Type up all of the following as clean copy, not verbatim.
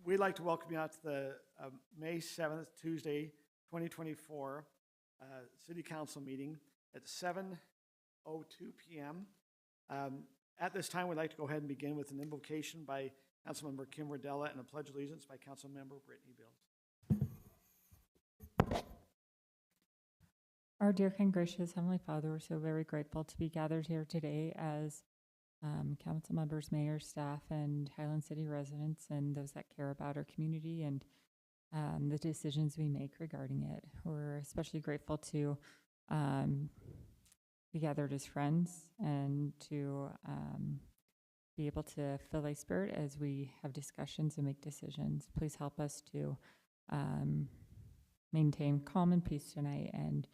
We'd like to welcome you out to the May 7th, Tuesday, 2024 City Council meeting at 7:02 p.m. At this time, we'd like to go ahead and begin with an invocation by Councilmember Kim Rodella and a pledge of allegiance by Councilmember Brittany Bills. Our dear, kind, gracious Heavenly Father, we're so very grateful to be gathered here today as council members, mayor, staff, and Highland City residents, and those that care about our community and the decisions we make regarding it. We're especially grateful to be gathered as friends and to be able to fill a spirit as we have discussions and make decisions. Please help us to maintain calm and peace tonight and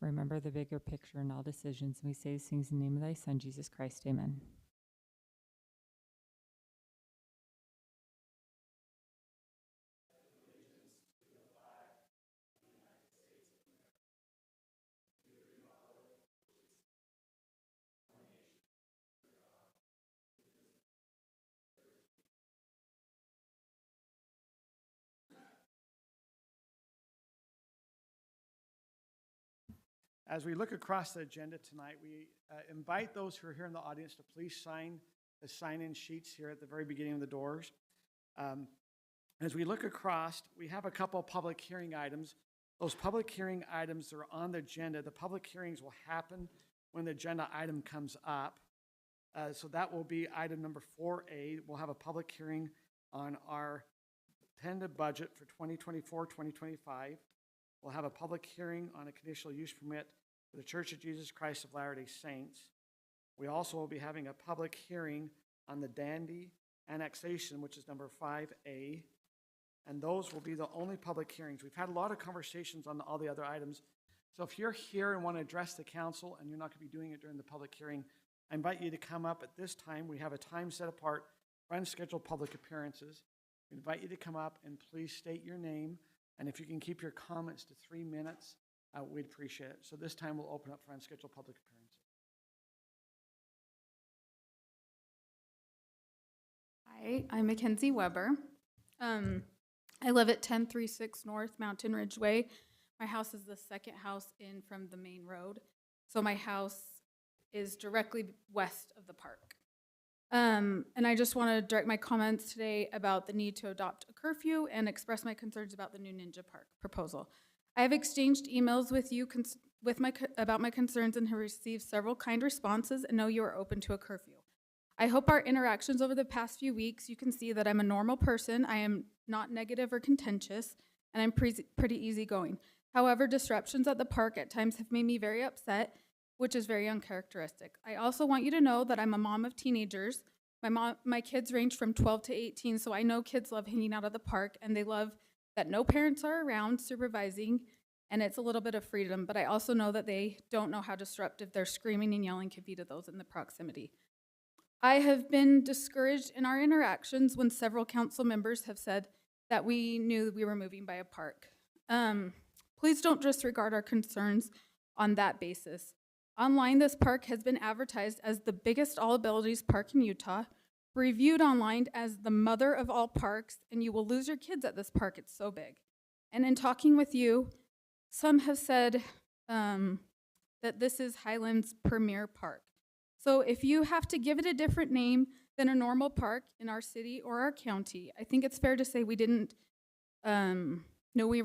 remember the bigger picture in all decisions. And we say these things in the name of thy Son, Jesus Christ. Amen. As we look across the agenda tonight, we invite those who are here in the audience to please sign the sign-in sheets here at the very beginning of the doors. As we look across, we have a couple of public hearing items. Those public hearing items are on the agenda. The public hearings will happen when the agenda item comes up. So that will be item number 4A. We'll have a public hearing on our tentative budget for 2024-2025. We'll have a public hearing on a conditional use permit for the Church of Jesus Christ of Latter-day Saints. We also will be having a public hearing on the Dandy annexation, which is number 5A. And those will be the only public hearings. We've had a lot of conversations on all the other items. So if you're here and want to address the council and you're not going to be doing it during the public hearing, I invite you to come up at this time. We have a time set apart for unscheduled public appearances. We invite you to come up and please state your name. And if you can keep your comments to 3 minutes, we'd appreciate it. So this time we'll open up for unscheduled public appearances. Hi, I'm Mackenzie Weber. I live at 1036 North Mountain Ridge Way. My house is the second house in from the main road. So my house is directly west of the park. And I just want to direct my comments today about the need to adopt a curfew and express my concerns about the new Ninja Park proposal. I have exchanged emails with you about my concerns and have received several kind responses and know you are open to a curfew. I hope our interactions over the past few weeks, you can see that I'm a normal person. I am not negative or contentious, and I'm pretty easygoing. However, disruptions at the park at times have made me very upset, which is very uncharacteristic. I also want you to know that I'm a mom of teenagers. My kids range from 12 to 18, so I know kids love hanging out at the park, and they love that no parents are around supervising, and it's a little bit of freedom, but I also know that they don't know how disruptive their screaming and yelling can be to those in the proximity. I have been discouraged in our interactions when several council members have said that we knew we were moving by a park. Please don't disregard our concerns on that basis. Online, this park has been advertised as the biggest all-abilities park in Utah, reviewed online as the mother of all parks, and you will lose your kids at this park, it's so big. And in talking with you, some have said that this is Highland's premier park. So if you have to give it a different name than a normal park in our city or our county, I think it's fair to say we didn't know we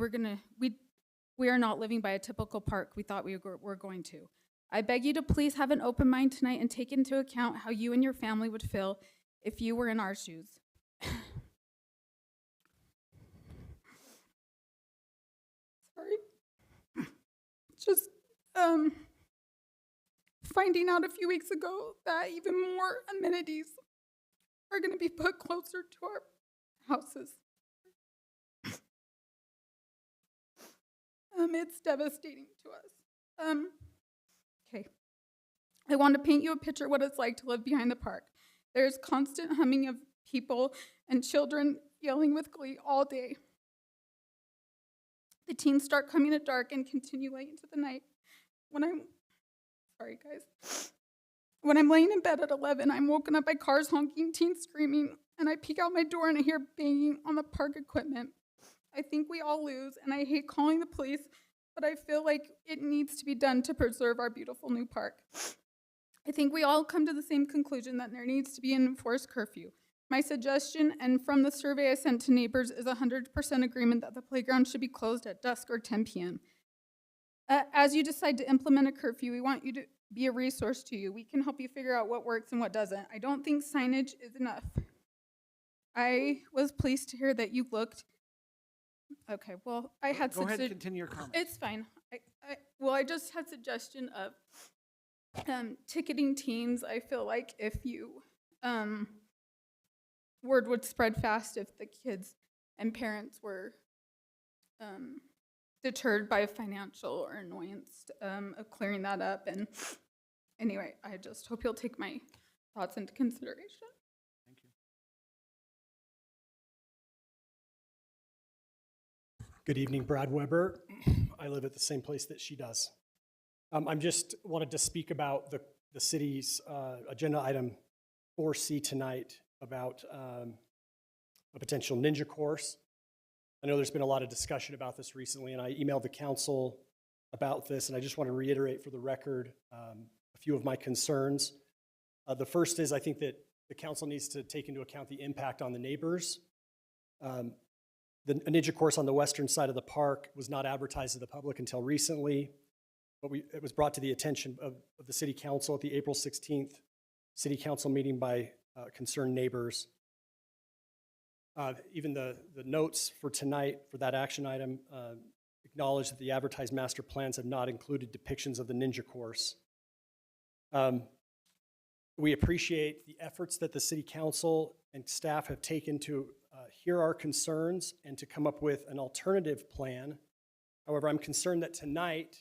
are not living by a typical park we thought we were going to. I beg you to please have an open mind tonight and take into account how you and your family would feel if you were in our shoes. Sorry. Just finding out a few weeks ago that even more amenities are going to be put closer to our houses. It's devastating to us. Okay. I want to paint you a picture of what it's like to live behind the park. There's constant humming of people and children yelling with glee all day. The teens start coming at dark and continue late into the night. When I'm laying in bed at 11, I'm woken up by cars honking, teens screaming, and I peek out my door and I hear banging on the park equipment. I think we all lose, and I hate calling the police, but I feel like it needs to be done to preserve our beautiful new park. I think we all come to the same conclusion that there needs to be an enforced curfew. My suggestion, and from the survey I sent to neighbors, is 100% agreement that the playground should be closed at dusk or 10 p.m. As you decide to implement a curfew, we want you to be a resource to you. We can help you figure out what works and what doesn't. I don't think signage is enough. I was pleased to hear that you looked. Okay, well, I had Go ahead and continue your comments. It's fine. I just had suggestion of ticketing teams. I feel like if you word would spread fast if the kids and parents were deterred by financial or annoyance of clearing that up. And anyway, I just hope you'll take my thoughts into consideration. Thank you. Good evening, Brad Weber. I live at the same place that she does. I'm just wanted to speak about the city's agenda item 4C tonight about a potential ninja course. I know there's been a lot of discussion about this recently, and I emailed the council about this, and I just want to reiterate for the record a few of my concerns. The first is I think that the council needs to take into account the impact on the neighbors. The ninja course on the western side of the park was not advertised to the public until recently, but it was brought to the attention of the city council at the April 16th city council meeting by concerned neighbors. Even the notes for tonight for that action item acknowledge that the advertised master plans have not included depictions of the ninja course. We appreciate the efforts that the city council and staff have taken to hear our concerns and to come up with an alternative plan. However, I'm concerned that tonight,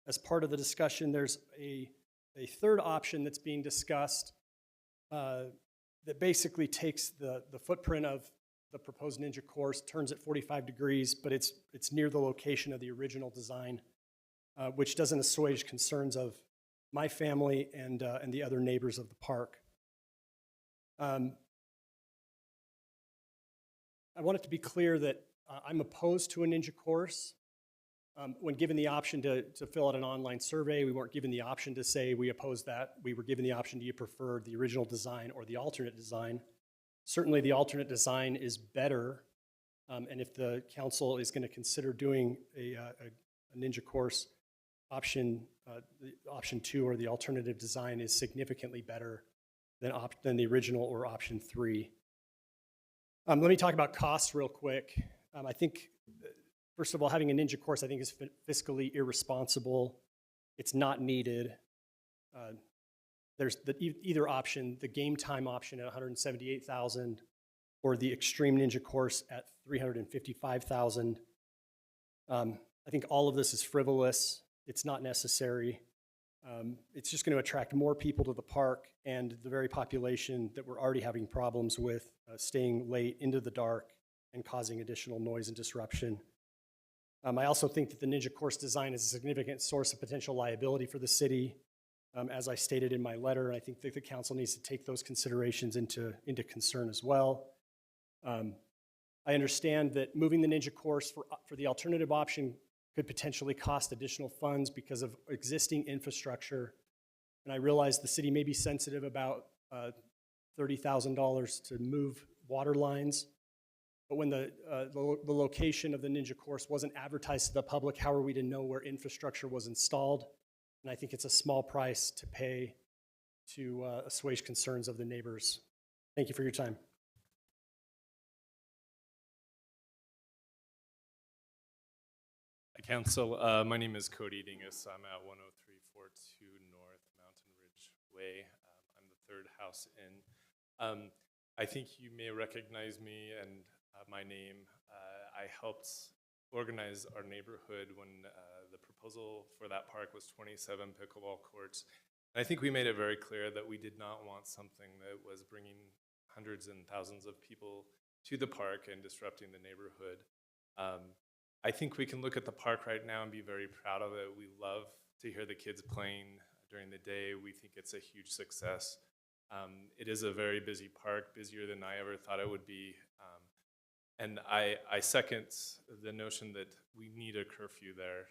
as part of the discussion, there's a third option that's being discussed that basically takes the footprint of the proposed ninja course, turns it 45 degrees, but it's near the location of the original design, which doesn't assuage concerns of my family and the other neighbors of the park. I want it to be clear that I'm opposed to a ninja course. When given the option to fill out an online survey, we weren't given the option to say we oppose that. We were given the option, do you prefer the original design or the alternate design? Certainly the alternate design is better, and if the council is going to consider doing a ninja course, option 2 or the alternative design is significantly better than the original or option 3. Let me talk about costs real quick. I think, first of all, having a ninja course I think is fiscally irresponsible. It's not needed. There's either option, the game time option at $178,000 or the extreme ninja course at $355,000. I think all of this is frivolous. It's not necessary. It's just going to attract more people to the park and the very population that we're already having problems with staying late into the dark and causing additional noise and disruption. I also think that the ninja course design is a significant source of potential liability for the city, as I stated in my letter. I think that the council needs to take those considerations into concern as well. I understand that moving the ninja course for the alternative option could potentially cost additional funds because of existing infrastructure. And I realize the city may be sensitive about $30,000 to move water lines. But when the location of the ninja course wasn't advertised to the public, how are we to know where infrastructure was installed? And I think it's a small price to pay to assuage concerns of the neighbors. Thank you for your time. Hi, Council. My name is Cody Dingus. I'm at 10342 North Mountain Ridge Way. I'm the third house in. I think you may recognize me and my name. I helped organize our neighborhood when the proposal for that park was 27 pickleball courts. And I think we made it very clear that we did not want something that was bringing hundreds and thousands of people to the park and disrupting the neighborhood. I think we can look at the park right now and be very proud of it. We love to hear the kids playing during the day. We think it's a huge success. It is a very busy park, busier than I ever thought it would be. And I second the notion that we need a curfew there.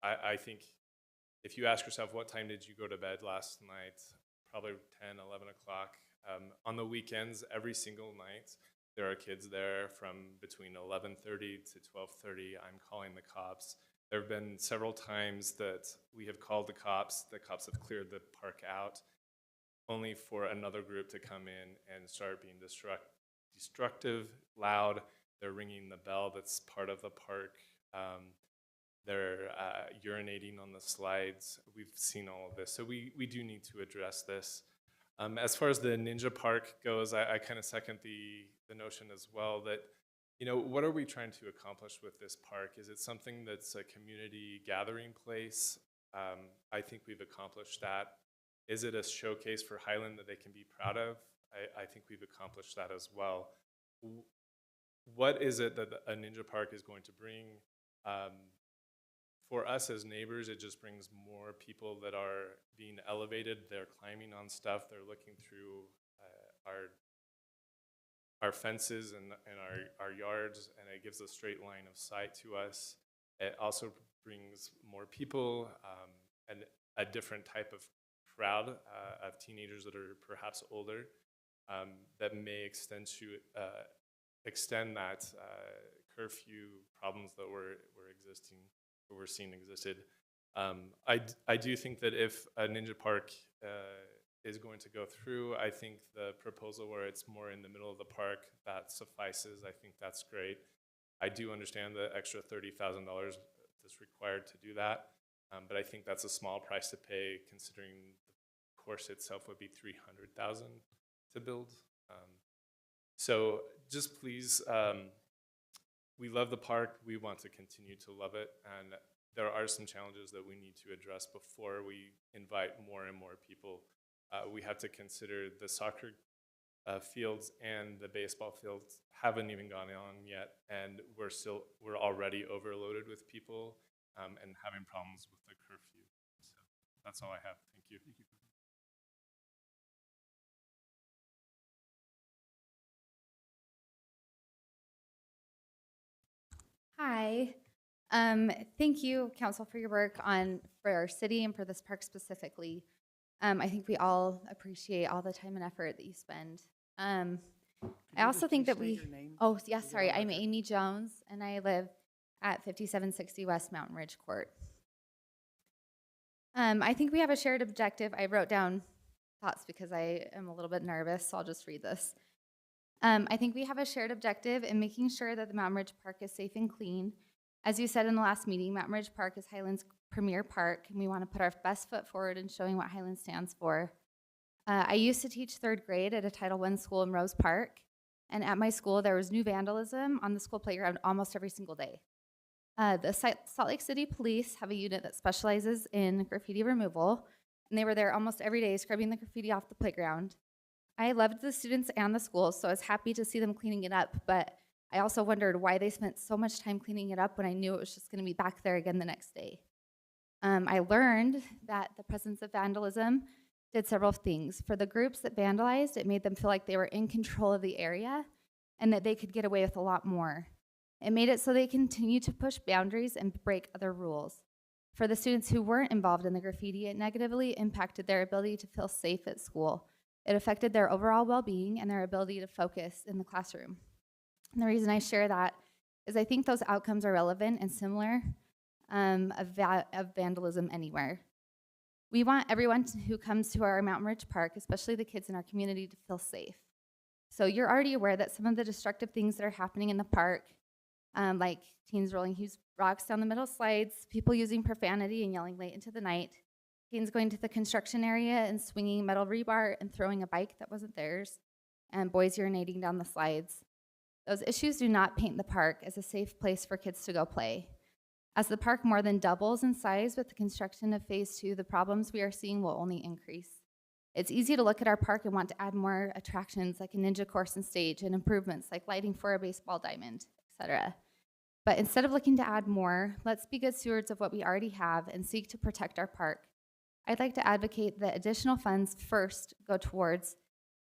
I think if you ask yourself, what time did you go to bed last night? Probably 10, 11 o'clock. On the weekends, every single night, there are kids there from between 11:30 to 12:30. I'm calling the cops. There have been several times that we have called the cops have cleared the park out, only for another group to come in and start being destructive, loud. They're ringing the bell that's part of the park. They're urinating on the slides. We've seen all of this. So we do need to address this. As far as the Ninja Park goes, I kind of second the notion as well that, what are we trying to accomplish with this park? Is it something that's a community gathering place? I think we've accomplished that. Is it a showcase for Highland that they can be proud of? I think we've accomplished that as well. What is it that a Ninja Park is going to bring? For us as neighbors, it just brings more people that are being elevated. They're climbing on stuff. They're looking through our fences and our yards, and it gives a straight line of sight to us. It also brings more people and a different type of crowd of teenagers that are perhaps older that may extend that curfew problems that we're seeing existed. I do think that if a Ninja Park is going to go through, I think the proposal where it's more in the middle of the park, that suffices. I think that's great. I do understand the extra $30,000 that's required to do that, but I think that's a small price to pay considering the course itself would be $300,000 to build. So just please, we love the park. We want to continue to love it, and there are some challenges that we need to address before we invite more and more people. We have to consider the soccer fields and the baseball fields haven't even gone on yet, and we're already overloaded with people and having problems with the curfew. So that's all I have. Thank you. Hi. Thank you, Council, for your work for our city and for this park specifically. I think we all appreciate all the time and effort that you spend. I also think that oh, yes, sorry. I'm Amy Jones, and I live at 5760 West Mountain Ridge Court. I think we have a shared objective. I wrote down thoughts because I am a little bit nervous, so I'll just read this. I think we have a shared objective in making sure that the Mountain Ridge Park is safe and clean. As you said in the last meeting, Mountain Ridge Park is Highland's premier park, and we want to put our best foot forward in showing what Highland stands for. I used to teach 3rd grade at a Title I school in Rose Park, and at my school there was new vandalism on the school playground almost every single day. The Salt Lake City Police have a unit that specializes in graffiti removal, and they were there almost every day scrubbing the graffiti off the playground. I loved the students and the schools, so I was happy to see them cleaning it up, but I also wondered why they spent so much time cleaning it up when I knew it was just going to be back there again the next day. I learned that the presence of vandalism did several things. For the groups that vandalized, it made them feel like they were in control of the area and that they could get away with a lot more. It made it so they continued to push boundaries and break other rules. For the students who weren't involved in the graffiti, it negatively impacted their ability to feel safe at school. It affected their overall well-being and their ability to focus in the classroom. And the reason I share that is I think those outcomes are relevant and similar of vandalism anywhere. We want everyone who comes to our Mountain Ridge Park, especially the kids in our community, to feel safe. So you're already aware that some of the destructive things that are happening in the park, like teens rolling huge rocks down the middle slides, people using profanity and yelling late into the night, teens going to the construction area and swinging metal rebar and throwing a bike that wasn't theirs, and boys urinating down the slides. Those issues do not paint the park as a safe place for kids to go play. As the park more than doubles in size with the construction of Phase 2, the problems we are seeing will only increase. It's easy to look at our park and want to add more attractions like a ninja course and stage and improvements like lighting for a baseball diamond, etc. But instead of looking to add more, let's be good stewards of what we already have and seek to protect our park. I'd like to advocate that additional funds first go towards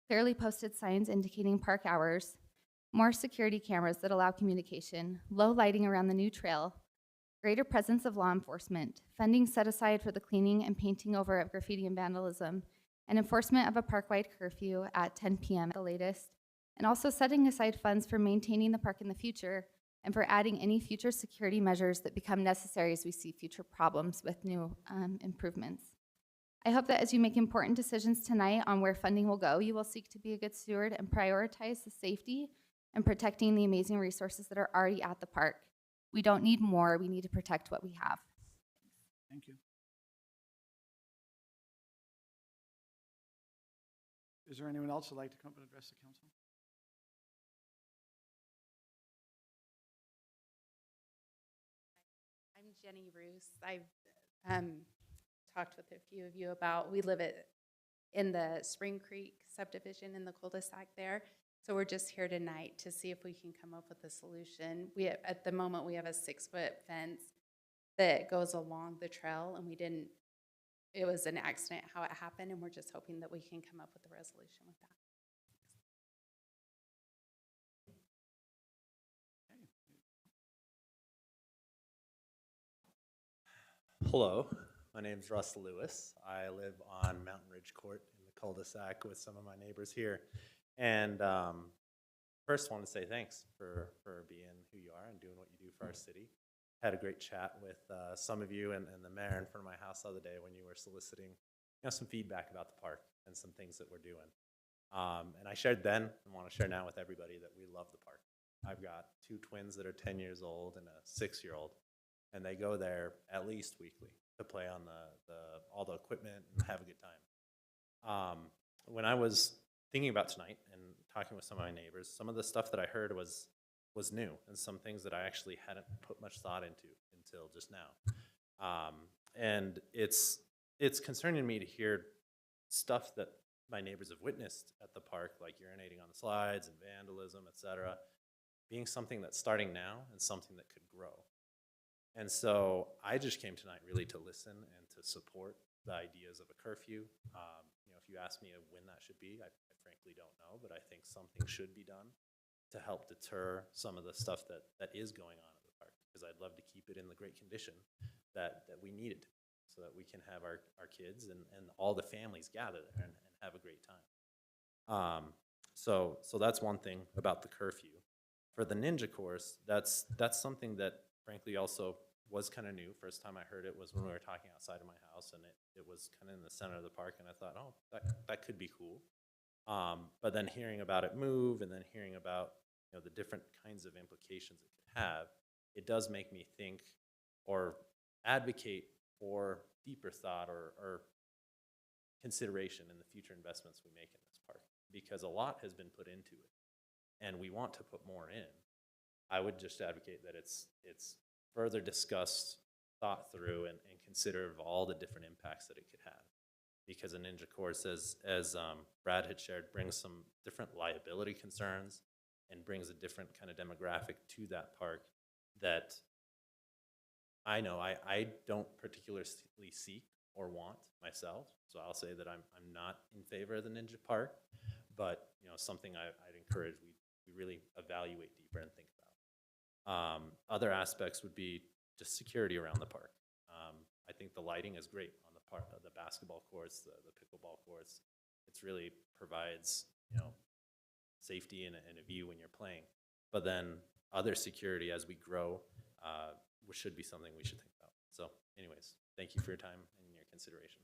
clearly posted signs indicating park hours, more security cameras that allow communication, low lighting around the new trail, greater presence of law enforcement, funding set aside for the cleaning and painting over of graffiti and vandalism, and enforcement of a park-wide curfew at 10 p.m. at the latest, and also setting aside funds for maintaining the park in the future and for adding any future security measures that become necessary as we see future problems with new improvements. I hope that as you make important decisions tonight on where funding will go, you will seek to be a good steward and prioritize the safety and protecting the amazing resources that are already at the park. We don't need more, we need to protect what we have. Thank you. Is there anyone else who'd like to come up and address the council? I'm Jenny Roos. I've talked with a few of you about, we live in the Spring Creek subdivision in the cul-de-sac there. So we're just here tonight to see if we can come up with a solution. At the moment, we have a 6-foot fence that goes along the trail, and it was an accident how it happened, and we're just hoping that we can come up with a resolution with that. Hello, my name's Russ Lewis. I live on Mountain Ridge Court in the cul-de-sac with some of my neighbors here. And first, I want to say thanks for being who you are and doing what you do for our city. Had a great chat with some of you and the mayor in front of my house the other day when you were soliciting some feedback about the park and some things that we're doing. And I shared then and want to share now with everybody that we love the park. I've got 2 twins that are 10 years old and a 6-year-old. And they go there at least weekly to play on all the equipment and have a good time. When I was thinking about tonight and talking with some of my neighbors, some of the stuff that I heard was new and some things that I actually hadn't put much thought into until just now. And it's concerning me to hear stuff that my neighbors have witnessed at the park, like urinating on the slides and vandalism, etc., being something that's starting now and something that could grow. And so I just came tonight really to listen and to support the ideas of a curfew. If you ask me when that should be, I frankly don't know, but I think something should be done to help deter some of the stuff that is going on at the park, because I'd love to keep it in the great condition that we need it to be, so that we can have our kids and all the families gather there and have a great time. So that's one thing about the curfew. For the ninja course, that's something that frankly also was kind of new. First time I heard it was when we were talking outside of my house, and it was kind of in the center of the park, and I thought, oh, that could be cool. But then hearing about it move and then hearing about the different kinds of implications it could have, it does make me think or advocate for deeper thought or consideration in the future investments we make in this park, because a lot has been put into it and we want to put more in. I would just advocate that it's further discussed, thought through, and considered of all the different impacts that it could have. Because a ninja course, as Brad had shared, brings some different liability concerns and brings a different kind of demographic to that park that I know I don't particularly seek or want myself. So I'll say that I'm not in favor of the ninja park, but something I'd encourage we really evaluate deeper and think about. Other aspects would be just security around the park. I think the lighting is great on the park, the basketball courts, the pickleball courts. It really provides safety and a view when you're playing. But then other security as we grow should be something we should think about. So anyways, thank you for your time and your consideration.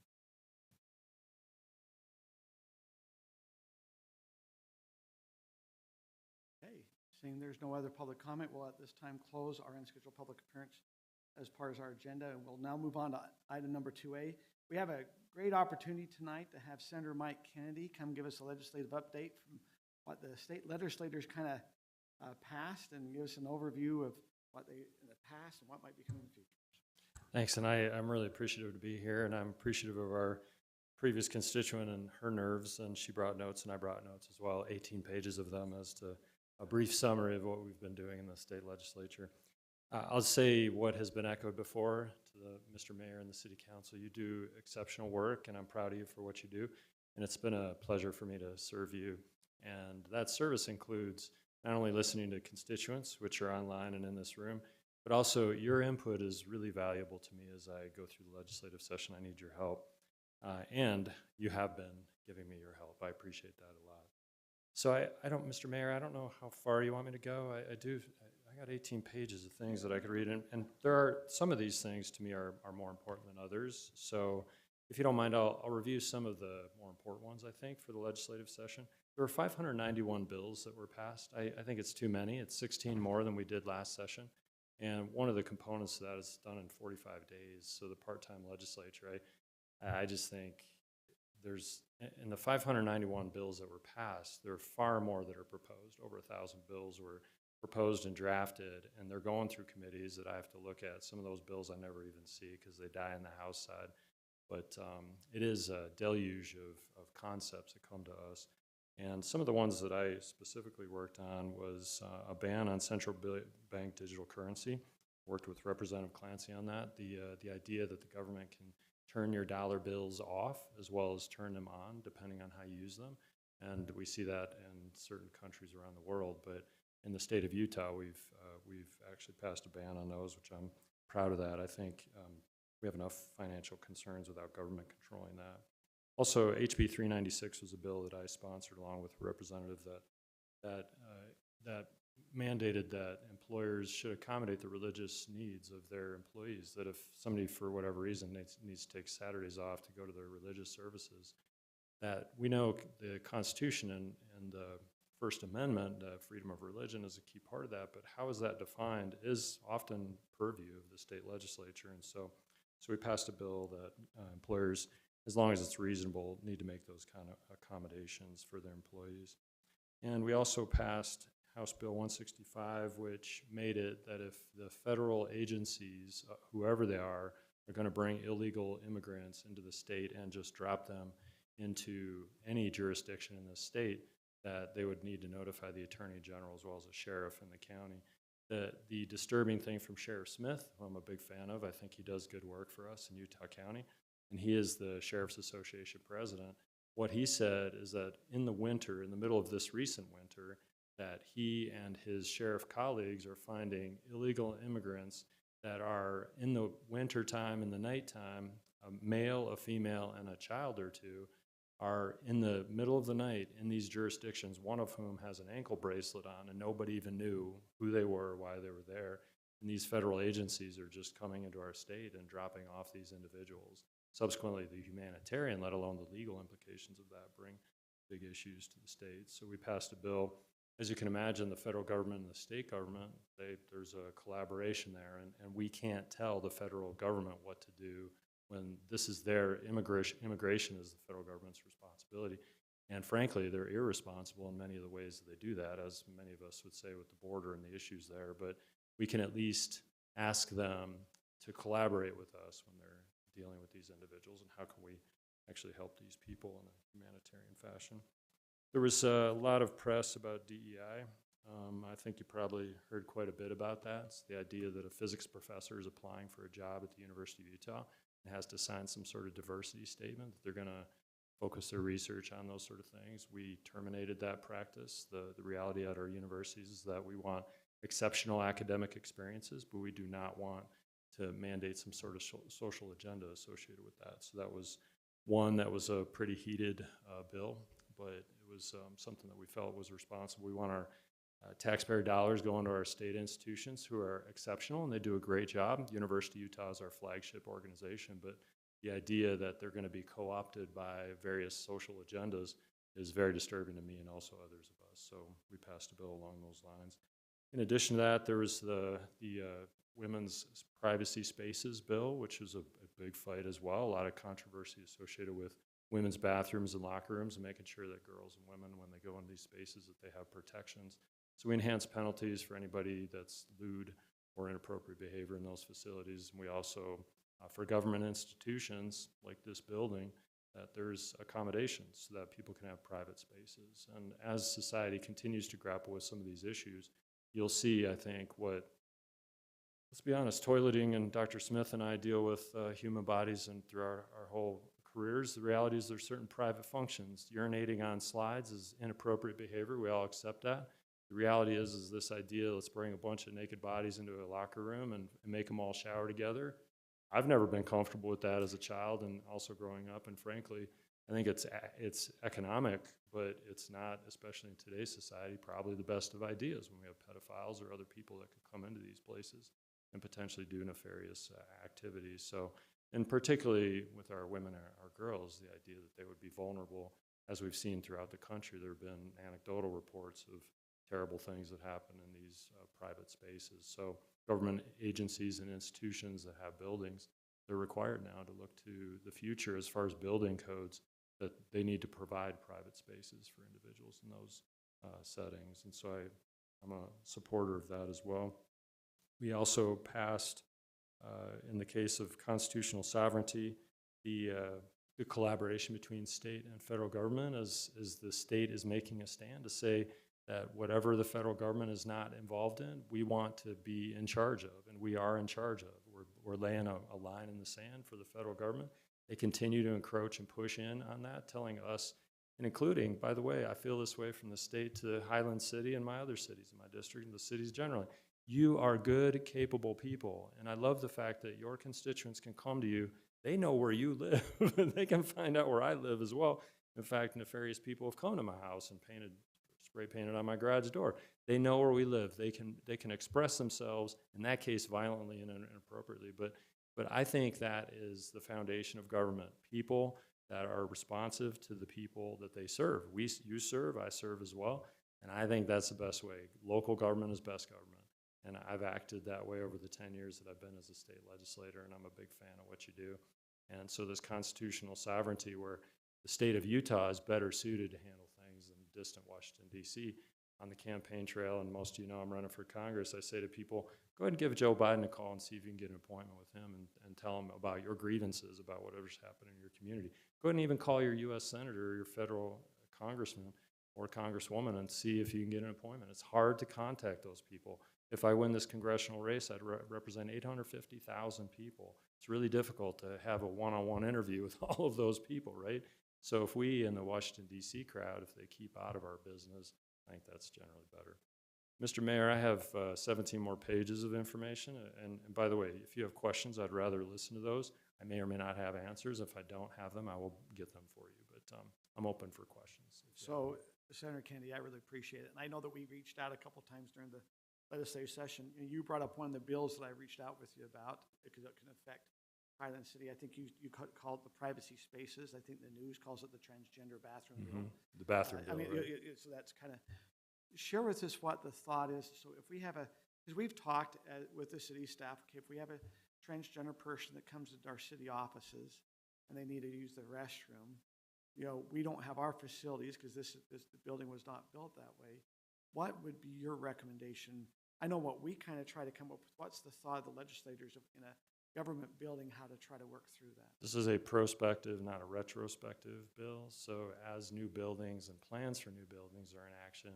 Okay, seeing there's no other public comment, we'll at this time close our unscheduled public appearance as part of our agenda, and we'll now move on to item number 2A. We have a great opportunity tonight to have Senator Mike Kennedy come give us a legislative update from what the state legislators kind of passed, and give us an overview of what they in the past and what might be coming in the future. Thanks, and I'm really appreciative to be here, and I'm appreciative of our previous constituent and her nerves, and she brought notes and I brought notes as well, 18 pages of them as to a brief summary of what we've been doing in the state legislature. I'll say what has been echoed before to Mr. Mayor and the City Council. You do exceptional work, and I'm proud of you for what you do. And it's been a pleasure for me to serve you. And that service includes not only listening to constituents, which are online and in this room, but also your input is really valuable to me as I go through the legislative session. I need your help. And you have been giving me your help. I appreciate that a lot. So I don't, Mr. Mayor, I don't know how far you want me to go. I got 18 pages of things that I could read, and there are, some of these things to me are more important than others. So if you don't mind, I'll review some of the more important ones, I think, for the legislative session. There were 591 bills that were passed. I think it's too many. It's 16 more than we did last session. And one of the components of that is done in 45 days. So the part-time legislature, I just think there's, in the 591 bills that were passed, there are far more that are proposed. Over 1,000 bills were proposed and drafted, and they're going through committees that I have to look at. Some of those bills I never even see because they die in the House side. But it is a deluge of concepts that come to us. And some of the ones that I specifically worked on was a ban on central bank digital currency. Worked with Representative Clancy on that. The idea that the government can turn your dollar bills off as well as turn them on depending on how you use them. And we see that in certain countries around the world. But in the state of Utah, we've actually passed a ban on those, which I'm proud of that. I think we have enough financial concerns without government controlling that. Also, HB 396 was a bill that I sponsored along with a representative that mandated that employers should accommodate the religious needs of their employees, that if somebody, for whatever reason, needs to take Saturdays off to go to their religious services, that we know the Constitution and the First Amendment, freedom of religion is a key part of that, but how is that defined is often purview of the state legislature. And so we passed a bill that employers, as long as it's reasonable, need to make those kind of accommodations for their employees. And we also passed House Bill 165, which made it that if the federal agencies, whoever they are going to bring illegal immigrants into the state and just drop them into any jurisdiction in the state, that they would need to notify the Attorney General as well as the sheriff in the county. The disturbing thing from Sheriff Smith, who I'm a big fan of, I think he does good work for us in Utah County, and he is the Sheriff's Association president. What he said is that in the winter, in the middle of this recent winter, that he and his sheriff colleagues are finding illegal immigrants that are in the winter time, in the nighttime, a male, a female, and a child or two are in the middle of the night in these jurisdictions, one of whom has an ankle bracelet on and nobody even knew who they were, why they were there. And these federal agencies are just coming into our state and dropping off these individuals. Subsequently, the humanitarian, let alone the legal implications of that, bring big issues to the state. So we passed a bill. As you can imagine, the federal government and the state government, there's a collaboration there, and we can't tell the federal government what to do when this is their immigration is the federal government's responsibility. And frankly, they're irresponsible in many of the ways that they do that, as many of us would say with the border and the issues there. But we can at least ask them to collaborate with us when they're dealing with these individuals, and how can we actually help these people in a humanitarian fashion. There was a lot of press about DEI. I think you probably heard quite a bit about that. It's the idea that a physics professor is applying for a job at the University of Utah and has to sign some sort of diversity statement that they're going to focus their research on those sort of things. We terminated that practice. The reality at our universities is that we want exceptional academic experiences, but we do not want to mandate some sort of social agenda associated with that. So that was one that was a pretty heated bill, but it was something that we felt was responsible. We want our taxpayer dollars going to our state institutions who are exceptional, and they do a great job. University of Utah is our flagship organization, but the idea that they're going to be co-opted by various social agendas is very disturbing to me and also others of us. So we passed a bill along those lines. In addition to that, there was the Women's Privacy Spaces bill, which was a big fight as well. A lot of controversy associated with women's bathrooms and locker rooms and making sure that girls and women, when they go into these spaces, that they have protections. So we enhanced penalties for anybody that's lewd or inappropriate behavior in those facilities. And we also, for government institutions like this building, that there's accommodations so that people can have private spaces. And as society continues to grapple with some of these issues, you'll see, I think, what let's be honest, toileting, and Dr. Smith and I deal with human bodies and through our whole careers. The reality is there's certain private functions. Urinating on slides is inappropriate behavior. We all accept that. The reality is this idea, let's bring a bunch of naked bodies into a locker room and make them all shower together. I've never been comfortable with that as a child and also growing up, and frankly, I think it's economic, but it's not, especially in today's society, probably the best of ideas when we have pedophiles or other people that could come into these places and potentially do nefarious activities. So, and particularly with our women, our girls, the idea that they would be vulnerable, as we've seen throughout the country, there have been anecdotal reports of terrible things that happen in these private spaces. So government agencies and institutions that have buildings, they're required now to look to the future as far as building codes, that they need to provide private spaces for individuals in those settings. And so I'm a supporter of that as well. We also passed, in the case of constitutional sovereignty, the collaboration between state and federal government as the state is making a stand to say that whatever the federal government is not involved in, we want to be in charge of, and we are in charge of. We're laying a line in the sand for the federal government. They continue to encroach and push in on that, telling us, and including, by the way, I feel this way from the state to Highland City and my other cities in my district and the cities generally. You are good, capable people, and I love the fact that your constituents can come to you. They know where you live. They can find out where I live as well. In fact, nefarious people have come to my house and spray painted on my garage door. They know where we live. They can express themselves, in that case, violently and inappropriately. But I think that is the foundation of government. People that are responsive to the people that they serve. You serve, I serve as well. And I think that's the best way. Local government is best government. And I've acted that way over the 10 years that I've been as a state legislator, and I'm a big fan of what you do. And so this constitutional sovereignty, where the state of Utah is better suited to handle things than distant Washington, D.C. On the campaign trail, and most of you know I'm running for Congress, I say to people, go ahead and give Joe Biden a call and see if you can get an appointment with him and tell him about your grievances, about whatever's happening in your community. Go ahead and even call your U.S. Senator or your federal congressman or congresswoman and see if you can get an appointment. It's hard to contact those people. If I win this congressional race, I'd represent 850,000 people. It's really difficult to have a one-on-one interview with all of those people, right? So if we in the Washington, D.C. crowd, if they keep out of our business, I think that's generally better. Mr. Mayor, I have 17 more pages of information. And by the way, if you have questions, I'd rather listen to those. I may or may not have answers. If I don't have them, I will get them for you. But I'm open for questions. So, Senator Kennedy, I really appreciate it. And I know that we reached out a couple times during the legislative session. And you brought up one of the bills that I reached out with you about because it can affect Highland City. I think you call it the privacy spaces. I think the news calls it the transgender bathroom bill. The bathroom bill, I mean, right? so that's kind of, share with us what the thought is. So if we have because we've talked with the city staff, okay, if we have a transgender person that comes into our city offices and they need to use the restroom, you know, we don't have our facilities because the building was not built that way. What would be your recommendation? I know what we kind of try to come up with. What's the thought of the legislators in a government building, how to try to work through that? This is a prospective, not a retrospective bill. So as new buildings and plans for new buildings are in action,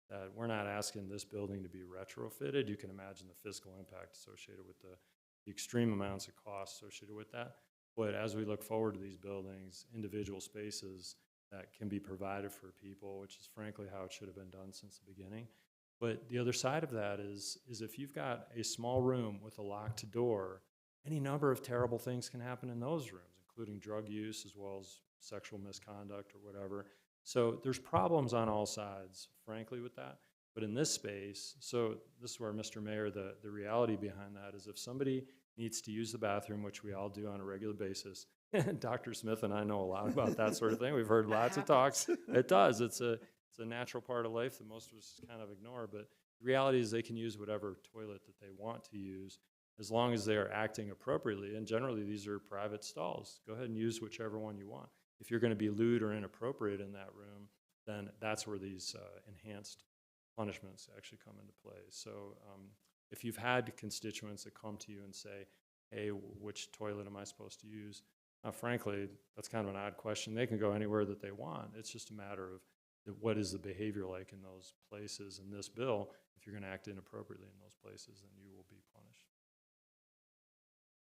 that we're not asking this building to be retrofitted. You can imagine the fiscal impact associated with the extreme amounts of costs associated with that. But as we look forward to these buildings, individual spaces that can be provided for people, which is frankly how it should have been done since the beginning. But the other side of that is if you've got a small room with a locked door, any number of terrible things can happen in those rooms, including drug use as well as sexual misconduct or whatever. So there's problems on all sides, frankly, with that. But in this space, so this is where, Mr. Mayor, the reality behind that is if somebody needs to use the bathroom, which we all do on a regular basis, Dr. Smith and I know a lot about that sort of thing. We've heard lots of talks. It does. It's a natural part of life that most of us kind of ignore. But the reality is they can use whatever toilet that they want to use as long as they are acting appropriately. And generally, these are private stalls. Go ahead and use whichever one you want. If you're going to be lewd or inappropriate in that room, then that's where these enhanced punishments actually come into play. So if you've had constituents that come to you and say, hey, which toilet am I supposed to use? Frankly, that's kind of an odd question. They can go anywhere that they want. It's just a matter of what is the behavior like in those places. In this bill, if you're going to act inappropriately in those places, then you will be punished.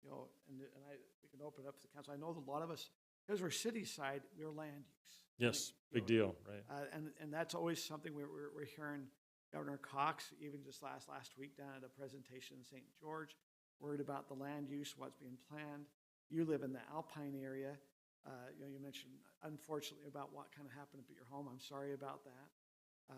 you know, we can open it up to the council. I know that a lot of us, because we're city side, we're land use. Yes, You big know, deal, right? And that's always something we're hearing. Governor Cox, even just last week down at a presentation in St. George, worried about the land use, what's being planned. You live in the Alpine area. You know, you mentioned unfortunately about what kind of happened at your home. I'm sorry about that.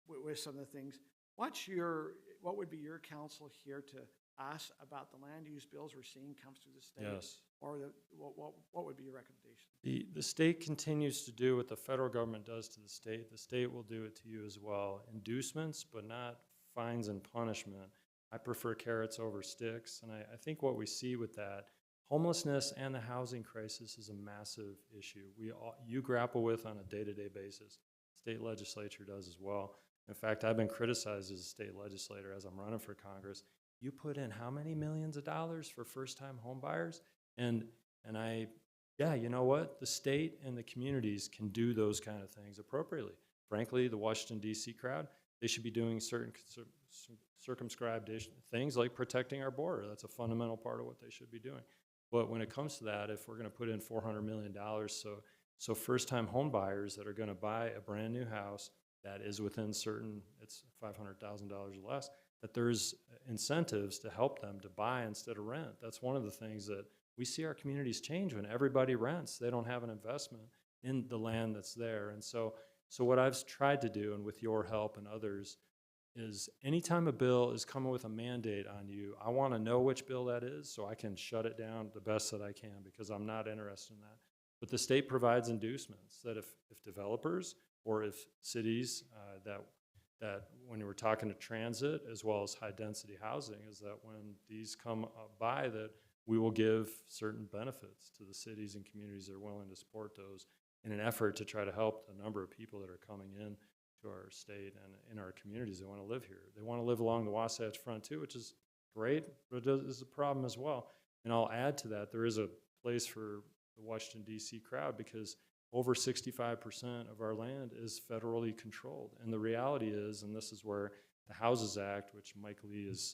With some of the things, what would be your counsel here to us about the land use bills we're seeing come through the state? Yes. Or what would be your recommendation? The state continues to do what the federal government does to the state. The state will do it to you as well. Inducements, but not fines and punishment. I prefer carrots over sticks. And I think what we see with that, homelessness and the housing crisis is a massive issue you grapple with on a day-to-day basis. State legislature does as well. In fact, I've been criticized as a state legislator as I'm running for Congress. You put in how many millions of dollars for first-time home buyers? Yeah, you know what? The state and the communities can do those kind of things appropriately. Frankly, the Washington, D.C. crowd, they should be doing certain circumscribed things like protecting our border. That's a fundamental part of what they should be doing. But when it comes to that, if we're going to put in $400 million, so first-time home buyers that are going to buy a brand new house that is within certain, it's $500,000 or less, that there's incentives to help them to buy instead of rent. That's one of the things that we see our communities change when everybody rents. They don't have an investment in the land that's there. And so what I've tried to do, and with your help and others, is anytime a bill is coming with a mandate on you, I want to know which bill that is so I can shut it down the best that I can, because I'm not interested in that. But the state provides inducements that if developers or if cities that when we're talking to transit as well as high density housing, is that when these come by, that we will give certain benefits to the cities and communities that are willing to support those in an effort to try to help the number of people that are coming in to our state and in our communities that want to live here. They want to live along the Wasatch Front too, which is great, but it is a problem as well. And I'll add to that, there is a place for the Washington, D.C. crowd, because over 65% of our land is federally controlled. And the reality is, and this is where the Houses Act, which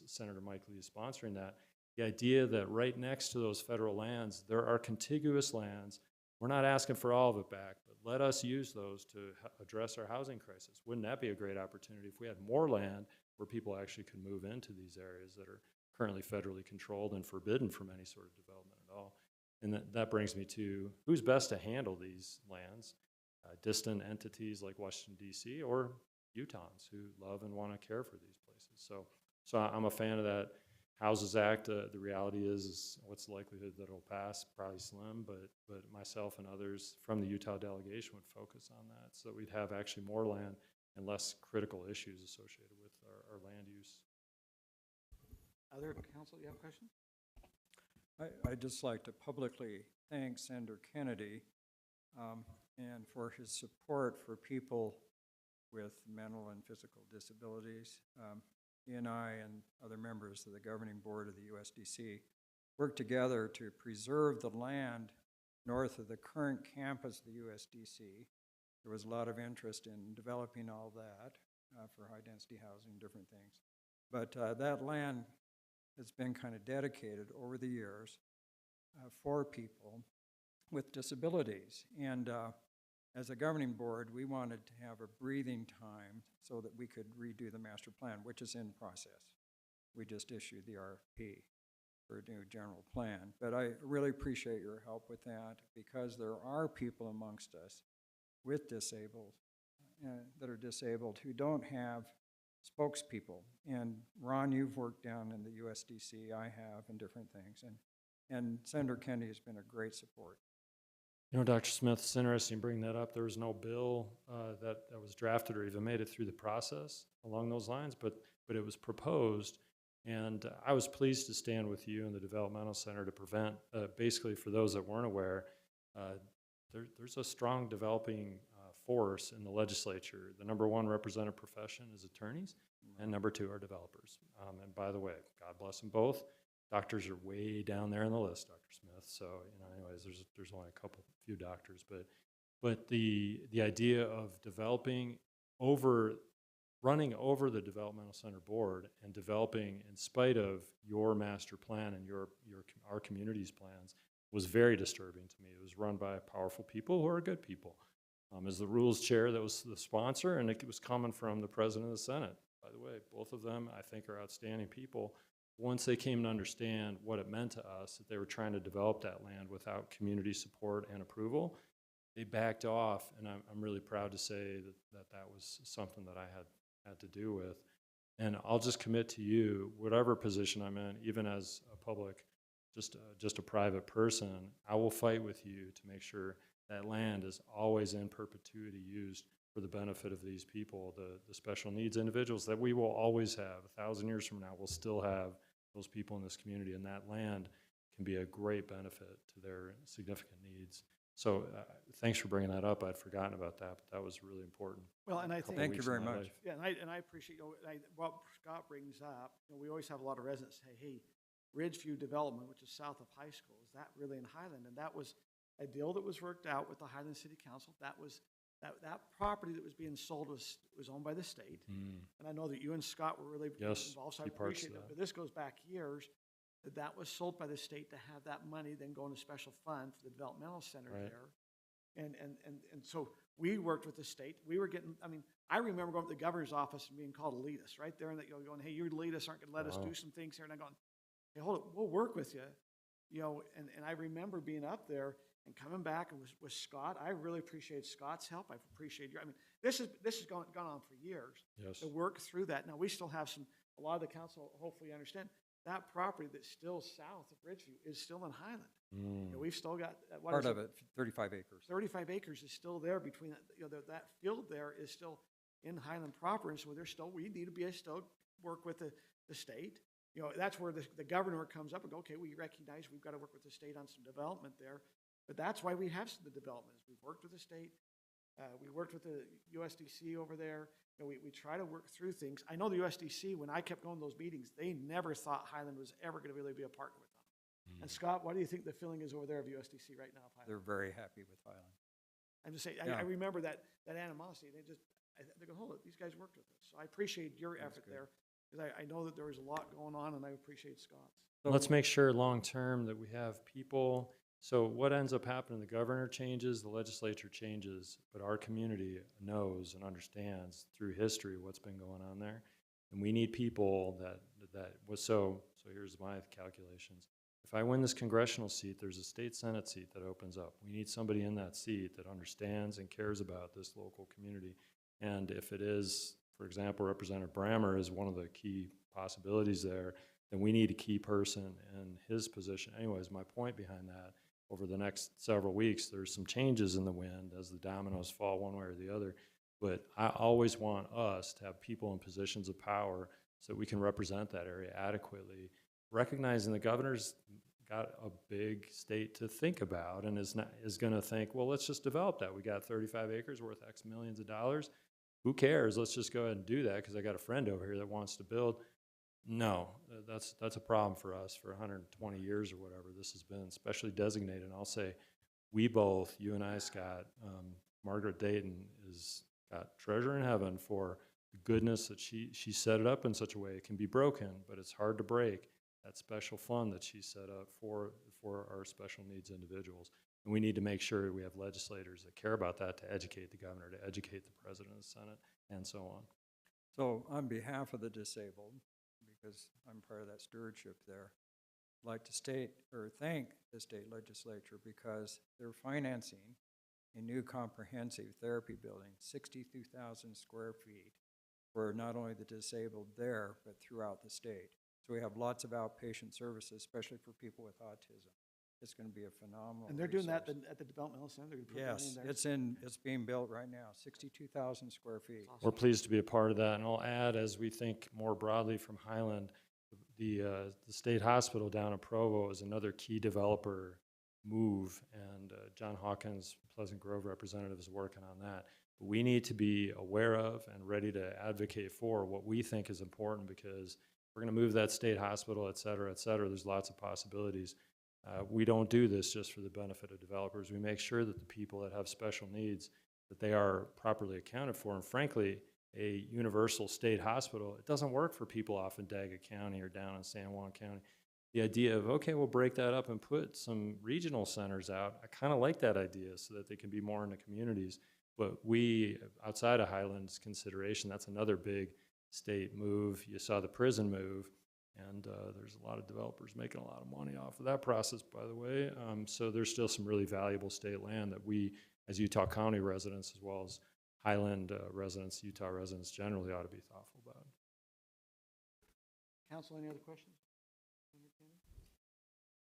Senator Mike Lee is sponsoring that, the idea that right next to those federal lands, there are contiguous lands. We're not asking for all of it back, but let us use those to address our housing crisis. Wouldn't that be a great opportunity if we had more land where people actually could move into these areas that are currently federally controlled and forbidden from any sort of development at all? And that brings me to who's best to handle these lands, distant entities like Washington, D.C., or Utahns who love and want to care for these places. So I'm a fan of that Houses Act. The reality is what's the likelihood that it'll pass? Probably slim, but myself and others from the Utah delegation would focus on that so that we'd have actually more land and less critical issues associated with our land use. Other council, you have questions? I'd just like to publicly thank Senator Kennedy and for his support for people with mental and physical disabilities. He and I and other members of the governing board of the USDC worked together to preserve the land north of the current campus of the USDC. There was a lot of interest in developing all that for high-density housing and different things. But that land has been kind of dedicated over the years for people with disabilities. And as a governing board, we wanted to have a breathing time so that we could redo the master plan, which is in process. We just issued the RFP for a new general plan. But I really appreciate your help with that, because there are people amongst us with that are disabled who don't have spokespeople. And Ron, you've worked down in the USDC, I have, and different things. And Senator Kennedy has been a great support. You know, Dr. Smith, it's interesting you bring that up. There was no bill that was drafted or even made it through the process along those lines, but it was proposed. And I was pleased to stand with you and the Developmental Center to prevent, basically for those that weren't aware, there's a strong developing force in the legislature. The number one represented profession is attorneys, and number two are developers. And by the way, God bless them both. Doctors are way down there on the list, Dr. Smith. So, you know, anyways, there's only a few doctors, but the idea of developing over running over the developmental center board and developing in spite of your master plan and our community's plans was very disturbing to me. It was run by powerful people who are good people. As the rules chair, that was the sponsor, and it was coming from the president of the Senate. By the way, both of them, I think, are outstanding people. Once they came to understand what it meant to us, that they were trying to develop that land without community support and approval, they backed off, and I'm really proud to say that was something that I had to do with. And I'll just commit to you, whatever position I'm in, even as a public, just a private person, I will fight with you to make sure that land is always in perpetuity used for the benefit of these people, the special needs individuals that we will always have. 1,000 years from now, we'll still have those people in this community, and that land can be a great benefit to their significant needs. So thanks for bringing that up. I'd forgotten about that, but that was really important. Well, and I think. Thank you very much. Yeah, and I appreciate, what Scott brings up. We always have a lot of residents say, hey, Ridgeview Development, which is south of high school, is that really in Highland? And that was a deal that was worked out with the Highland City Council. That property that was being sold was owned by the state. And I know that you and Scott were really involved, so I key parts appreciate of that. that. But this goes back years, that was sold by the state to have that money then go in a special fund for the developmental center Right. there. And so we worked with the state. We were getting, I remember going to the governor's office and being called elitist right there, and that going, hey, you elitists aren't going to let us do some things here. And I'm going, hey, hold it, we'll work with you. And I remember being up there and coming back and with Scott. I really appreciate Scott's help. I appreciate your, this has gone on for years. Yes. To work through that. Now, we still have a lot of the council hopefully understand that property that's still south of Ridgeview is still in Highland. We've still got, Part of it, 35 acres. 35 acres is still there between that, that field there is still in Highland proper. And so we need to still work with the state. That's where the governor comes up and go, okay, we recognize we've got to work with the state on some development there. But that's why we have the development. We've worked with the state. We worked with the USDC over there. We try to work through things. I know the USDC, when I kept going to those meetings, they never thought Highland was ever going to really be a partner with them. And Scott, what do you think the feeling is over there of USDC right now? Of Highland? They're very happy with Highland. I'm just saying, Yeah. I remember that animosity. They're going, hold it, these guys worked with us. So I appreciate your effort good. there, because I know that there was a lot going on, and I appreciate Scott's. Let's make sure long-term that we have people. So what ends up happening, the governor changes, the legislature changes, but our community knows and understands through history what's been going on there. And we need people so here's my calculations. If I win this congressional seat, there's a state Senate seat that opens up. We need somebody in that seat that understands and cares about this local community. And if it is, for example, Representative Brammer is one of the key possibilities there, then we need a key person in his position. Anyways, my point behind that, over the next several weeks, there's some changes in the wind as the dominoes fall one way or the other. But I always want us to have people in positions of power so that we can represent that area adequately, recognizing the governor's got a big state to think about and is going to think, well, let's just develop that. We got 35 acres worth X millions of dollars. Who cares? Let's just go ahead and do that because I got a friend over here that wants to build. No, that's a problem for us for 120 years or whatever this has been, especially designated. And I'll say, we both, you and I, Scott, Margaret Dayton has got treasure in heaven for the goodness that she set it up in such a way it can be broken, but it's hard to break. That special fund that she set up for our special needs individuals. And we need to make sure we have legislators that care about that to educate the governor, to educate the president of the Senate, and so on. So on behalf of the disabled, because I'm part of that stewardship there, I'd like to thank the state legislature because they're financing a new comprehensive therapy building, 62,000 square feet, for not only the disabled there, but throughout the state. So we have lots of outpatient services, especially for people with autism. It's going to be a phenomenal And they're doing that resource. at the developmental center? They're gonna put that in Yes, there? it's being built right now, 62,000 square feet. Awesome. We're pleased to be a part of that, and I'll add, as we think more broadly from Highland, the state hospital down in Provo is another key developer move, and John Hawkins, Pleasant Grove representative, is working on that. But we need to be aware of and ready to advocate for what we think is important, because we're going to move that state hospital, et cetera, et cetera. There's lots of possibilities. We don't do this just for the benefit of developers. We make sure that the people that have special needs, that they are properly accounted for. And frankly, a universal state hospital, it doesn't work for people off in Daggett County or down in San Juan County. The idea of, okay, we'll break that up and put some regional centers out, I kind of like that idea so that they can be more in the communities. But we, outside of Highlands consideration, that's another big state move. You saw the prison move, and there's a lot of developers making a lot of money off of that process, by the way. So there's still some really valuable state land that we, as Utah County residents, as well as Highland residents, Utah residents generally, ought to be thoughtful about. Council, any other questions?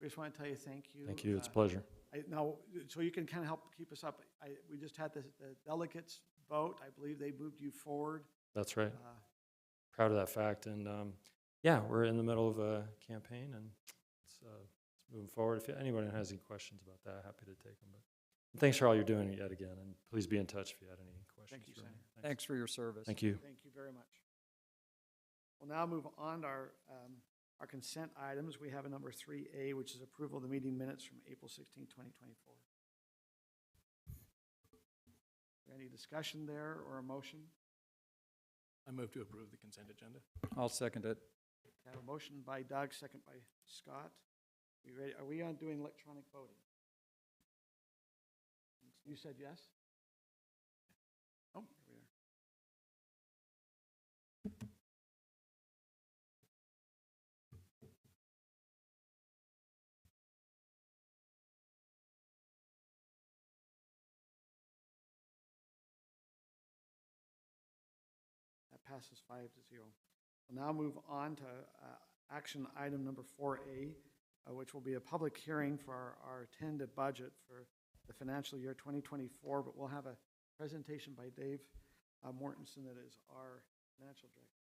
We just want to tell you thank you. Thank you. It's a pleasure. Now, so you can kind of help keep us up. We just had the delegates vote. I believe they moved you forward. That's right. Proud of that fact. And yeah, we're in the middle of a campaign, and it's moving forward. If anyone has any questions about that, happy to take them. But thanks for all you're doing yet again, and please be in touch if you had any questions. Thank you, for me. Senator. Thanks for your service. Thank you. Thank you very much. We'll now move on to our consent items. We have a number 3A, which is approval of the meeting minutes from April 16, 2024. Any discussion there or a motion? I move to approve the consent agenda. I'll second it. I have a motion by Doug, second by Scott. We ready? Are we on doing electronic voting? You said yes? Oh, here we are. That passes 5-0. We'll now move on to action item number 4A, which will be a public hearing for our tentative budget for the financial year 2024, but we'll have a presentation by Dave Mortensen, that is our financial director.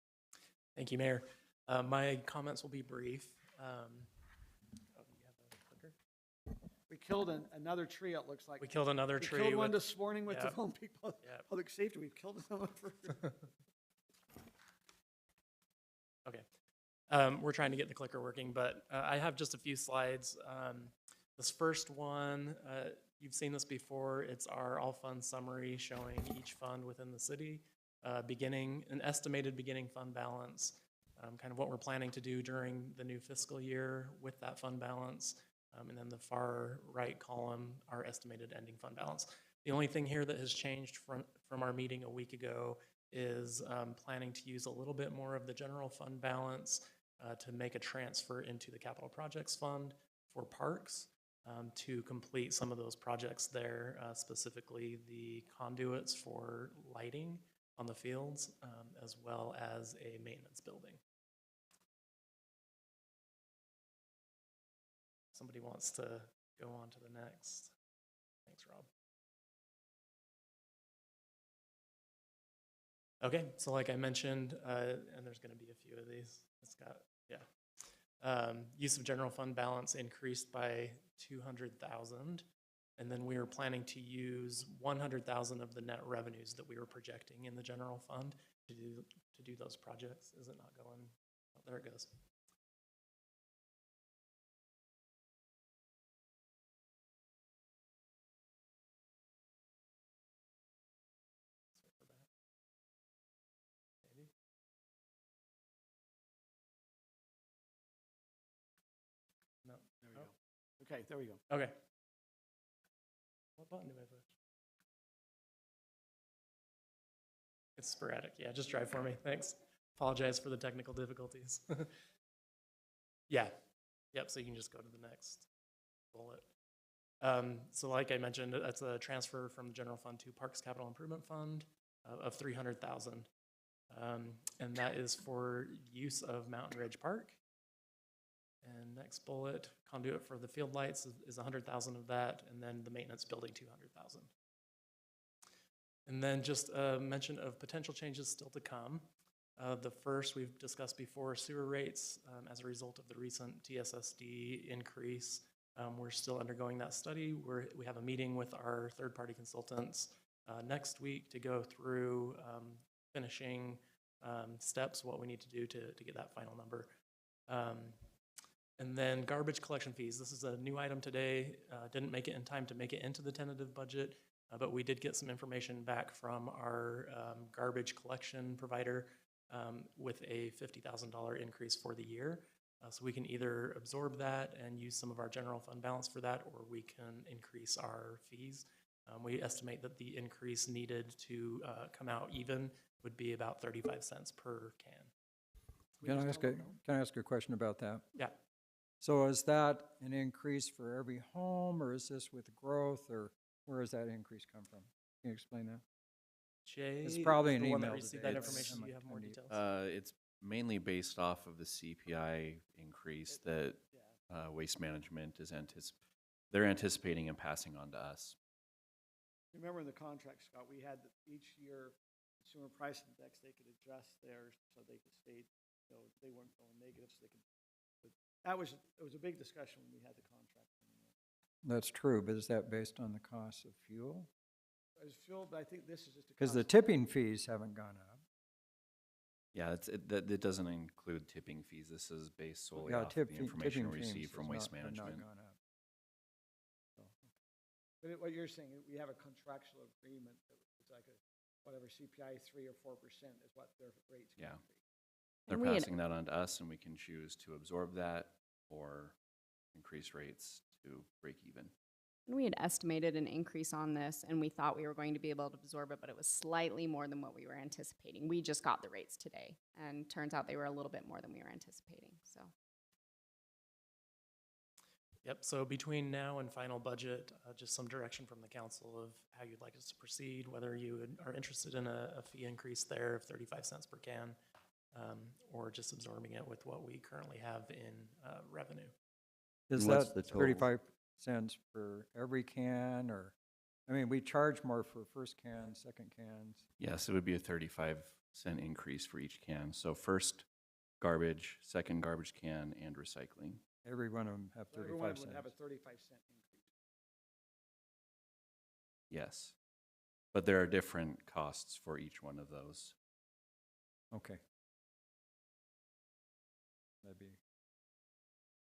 Thank you, Mayor. My comments will be brief. Oh, you have a clicker? We killed another tree, it looks like. We killed another We tree. killed one with- this morning with the Yep. Home People Yep. Public Safety. We've killed another for. Okay. We're trying to get the clicker working, but I have just a few slides. This first one, you've seen this before. It's our all fund summary showing each fund within the city, an estimated beginning fund balance, kind of what we're planning to do during the new fiscal year with that fund balance. And then the far right column, our estimated ending fund balance. The only thing here that has changed from our meeting a week ago is planning to use a little bit more of the general fund balance to make a transfer into the capital projects fund for parks to complete some of those projects there, specifically the conduits for lighting on the fields, as well as a maintenance building. Somebody wants to go on to the next. Thanks, Rob. Okay, so like I mentioned, and there's going to be a few of these. It's got, yeah. Use of general fund balance increased by 200,000, and then we were planning to use 100,000 of the net revenues that we were projecting in the general fund to do those projects. Is it not going? Oh, there it goes. No. There we go. Okay, there we go. Okay. What button do I push? It's sporadic. Yeah, just drive for me. Thanks. Apologize for the technical difficulties. Yeah. Yep, so you can just go to the next bullet. So like I mentioned, that's a transfer from the general fund to Parks Capital Improvement Fund of 300,000. And that is for use of Mountain Ridge Park. And next bullet, conduit for the field lights is 100,000 of that, and then the maintenance building 200,000. And then just a mention of potential changes still to come. The first we've discussed before, sewer rates as a result of the recent TSSD increase. We're still undergoing that study. We have a meeting with our third-party consultants next week to go through finishing steps, what we need to do to get that final number. And then garbage collection fees. This is a new item today. Didn't make it in time to make it into the tentative budget. but we did get some information back from our garbage collection provider with a $50,000 increase for the year. So we can either absorb that and use some of our general fund balance for that, or we can increase our fees. We estimate that the increase needed to come out even would be about 35 cents per can. Can I ask a question about that? Yeah. So is that an increase for every home, or is this with growth, or where does that increase come from? Can you explain that? Jay, It's probably is an the one that email received today. that It's information. in Do you my have more handy. details? It's mainly based off of the CPI increase that Waste Management is they're anticipating and passing on to us. Remember in the contract, Scott, we had that each year consumer price index, they could adjust theirs so they could stay, they weren't going negative, so they could. But it was a big discussion when we had the contract. That's true, but is that based on the cost of fuel? As Phil, but I think this is just a. Because the cost- tipping fees haven't gone up. Yeah, it doesn't include tipping fees. This is based solely Yeah, off the tipping information fees received from has Waste not- have not Management. gone up. But what you're saying, we have a contractual agreement that it's like whatever CPI 3 or 4% is what their rate's going Yeah. to be. They're And we had- passing that on to us, and we can choose to absorb that or increase rates to break even. And we had estimated an increase on this, and we thought we were going to be able to absorb it, but it was slightly more than what we were anticipating. We just got the rates today, and turns out they were a little bit more than we were anticipating, so. Yep, so between now and final budget, just some direction from the council of how you'd like us to proceed, whether you are interested in a fee increase there of 35 cents per can, or just absorbing it with what we currently have in revenue. Is And what's that the total? 35 cents for every can, or, I mean, we charge more for first cans, second cans. Yes, it would be a 35-cent increase for each can. So first garbage, second garbage can, and recycling. Every one of them have So everyone 35 would have a cents. 35-cent increase. Yes. But there are different costs for each one of those. Okay. That'd be,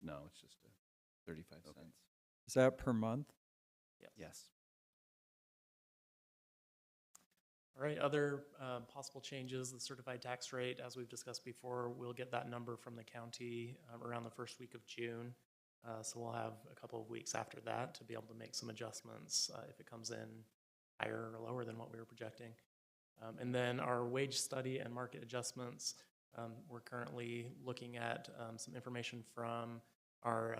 No, it's just a 35 cents. is that per month? Yes. All right, other possible changes, the certified tax rate, as we've discussed before, we'll get that number from the county around the first week of June. So we'll have a couple of weeks after that to be able to make some adjustments if it comes in higher or lower than what we were projecting. And then our wage study and market adjustments, we're currently looking at some information from our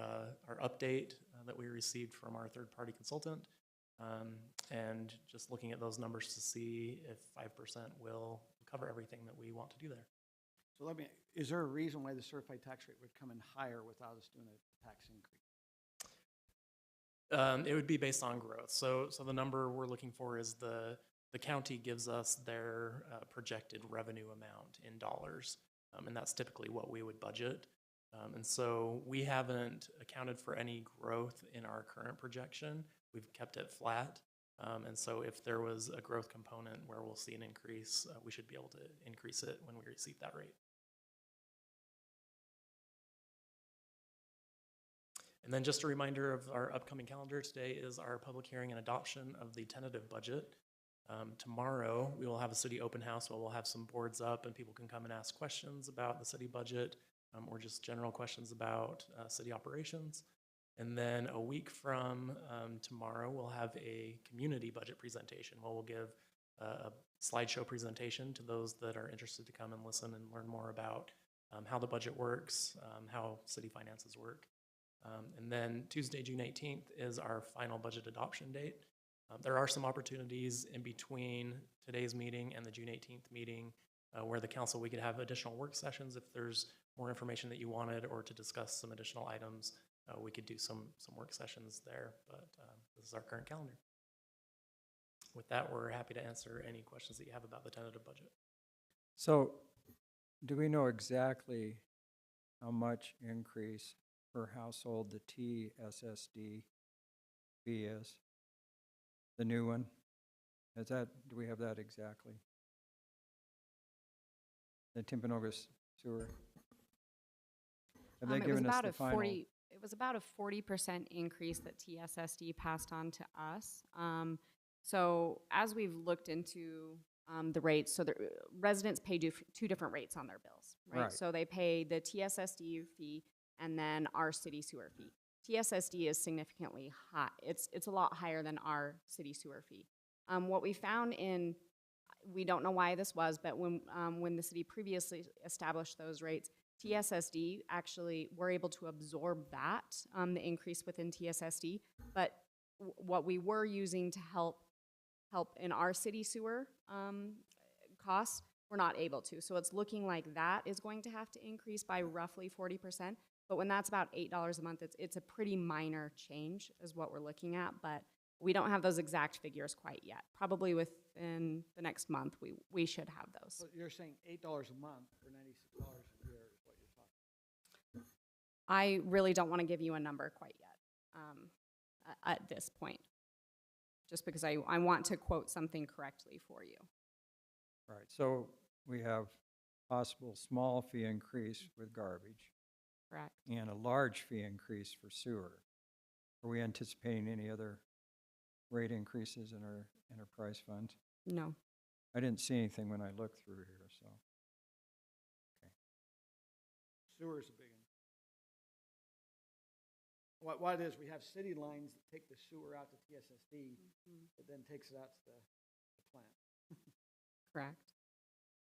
update that we received from our third-party consultant. And just looking at those numbers to see if 5% will cover everything that we want to do there. So is there a reason why the certified tax rate would come in higher without us doing a tax increase? It would be based on growth. So the number we're looking for is the county gives us their projected revenue amount in dollars. And that's typically what we would budget. And so we haven't accounted for any growth in our current projection. We've kept it flat. And so if there was a growth component where we'll see an increase, we should be able to increase it when we receive that rate. And then just a reminder of our upcoming calendar, today is our public hearing and adoption of the tentative budget. Tomorrow, we will have a city open house where we'll have some boards up and people can come and ask questions about the city budget or just general questions about city operations. And then a week from tomorrow, we'll have a community budget presentation where we'll give a slideshow presentation to those that are interested to come and listen and learn more about how the budget works, how city finances work. And then Tuesday, June 18th is our final budget adoption date. There are some opportunities in between today's meeting and the June 18th meeting where the council, we could have additional work sessions if there's more information that you wanted or to discuss some additional items. We could do some work sessions there, but this is our current calendar. With that, we're happy to answer any questions that you have about the tentative budget. So, do we know exactly how much increase per household the TSSD fee is? The new one? Do we have that exactly? The Timpanogos sewer? Have they It was given us about the a final? It was about a 40% increase that TSSD passed on to us. So as we've looked into the rates, so the residents pay two different rates on their bills, right? Right. So they pay the TSSD fee and then our city sewer fee. TSSD is significantly high. It's a lot higher than our city sewer fee. What we found we don't know why this was, but when the city previously established those rates, TSSD actually were able to absorb that, the increase within TSSD, but what we were using to help in our city sewer costs, we're not able to. So it's looking like that is going to have to increase by roughly 40%. But when that's about $8 a month, it's a pretty minor change is what we're looking at. But we don't have those exact figures quite yet. Probably within the next month, we should have those. So you're saying $8 a month for $96 a year is what you're talking. I really don't want to give you a number quite yet at this point, just because I want to quote something correctly for you. Right, so we have possible small fee increase with garbage Correct. and a large fee increase for sewer. Are we anticipating any other rate increases in our enterprise fund? No. I didn't see anything when I looked through here, so. Sewer's a big one. What it is, we have city lines that take the sewer out to TSSD, that then takes it out to the plant. Correct.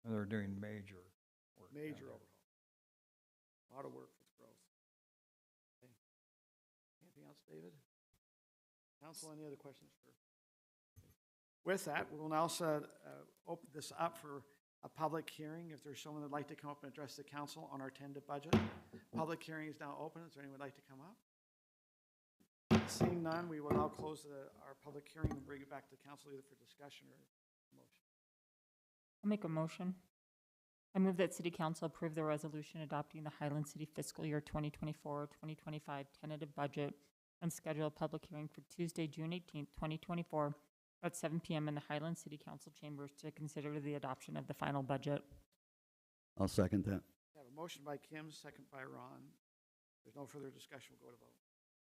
And they're doing major work. down Major there. overhaul. A lot of work for growth. Okay. Anything else, David? Council, any other questions for? With that, we will now open this up for a public hearing. If there's someone that'd like to come up and address the council on our tentative budget. Public hearing is now open. Is there anyone who'd like to come up? Seeing none, we will now close our public hearing and bring it back to council either for discussion or motion. I'll make a motion. I move that City Council approve the resolution adopting the Highland City fiscal year 2024-2025 tentative budget and schedule a public hearing for Tuesday, June 18th, 2024 at 7 p.m. in the Highland City Council chambers to consider the adoption of the final budget. I'll second that. I have a motion by Kim, second by Ron. There's no further discussion. We'll go to vote.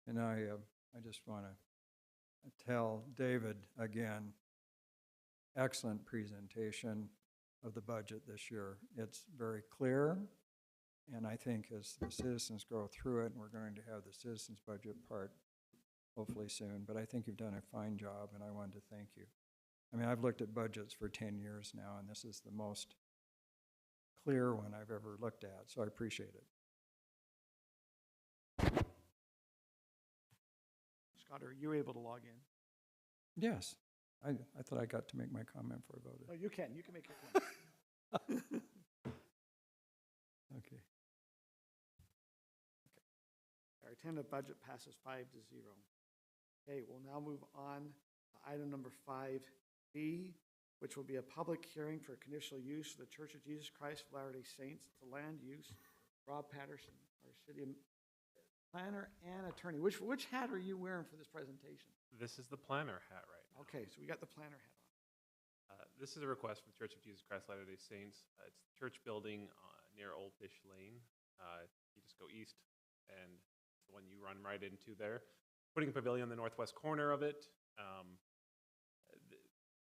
And I just want to tell David again, excellent presentation of the budget this year. It's very clear, and I think as the citizens go through it, and we're going to have the citizens budget part hopefully soon, but I think you've done a fine job, and I wanted to thank you. I mean, I've looked at budgets for 10 years now, and this is the most clear one I've ever looked at, so I appreciate it. Scott, are you able to log in? Yes, I thought I got to make my comment before I voted. No, you can. You can make your comment. Okay. Our tentative budget passes 5-0. Okay, we'll now move on to item number 5B, which will be a public hearing for conditional use of the Church of Jesus Christ of Latter-day Saints. It's a land use. Rob Patterson, our city planner and attorney. Which hat are you wearing for this presentation? This is the planner hat right now. Okay, so we got the planner hat on. This is a request from the Church of Jesus Christ Latter-day Saints. It's the church building near Old Fish Lane. You just go east, and it's the one you run right into there. Putting a pavilion in the northwest corner of it.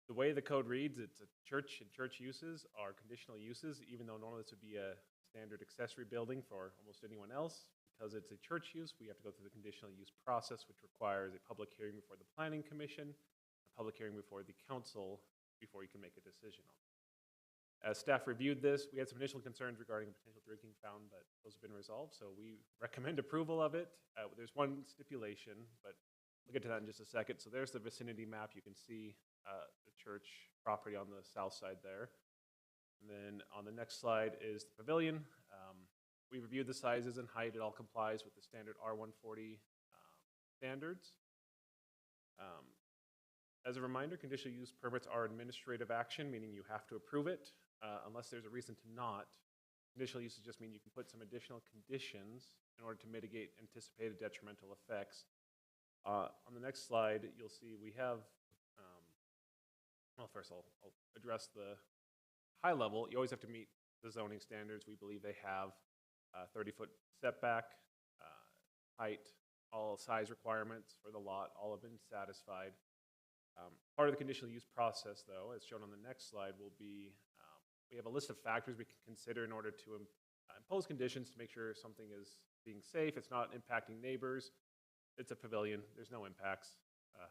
The way the code reads, it's a church, and church uses are conditional uses, even though normally this would be a standard accessory building for almost anyone else. Because it's a church use, we have to go through the conditional use process, which requires a public hearing before the Planning Commission, a public hearing before the council, before you can make a decision on it. As staff reviewed this, we had some initial concerns regarding a potential drinking fountain, but those have been resolved, so we recommend approval of it. There's one stipulation, but we'll get to that in just a second. So there's the vicinity map. You can see the church property on the south side there. And then on the next slide is the pavilion. We reviewed the sizes and height. It all complies with the standard R140 standards. As a reminder, conditional use permits are administrative action, meaning you have to approve it unless there's a reason to not. Conditional uses just mean you can put some additional conditions in order to mitigate anticipated detrimental effects. On the next slide, you'll see we have, well, first I'll address the high level. You always have to meet the zoning standards. We believe they have 30-foot setback, height, all size requirements for the lot, all have been satisfied. Part of the conditional use process, though, as shown on the next slide, will be, we have a list of factors we can consider in order to impose conditions to make sure something is being safe, it's not impacting neighbors. It's a pavilion, there's no impacts,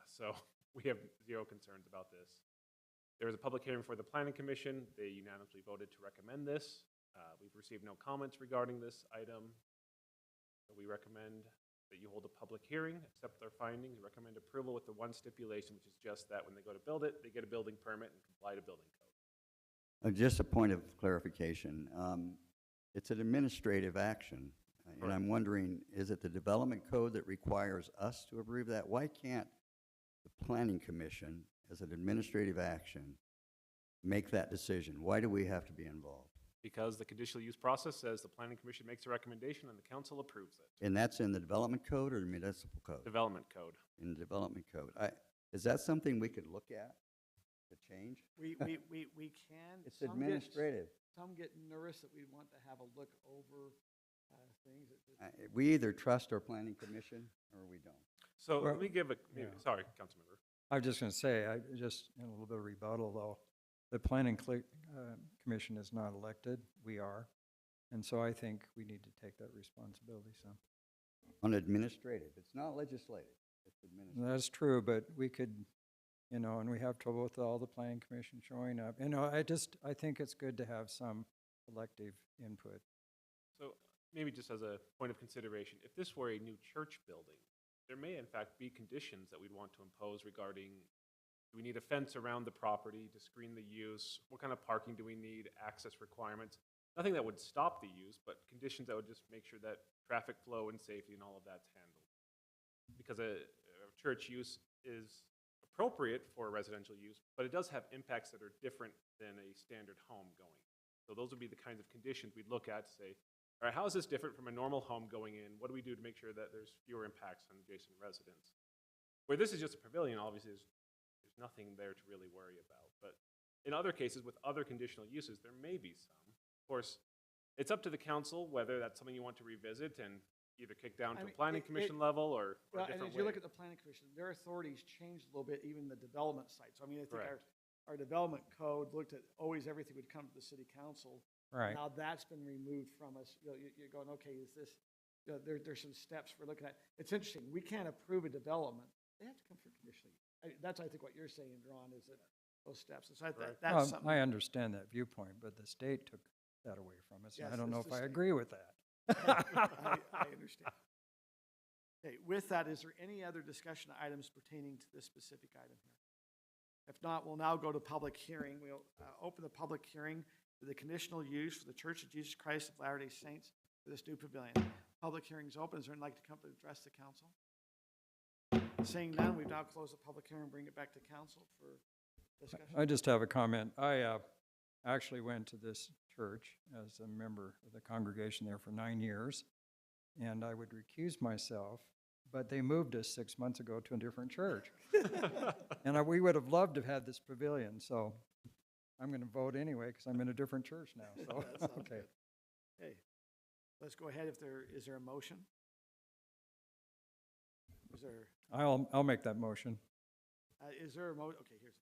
so we have zero concerns about this. There was a public hearing for the Planning Commission. They unanimously voted to recommend this. We've received no comments regarding this item. So we recommend that you hold a public hearing, accept their findings, recommend approval with the one stipulation, which is just that when they go to build it, they get a building permit and comply to building code. Just a point of clarification. It's an administrative action, and I'm wondering, is it the development code that requires us to approve that? Why can't the Planning Commission, as an administrative action, make that decision? Why do we have to be involved? Because the conditional use process says the Planning Commission makes a recommendation and the council approves it. And that's in the development code or the municipal code? Development code. In the development code. Is that something we could look at to change? We can. It's Some get- administrative. Some get nervous that we want to have a look over things. We either trust our planning commission or we don't. So Well, let me give a, maybe, yeah. sorry, Councilmember. I was just going to say, just in a little bit of rebuttal, though, the planning commission is not elected, we are. And so I think we need to take that responsibility, so. On administrative, it's not legislative, it's administrative. That's true, but we could, and we have trouble with all the planning commission showing up. I think it's good to have some elective input. So maybe just as a point of consideration, if this were a new church building, there may in fact be conditions that we'd want to impose regarding, do we need a fence around the property to screen the use? What kind of parking do we need? Access requirements? Nothing that would stop the use, but conditions that would just make sure that traffic flow and safety and all of that's handled. Because a church use is appropriate for residential use, but it does have impacts that are different than a standard home going. So those would be the kinds of conditions we'd look at to say, all right, how is this different from a normal home going in? What do we do to make sure that there's fewer impacts on adjacent residents? Where this is just a pavilion, obviously, there's nothing there to really worry about. But in other cases, with other conditional uses, there may be some. Of course, it's up to the council whether that's something you want to revisit and either kick down to a planning commission level or a Well, and different as you look way. at the planning commission, their authorities changed a little bit, even the development side. So I mean, I think Correct. our development code looked at always everything would come to the city council. Right. Now that's been removed from us. You're going, okay, is this, there's some steps we're looking at. It's interesting. We can't approve a development. They have to come for conditional use. That's, I think, what you're saying, Ron, is that those steps. And so that's Well, something. I understand that viewpoint, but the state took that away from us. and Yes, I don't know it's if the I state. agree with that. I understand. Okay, with that, is there any other discussion items pertaining to this specific item here? If not, we'll now go to public hearing. We'll open the public hearing for the conditional use for the Church of Jesus Christ of Latter-day Saints for this new pavilion. Public hearing is open. Is there anyone like to come to address the council? Seeing none, we've now closed the public hearing, bring it back to council for discussion. I just have a comment. I actually went to this church as a member of the congregation there for 9 years, and I would recuse myself, but they moved us 6 months ago to a different church. And we would have loved to have had this pavilion, so I'm going to vote anyway because I'm in a different church now. So, That sounds okay. good. Okay, let's go ahead. Is there a motion? Is there, I'll make that motion. is there a okay, here's.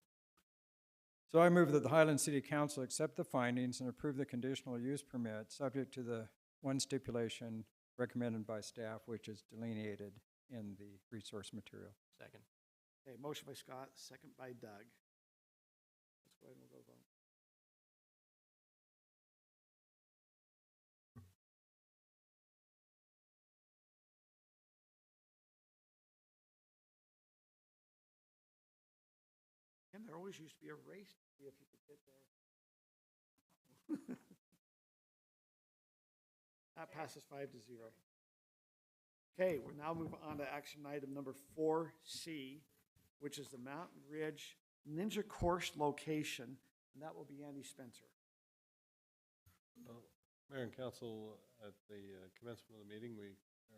So I move that the Highland City Council accept the findings and approve the conditional use permit, subject to the one stipulation recommended by staff, which is delineated in the resource material. Second. Okay, motion by Scott, second by Doug. Let's go ahead and we'll go vote. And there always used to be a race to see if you could get there. That passes 5-0. Okay, we'll now move on to action item number 4C, which is the Mountain Ridge Ninja Course location, and that will be Andy Spencer. Well, Mayor and Council, at the commencement of the meeting, we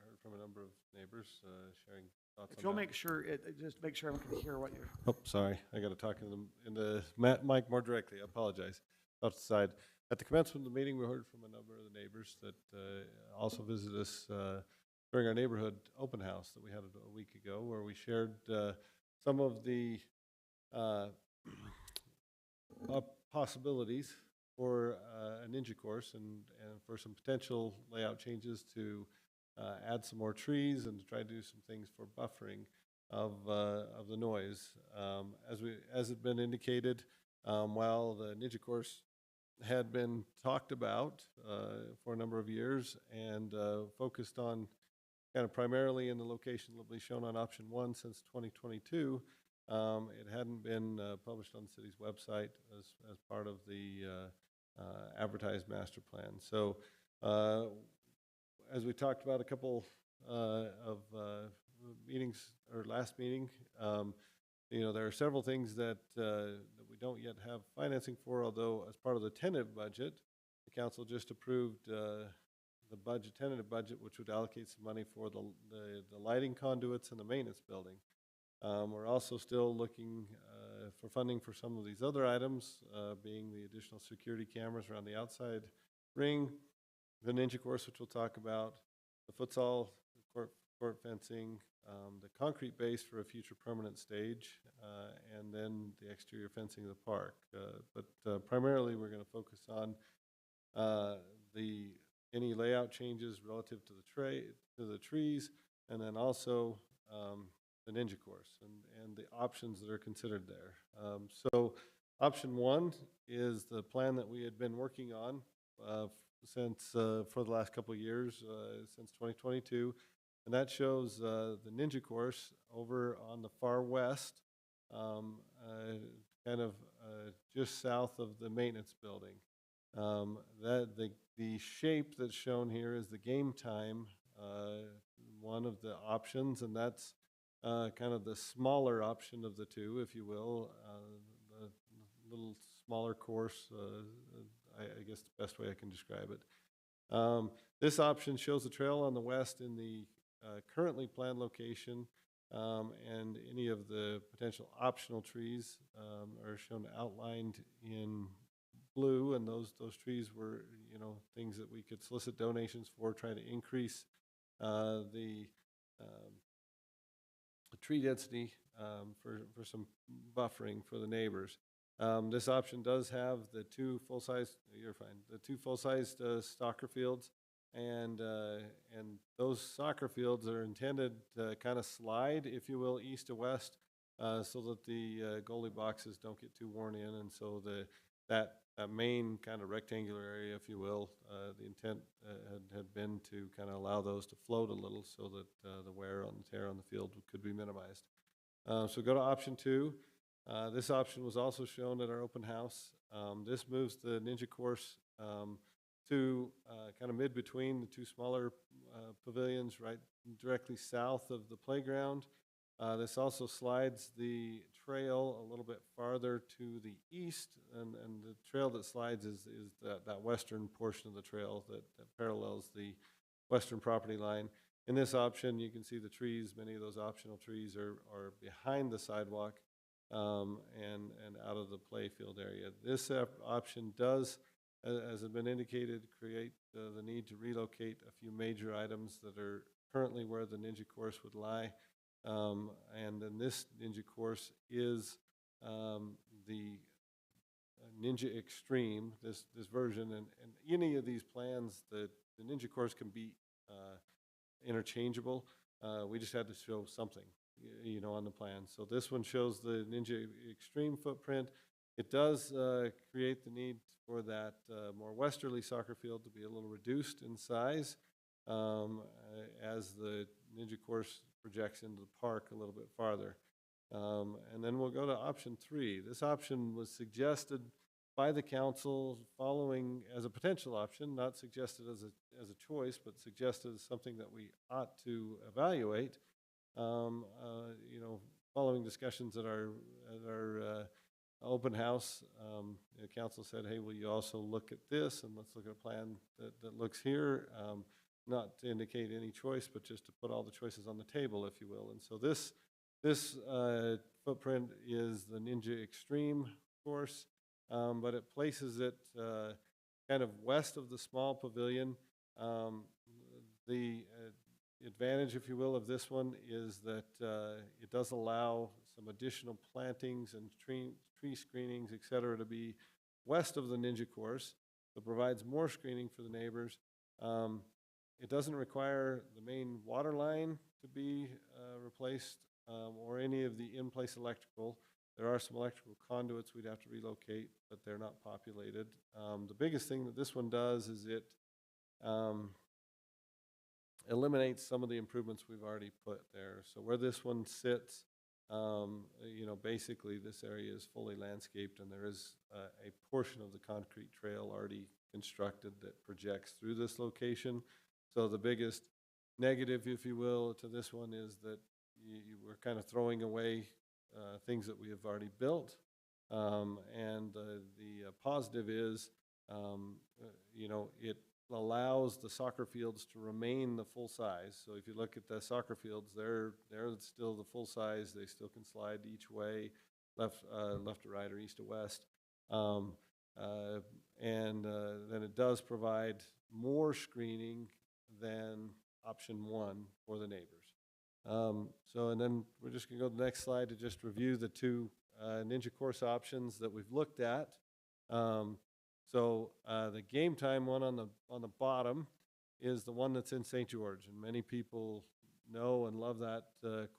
heard from a number of neighbors sharing thoughts If on you'll that. make sure, just make sure everyone can hear what you're. Oh, sorry, I got to talk in the mic more directly, I apologize. Outside. At the commencement of the meeting, we heard from a number of the neighbors that also visited us during our neighborhood open house that we had a week ago, where we shared some of the uh, possibilities for a ninja course and for some potential layout changes to add some more trees and to try to do some things for buffering of the noise. As had been indicated, while the ninja course had been talked about for a number of years and focused on kind of primarily in the location that will be shown on option 1 since 2022. It hadn't been published on the city's website as part of the advertised master plan. So as we talked about a couple of meetings or last meeting, there are several things that we don't yet have financing for, although as part of the tentative budget, the council just approved the tentative budget, which would allocate some money for the lighting conduits and the maintenance building. We're also still looking for funding for some of these other items, being the additional security cameras around the outside ring, the ninja course, which we'll talk about, the futsal court fencing, the concrete base for a future permanent stage, and then the exterior fencing of the park. But primarily, we're going to focus on any layout changes relative to the trees, and then also the ninja course and the options that are considered there. So option 1 is the plan that we had been working on since for the last couple of years, since 2022, and that shows the ninja course over on the far west, kind of just south of the maintenance building. The shape that's shown here is the game time, one of the options, and that's kind of the smaller option of the two, if you will, the little smaller course, I guess the best way I can describe it. This option shows the trail on the west in the currently planned location, and any of the potential optional trees are shown outlined in blue, and those trees were things that we could solicit donations for, trying to increase the tree density for some buffering for the neighbors. This option does have the two full-size soccer fields, and those soccer fields are intended to kind of slide, if you will, east to west, so that the goalie boxes don't get too worn in, and so that main kind of rectangular area, if you will, the intent had been to kind of allow those to float a little so that the wear and tear on the field could be minimized. So go to option 2. This option was also shown at our open house. This moves the ninja course to kind of mid between the two smaller pavilions, right directly south of the playground. This also slides the trail a little bit farther to the east, and the trail that slides is that western portion of the trail that parallels the western property line. In this option, you can see the trees. Many of those optional trees are behind the sidewalk and out of the play field area. This option does, as has been indicated, create the need to relocate a few major items that are currently where the ninja course would lie. And then this ninja course is the Ninja Extreme, this version, and any of these plans, the ninja course can be interchangeable. We just had to show something, on the plan. So this one shows the Ninja Extreme footprint. It does create the need for that more westerly soccer field to be a little reduced in size as the ninja course projects into the park a little bit farther. And then we'll go to option 3. This option was suggested by the council following as a potential option, not suggested as a choice, but suggested as something that we ought to evaluate. Following discussions at our open house, the council said, hey, will you also look at this, and let's look at a plan that looks here, not to indicate any choice, but just to put all the choices on the table, if you will. And so this footprint is the Ninja Extreme course, but it places it kind of west of the small pavilion. The advantage, if you will, of this one is that it does allow some additional plantings and tree screenings, et cetera, to be west of the Ninja course. So it provides more screening for the neighbors. It doesn't require the main water line to be replaced or any of the in-place electrical. There are some electrical conduits we'd have to relocate, but they're not populated. The biggest thing that this one does is it eliminates some of the improvements we've already put there. So where this one sits, you know, basically this area is fully landscaped, and there is a portion of the concrete trail already constructed that projects through this location. So the biggest negative, if you will, to this one is that we're kind of throwing away things that we have already built. And the positive is, you know, it allows the soccer fields to remain the full size. So if you look at the soccer fields, they're still the full size. They still can slide each way, left to right or east to west. And then it does provide more screening than option one for the neighbors. And then we're just gonna go to the next slide to just review the two Ninja course options that we've looked at. The game time one on the bottom is the one that's in St. George, and many people know and love that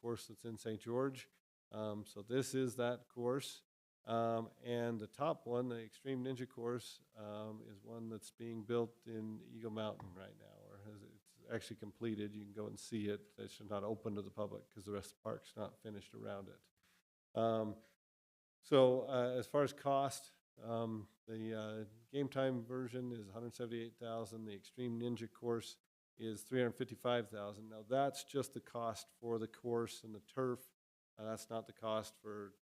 course that's in St. George. So this is that course. And the top one, the Extreme Ninja course, is one that's being built in Eagle Mountain right now, or it's actually completed. You can go and see it. It's not open to the public because the rest of the park's not finished around it. As far as cost, the game time version is $178,000. The Extreme Ninja course is $355,000. Now that's just the cost for the course and the turf. That's not the cost for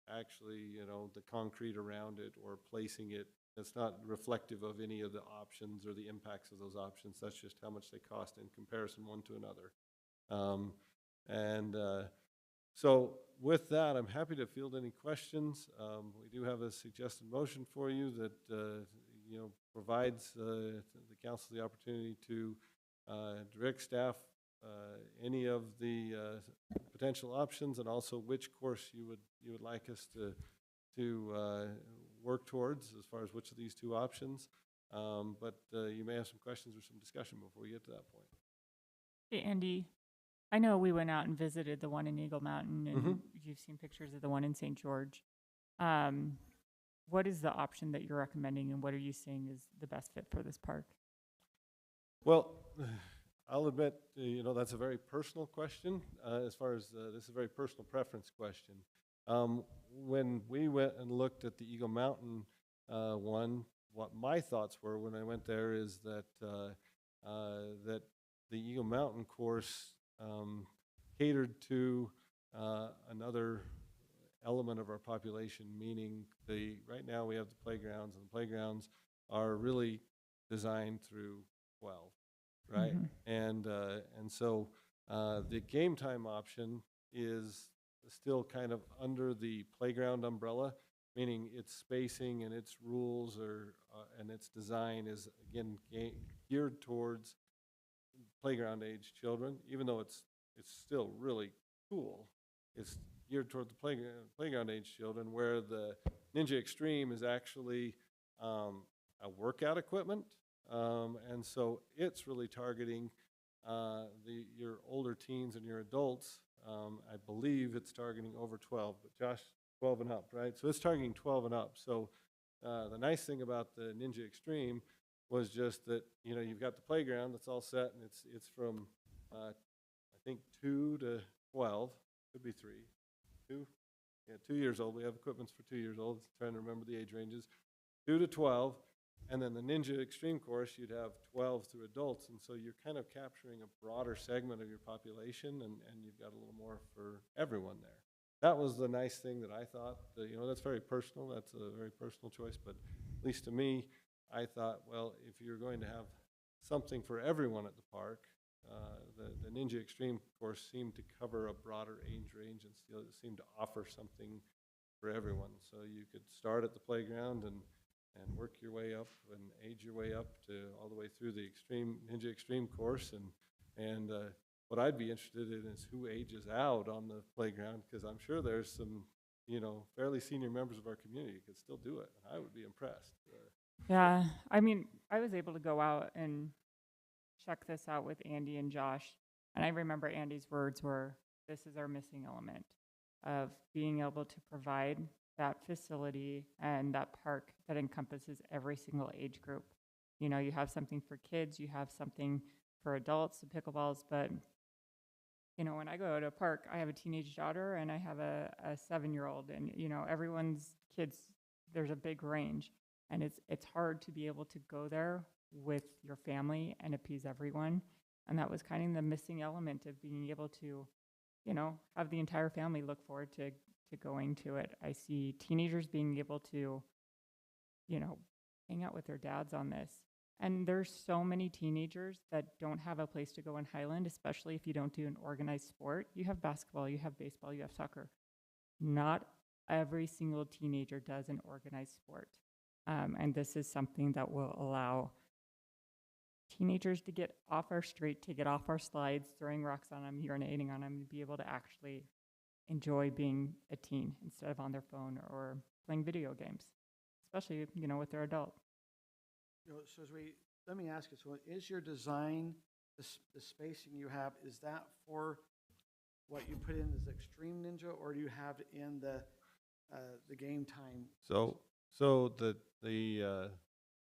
actually, you know, the concrete around it or placing it. It's not reflective of any of the options or the impacts of those options. That's just how much they cost in comparison one to another. So with that, I'm happy to field any questions. We do have a suggested motion for you that you know, provides the council the opportunity to direct staff any of the potential options, and also which course you would like us to work towards as far as which of these two options. But you may have some questions or some discussion before we get to that point. Hey, Andy, I know we went out and visited the one in Eagle Mountain, and you've seen pictures of the one in St. George. What is the option that you're recommending, and what are you seeing is the best fit for this park? Well, I'll admit, you know, that's a very personal question. As far as this is a very personal preference question. When we went and looked at the Eagle Mountain one, what my thoughts were when I went there is that that the Eagle Mountain course catered to another element of our population, meaning right now we have the playgrounds, and the playgrounds are really designed through 12, right? And so the game time option is still kind of under the playground umbrella, meaning its spacing and its rules and its design is again geared towards playground age children, even though it's still really cool. It's geared toward the playground age children, where the Ninja Extreme is actually a workout equipment, and so it's really targeting your older teens and your adults. I believe it's targeting over 12, but Josh, 12 and up, right? So it's targeting 12 and up. So the nice thing about the Ninja Extreme was just that, you know, you've got the playground that's all set, and it's from I think 2 to 12, could be 3, 2 years old. We have equipments for 2 years old. Trying to remember the age ranges. 2 to 12, and then the Ninja Extreme course, you'd have 12 through adults, and so you're kind of capturing a broader segment of your population, and you've got a little more for everyone there. That was the nice thing that I thought. You know, that's very personal. That's a very personal choice, but at least to me, I thought, well, if you're going to have something for everyone at the park, the Ninja Extreme course seemed to cover a broader age range and still seemed to offer something for everyone. So you could start at the playground and work your way up and age your way up to all the way through the Ninja Extreme course. And what I'd be interested in is who ages out on the playground, because I'm sure there's some, fairly senior members of our community who could still do it. I would be impressed. Yeah, I mean, I was able to go out and check this out with Andy and Josh, and I remember Andy's words were, "This is our missing element of being able to provide that facility and that park that encompasses every single age group." You know, you have something for kids, you have something for adults, the pickleballs, but when I go to a park, I have a teenage daughter and I have a 7-year-old, and everyone's kids, there's a big range, and it's hard to be able to go there with your family and appease everyone. And that was kind of the missing element of being able to, have the entire family look forward to going to it. I see teenagers being able to, hang out with their dads on this. And there's so many teenagers that don't have a place to go in Highland, especially if you don't do an organized sport. You have basketball, you have baseball, you have soccer. Not every single teenager does an organized sport. And this is something that will allow teenagers to get off our street, to get off our slides, throwing rocks on them, urinating on them, and be able to actually enjoy being a teen instead of on their phone or playing video games, especially, with their adult. So let me ask you, so is your design, the spacing you have, is that for what you put in as Extreme Ninja, or do you have it in the game time? So the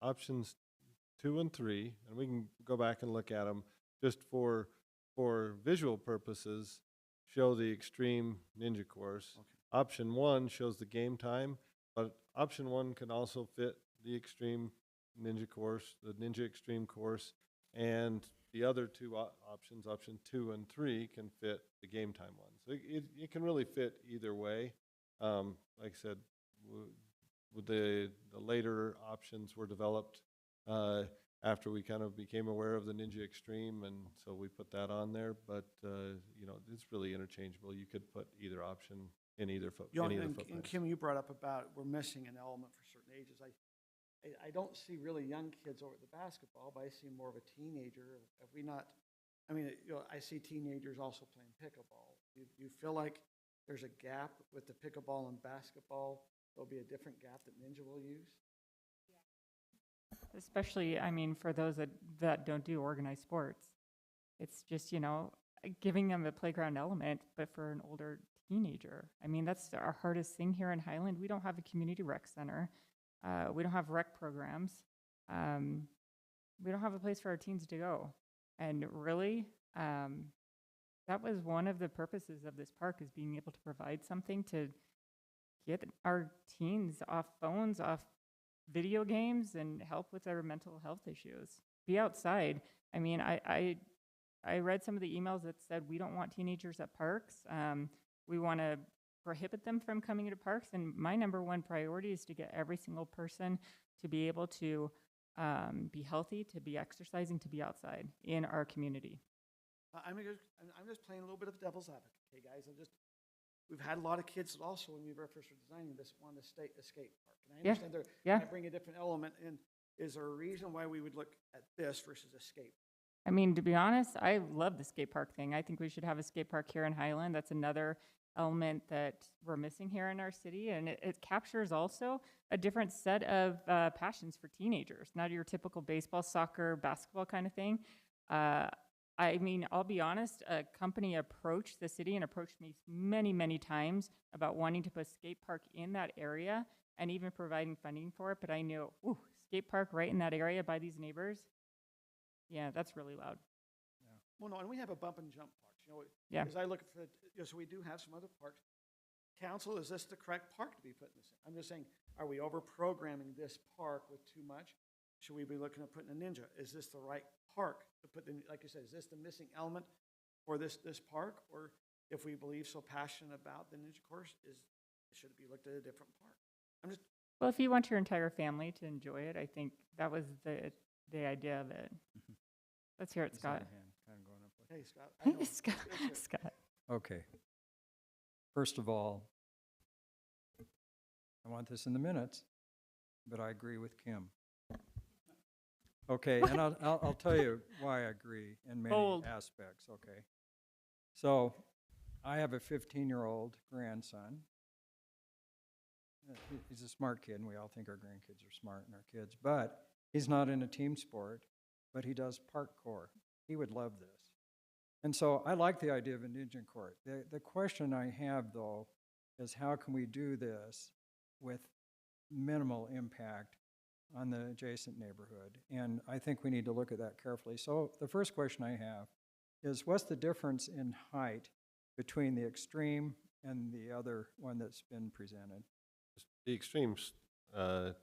options 2 and 3, and we can go back and look at them just for visual purposes, show the Extreme Ninja course. Okay. Option 1 shows the game time, but option 1 can also fit the Extreme Ninja course, the Ninja Extreme course, and the other two options, option 2 and 3, can fit the game time one. So it can really fit either way. Like I said, with the later options were developed after we kind of became aware of the Ninja Extreme, and so we put that on there. But it's really interchangeable. You could put either option in either any of the footprints. And Kim, you brought up about we're missing an element for certain ages. I don't see really young kids over at the basketball, but I see more of a teenager. Have we not? I mean, I see teenagers also playing pickleball. Do you feel like there's a gap with the pickleball and basketball? There'll be a different gap that Ninja will use? Especially, for those that don't do organized sports. It's just, giving them a playground element, but for an older teenager. That's our hardest thing here in Highland. We don't have a community rec center. We don't have rec programs. We don't have a place for our teens to go. And really, that was one of the purposes of this park, is being able to provide something to get our teens off phones, off video games, and help with their mental health issues. Be outside. I read some of the emails that said we don't want teenagers at parks. We want to prohibit them from coming into parks. And my number one priority is to get every single person to be able to be healthy, to be exercising, to be outside in our community. I'm just playing a little bit of devil's advocate, okay, guys? We've had a lot of kids that also, when we were first designing this, wanted to stay a skate park. And I understand they might bring a different element in. Is there a reason why we would look at this versus a skate park? To be honest, I love the skate park thing. I think we should have a skate park here in Highland. That's another element that we're missing here in our city. And it captures also a different set of passions for teenagers, not your typical baseball, soccer, basketball kind of thing. I'll be honest, a company approached the city and approached me many, many times about wanting to put a skate park in that area and even providing funding for it. But I knew, skate park right in that area by these neighbors. Yeah, that's really loud. Yeah. Well, no, and we have a bump and jump parks. Yeah. As I look for, so we do have some other parks. Council, is this the correct park to be putting this in? I'm just saying, are we over-programming this park with too much? Should we be looking at putting a Ninja? Is this the right park to put in? Like you said, is this the missing element for this park? Or if we believe so passionate about the Ninja course, should it be looked at a different park? Well, if you want your entire family to enjoy it, I think that was the idea of it. Let's hear it, Scott. Hey, Scott. Scott. Okay. First of all, I want this in the minutes, but I agree with Kim. Okay, and I'll tell you why I agree in many aspects, okay? So I have a 15-year-old grandson. He's a smart kid, and we all think our grandkids are smart and our kids, but he's not in a team sport, but he does parkour. He would love this. And so I like the idea of a ninja court. The question I have, though, is how can we do this with minimal impact on the adjacent neighborhood? And I think we need to look at that carefully. So the first question I have is, what's the difference in height between the extreme and the other one that's been presented? The extreme's quite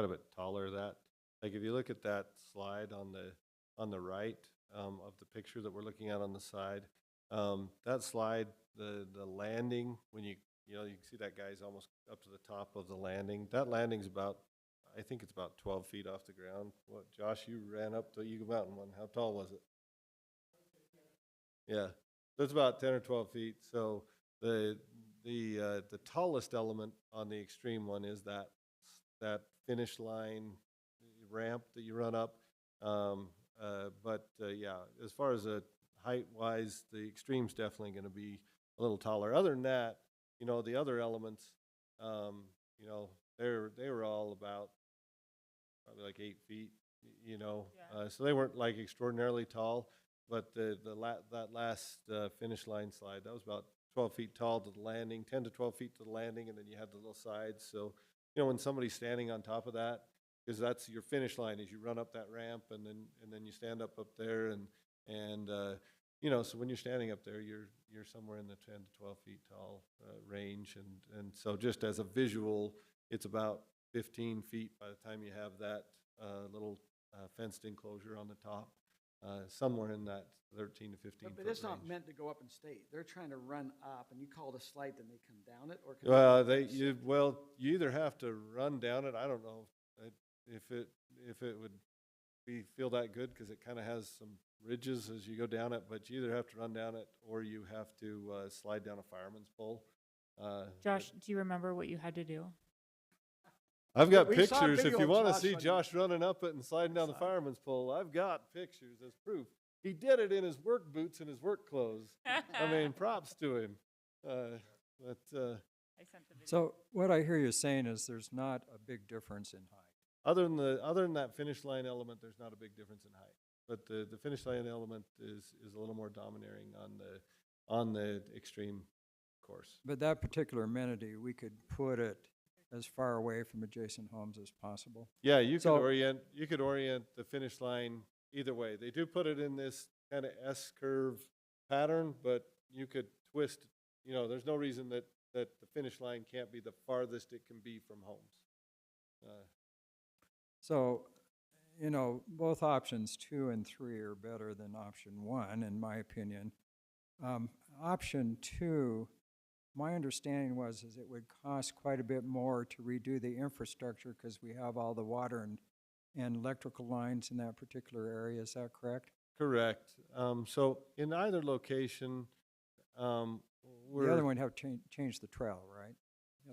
a bit taller. That, like, if you look at that slide on the right of the picture that we're looking at on the side, that slide, the landing, when you can see that guy's almost up to the top of the landing. That landing's about, I think it's about 12 feet off the ground. What, Josh, you ran up the Eagle Mountain one. How tall was it? Yeah, that's about 10 or 12 feet. So the tallest element on the extreme one is that finish line ramp that you run up. Yeah, as far as height-wise, the extreme's definitely going to be a little taller. Other than that, the other elements, they were all about probably like 8 feet, so they weren't like extraordinarily tall. But that last finish line slide, that was about 12 feet tall to the landing, 10 to 12 feet to the landing, and then you had the little sides. So, when somebody's standing on top of that, because that's your finish line, as you run up that ramp, and then you stand up there, and so when you're standing up there, you're somewhere in the 10 to 12 feet tall range, and so just as a visual, it's about 15 feet by the time you have that little fenced enclosure on the top. Somewhere in that 13 to 15 But foot it's not range. meant to go up and stay. They're trying to run up, and you call it a slide, then they come down it, or can You either have to run down it. I don't know if it would feel that good, because it kind of has some ridges as you go down it. But you either have to run down it, or you have to slide down a fireman's pole. Josh, do you remember what you had to do? I've got We saw a pictures. If video you of want to Josh see running. Josh running up it and sliding down the fireman's pole, I've got pictures as proof. He did it in his work boots and his work clothes. I mean, props to him. So what I hear you saying is there's not a big difference in height. Other than that finish line element, there's not a big difference in height. But the finish line element is a little more domineering on the extreme course. But that particular amenity, we could put it as far away from adjacent homes as possible. Yeah, you So- could orient the finish line either way. They do put it in this kind of S curve pattern, but you could twist. There's no reason that the finish line can't be the farthest it can be from homes. So, both options 2 and 3 are better than option 1, in my opinion. Option 2, my understanding was it would cost quite a bit more to redo the infrastructure because we have all the water and electrical lines in that particular area. Is that correct? Correct. So in either location, The other one would have to change the trail, right?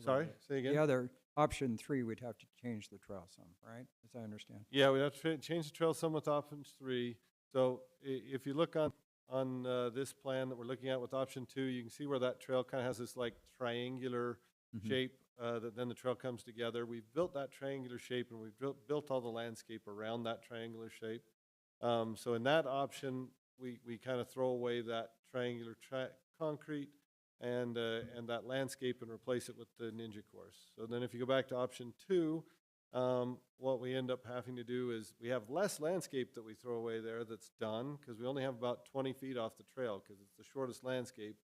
Sorry, say again? The other, option 3, we'd have to change the trail some, right? As I understand. Yeah, we have to change the trail some with option 3. So if you look on this plan that we're looking at with option 2, you can see where that trail kind of has this like triangular shape that then the trail comes together. We've built that triangular shape, and we've built all the landscape around that triangular shape. So in that option, we kind of throw away that triangular concrete and that landscape and replace it with the Ninja course. So then if you go back to option 2, what we end up having to do is we have less landscape that we throw away there that's done, because we only have about 20 feet off the trail because it's the shortest landscape.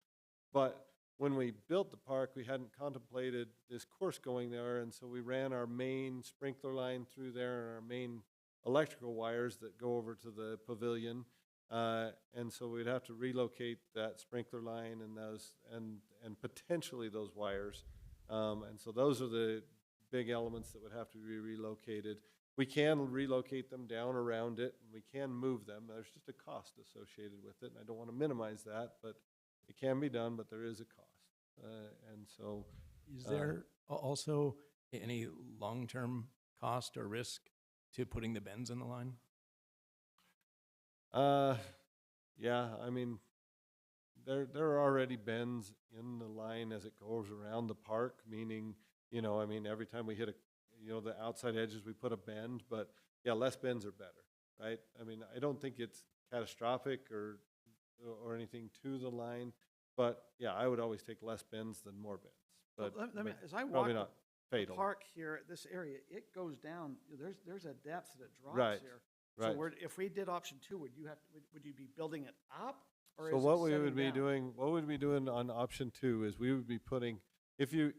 But when we built the park, we hadn't contemplated this course going there, and so we ran our main sprinkler line through there and our main electrical wires that go over to the pavilion. And so we'd have to relocate that sprinkler line and those and potentially those wires. And so those are the big elements that would have to be relocated. We can relocate them down around it, and we can move them. There's just a cost associated with it, and I don't want to minimize that, but it can be done, but there is a cost. And so Is there also any long-term cost or risk to putting the bends in the line? yeah, I mean, there are already bends in the line as it goes around the park, meaning, you know, I mean, every time we hit the outside edges, we put a bend, but yeah, less bends are better, right? I mean, I don't think it's catastrophic or anything to the line, but yeah, I would always take less bends than more bends. Well, But let me, but as I walk probably the not fatal. park here, this area, it goes down, there's a depth that it drops Right, here. right. So if we did option 2, would you be building it up? Or So is it what we setting would be down? doing, what we'd be doing on option 2 is we would be putting, if you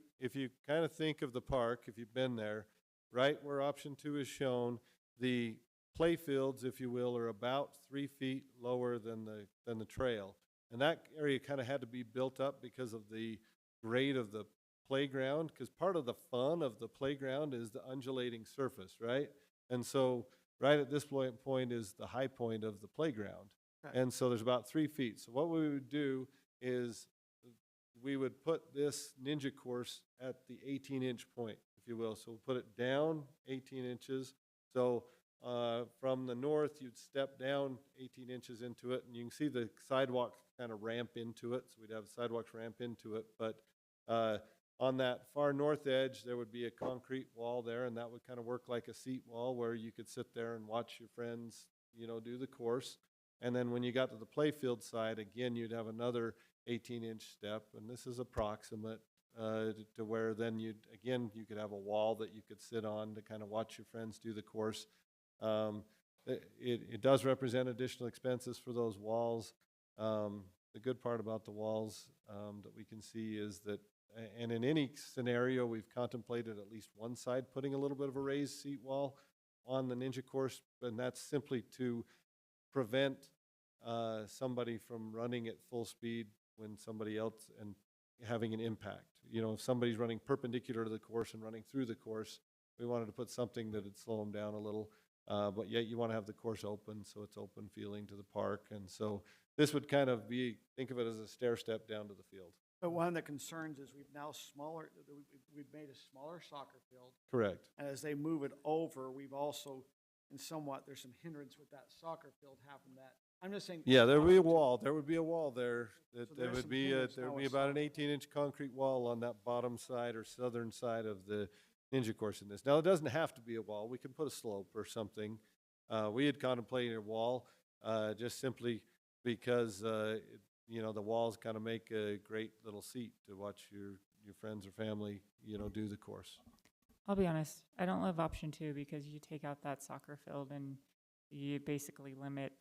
kind of think of the park, if you've been there, right where option 2 is shown, the play fields, if you will, are about 3 feet lower than the trail. And that area kind of had to be built up because of the grade of the playground, because part of the fun of the playground is the undulating surface, right? And so right at this point is the high point of the playground. Okay. And so there's about 3 feet. So what we would do is we would put this ninja course at the 18-inch point, if you will. So we'll put it down 18 inches. So from the north, you'd step down 18 inches into it, and you can see the sidewalk kind of ramp into it. So we'd have sidewalks ramp into it. But on that far north edge, there would be a concrete wall there, and that would kind of work like a seat wall where you could sit there and watch your friends, you know, do the course. And then when you got to the playfield side, again, you'd have another 18-inch step, and this is approximate to where then you could have a wall that you could sit on to kind of watch your friends do the course. It does represent additional expenses for those walls. The good part about the walls that we can see is that, and in any scenario, we've contemplated at least one side putting a little bit of a raised seat wall on the ninja course, and that's simply to prevent somebody from running at full speed when somebody else and having an impact. You know, if somebody's running perpendicular to the course and running through the course, we wanted to put something that would slow them down a little, but yet you want to have the course open so it's open feeling to the park. And so this would kind of be, think of it as a stair step down to the field. But one of the concerns is we've made a smaller soccer field. Correct. And as they move it over, we've also, there's some hindrance with that soccer field having that. I'm just saying. Yeah, there would be a wall. There would be a wall there. So There there's would some be hindrance there now would be with about an soccer. 18-inch concrete wall on that bottom side or southern side of the ninja course in this. Now, it doesn't have to be a wall. We can put a slope or something. We had contemplated a wall just simply because the walls kind of make a great little seat to watch your friends or family, do the course. I'll be honest, I don't love option 2 because you take out that soccer field and you basically limit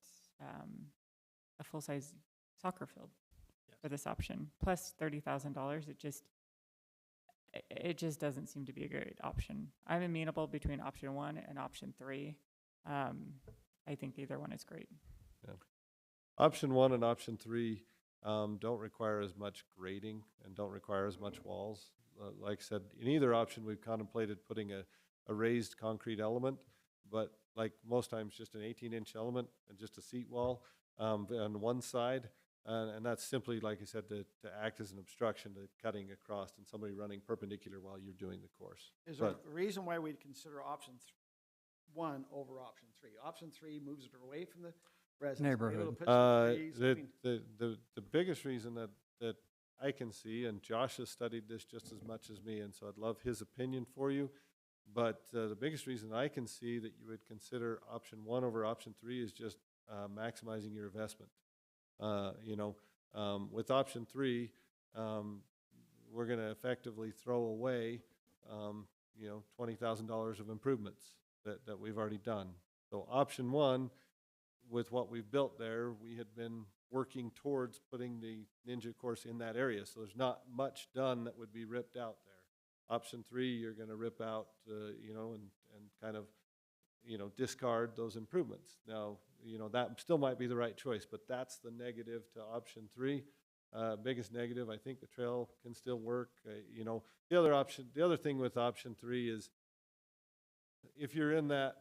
a full-size soccer field for this option. Plus $30,000, it just doesn't seem to be a great option. I'm amenable between option 1 and option 3. I think either one is great. Yeah. Option 1 and option 3 don't require as much grading and don't require as much walls. Like I said, in either option, we've contemplated putting a raised concrete element, but like most times, just an 18-inch element and just a seat wall on one side. And that's simply, like I said, to act as an obstruction to cutting across and somebody running perpendicular while you're doing the course. Is there a reason why we'd consider option 1 over option 3? Option 3 moves it away from the residents. Neighborhood. Able to put some trees. I mean, The biggest reason that I can see, and Josh has studied this just as much as me, and so I'd love his opinion for you, but the biggest reason I can see that you would consider option 1 over option 3 is just maximizing your investment. With option 3, we're going to effectively throw away, $20,000 of improvements that we've already done. So option 1, with what we've built there, we had been working towards putting the ninja course in that area. So there's not much done that would be ripped out there. Option 3, you're going to rip out, and kind of, discard those improvements. Now, that still might be the right choice, but that's the negative to option 3. Biggest negative, I think the trail can still work. The other thing with option 3 is if you're in that